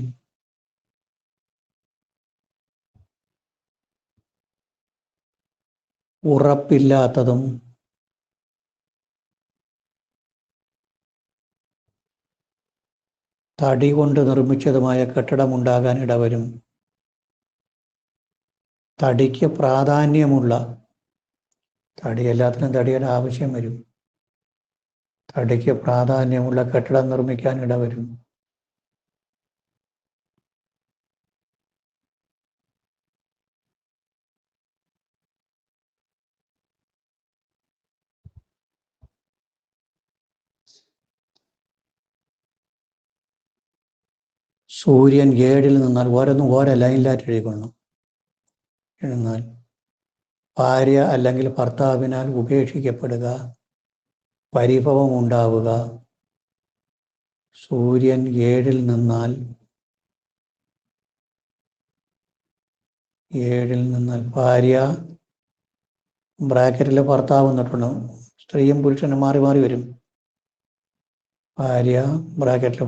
ഉറപ്പില്ലാത്തതും തടി കൊണ്ട് നിർമ്മിച്ചതുമായ കെട്ടിടമുണ്ടാകാൻ ഇടവരും. തടിക്ക് പ്രാധാന്യമുള്ള, തടി എല്ലാത്തിനും തടിയുടെ ആവശ്യം വരും. തടിക്ക് പ്രാധാന്യമുള്ള കെട്ടിടം നിർമ്മിക്കാൻ ഇടവരും. സൂര്യൻ 7-ൽ നിന്നാൽ ഓരോ ലൈനിലായിട്ട് എഴുതിക്കൊള്ളണം. എന്നാൽ ഭാര്യ അല്ലെങ്കിൽ ഭർത്താവിനാൽ ഉപേക്ഷിക്കപ്പെടുക, പരിഭവം ഉണ്ടാവുക. സൂര്യൻ 7-ൽ നിന്നാൽ ഭാര്യ ബ്രാക്കറ്റിൽ ഭർത്താവ് എന്നിട്ടുണ്ട്. സ്ത്രീയും പുരുഷനും മാറി മാറി വരും. ഭാര്യ ബ്രാക്കറ്റിൽ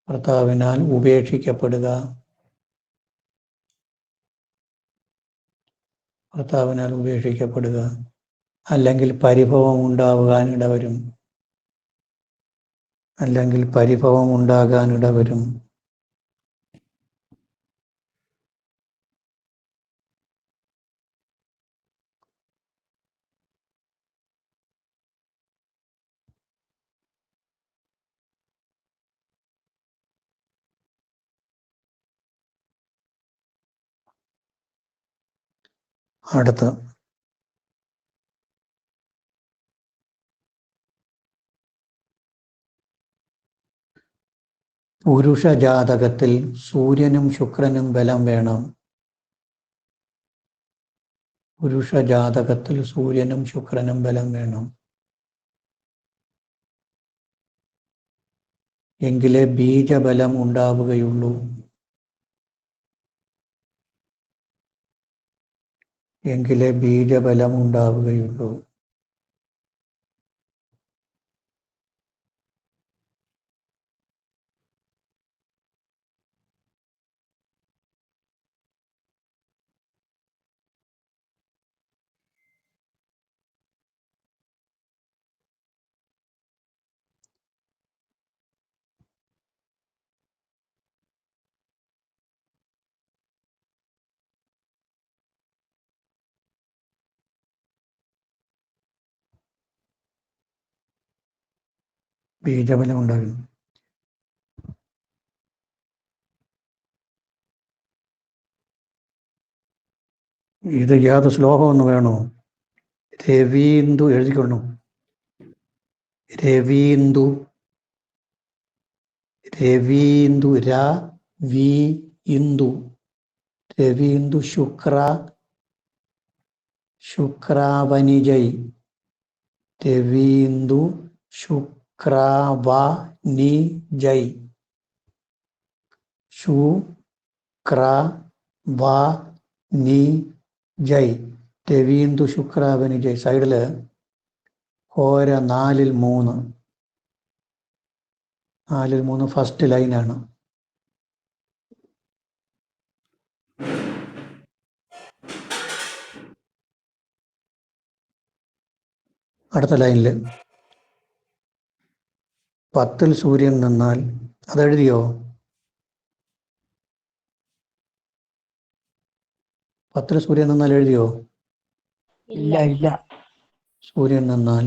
ഭർത്താവിനാൽ ഉപേക്ഷിക്കപ്പെടുക. അല്ലെങ്കിൽ പരിഭവം ഉണ്ടാകാൻ ഇടവരും. അടുത്ത പുരുഷ ജാതകത്തിൽ സൂര്യനും ശുക്രനും ബലം വേണം. എങ്കിലേ ബീജബലം ഉണ്ടാവുകയുള്ളൂ. ബീജബലം ഉണ്ടാകുന്നു. ഇത് യാത് ശ്ലോകം ഒന്ന് വേണോ? രവീന്ദു എഴുതിക്കൊള്ളു. രവീന്ദു രവീന്ദു വി ഇന്ദു രവീന്ദു ശുക്രാവനിജൈ രവീന്ദു ശുക്രാവനിജൈ ശുക്രാവനിജൈ രവീന്ദു ശുക്രാവനിജൈ. സൈഡില് ഹോര 4-3 ഫസ്റ്റ് ലൈനാണ്. അടുത്ത ലൈനിൽ 10-ൽ സൂര്യൻ നിന്നാൽ അതെഴുതിയോ? 10-ൽ സൂര്യൻ നിന്നാൽ എഴുതിയോ? ഇല്ല. സൂര്യൻ നിന്നാൽ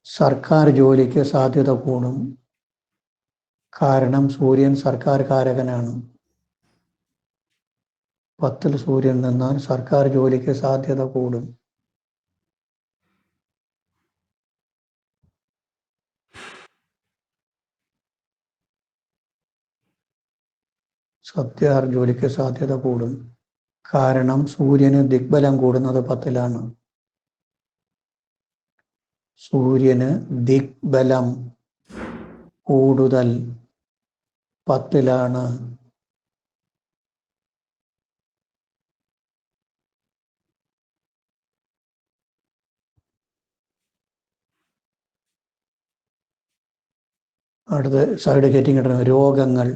സർക്കാർ ജോലിക്ക് സാധ്യത കൂടും. കാരണം സൂര്യൻ സർക്കാർ കാരകനാണ്. 10-ൽ സൂര്യൻ നിന്നാൽ സർക്കാർ ജോലിക്ക് സാധ്യത കൂടും. സർക്കാർ ജോലിക്ക് സാധ്യത കൂടും. കാരണം സൂര്യന് ദിഗ്ബലം കൂടുന്നത് 10-ലാണ്. സൂര്യന് ദിഗ്ബലം കൂടുതൽ 10-ലാണ്. അടുത്ത സൈഡ് ഹെഡിങ് ഇടണം. രോഗങ്ങൾ.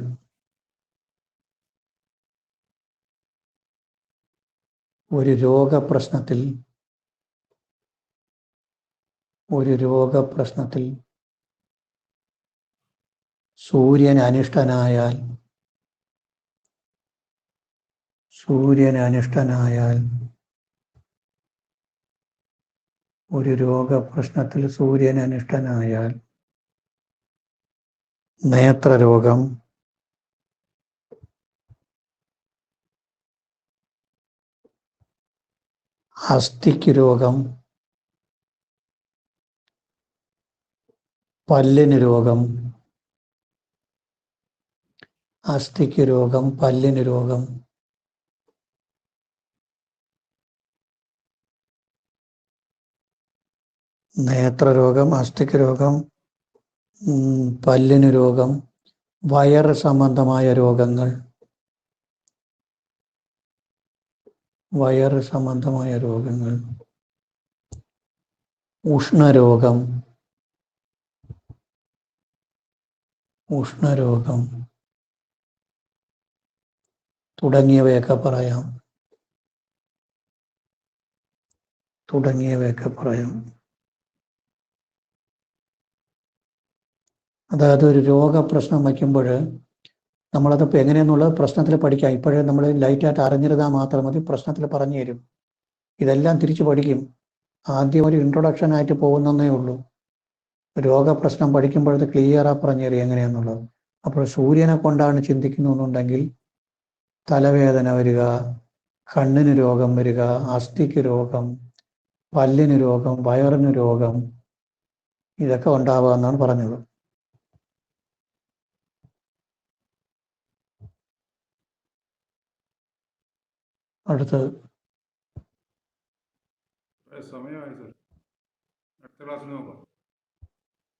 ഒരു രോഗപ്രശ്നത്തിൽ സൂര്യൻ അനിഷ്ടനായാൽ നേത്രരോഗം, അസ്ഥിക്ക് രോഗം, പല്ലിന് രോഗം, നേത്രരോഗം, അസ്ഥിക്ക് രോഗം, പല്ലിന് രോഗം, വയറ് സംബന്ധമായ രോഗങ്ങൾ, ഉഷ്ണരോഗം തുടങ്ങിയവയൊക്കെ പറയാം. അതായത് ഒരു രോഗപ്രശ്നം വയ്ക്കുമ്പോൾ നമ്മളതിപ്പോൾ എങ്ങനെയെന്നുള്ളത് പ്രശ്നത്തിൽ പഠിക്കാം. ഇപ്പോഴേ നമ്മൾ ലൈറ്റായിട്ട് അറിഞ്ഞിരുന്നാൽ മാത്രം മതി, പ്രശ്നത്തിൽ പറഞ്ഞു തരും. ഇതെല്ലാം തിരിച്ചു പഠിക്കും. ആദ്യം ഒരു ഇൻട്രൊഡക്ഷൻ ആയിട്ട് പോകുന്നതേ ഉള്ളൂ. രോഗപ്രശ്നം പഠിക്കുമ്പോഴത് ക്ലിയറാ പറഞ്ഞു തരും എങ്ങനെയാന്നുള്ളത്. അപ്പോൾ സൂര്യനെ കൊണ്ടാണ് ചിന്തിക്കുന്നുണ്ടെങ്കിൽ തലവേദന വരിക, കണ്ണിന് രോഗം വരിക, അസ്ഥിക്ക് രോഗം, പല്ലിന് രോഗം, വയറിന് രോഗം, ഇതൊക്കെ ഉണ്ടാവാമെന്നാണ് പറഞ്ഞത്. അടുത്തത് സമയമായി സർ. അടുത്ത ക്ലാസ്സിൽ നോക്കാം.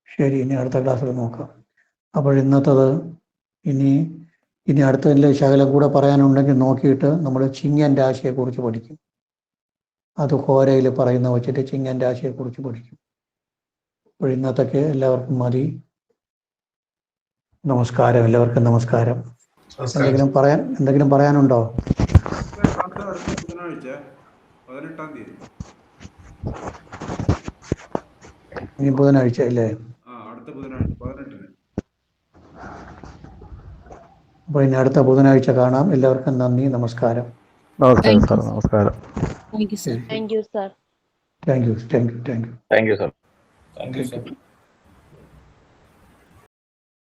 ശരി, ഇനി അടുത്ത ക്ലാസ്സിൽ നോക്കാം. അപ്പോൾ ഇന്നത്തത് ഇനി അടുത്തതിൽ ശകലം കൂടെ പറയാനുണ്ടെങ്കിൽ നോക്കിയിട്ട് നമ്മൾ ചിങ്ങൻ രാശിയെക്കുറിച്ച് പഠിക്കും. അത് ഹോരയിൽ പറയുന്ന വെച്ചിട്ട് ചിങ്ങൻ രാശിയെക്കുറിച്ച് പഠിക്കും. അപ്പോൾ ഇന്നത്തൊക്കെ എല്ലാവർക്കും മതി. നമസ്കാരം. എല്ലാവർക്കും നമസ്കാരം. എന്തെങ്കിലും പറയാനുണ്ടോ? അടുത്ത ബുധനാഴ്ച 18-ാം തീയതി. ഇനി ബുധനാഴ്ച അല്ലേ? അടുത്ത ബുധനാഴ്ച 18-ന്. അപ്പോൾ ഇനി അടുത്ത ബുധനാഴ്ച കാണാം. എല്ലാവർക്കും നന്ദി, നമസ്കാരം. നമസ്കാരം സാർ. നമസ്കാരം. Thank you, sir. Thank you. Thank you sir.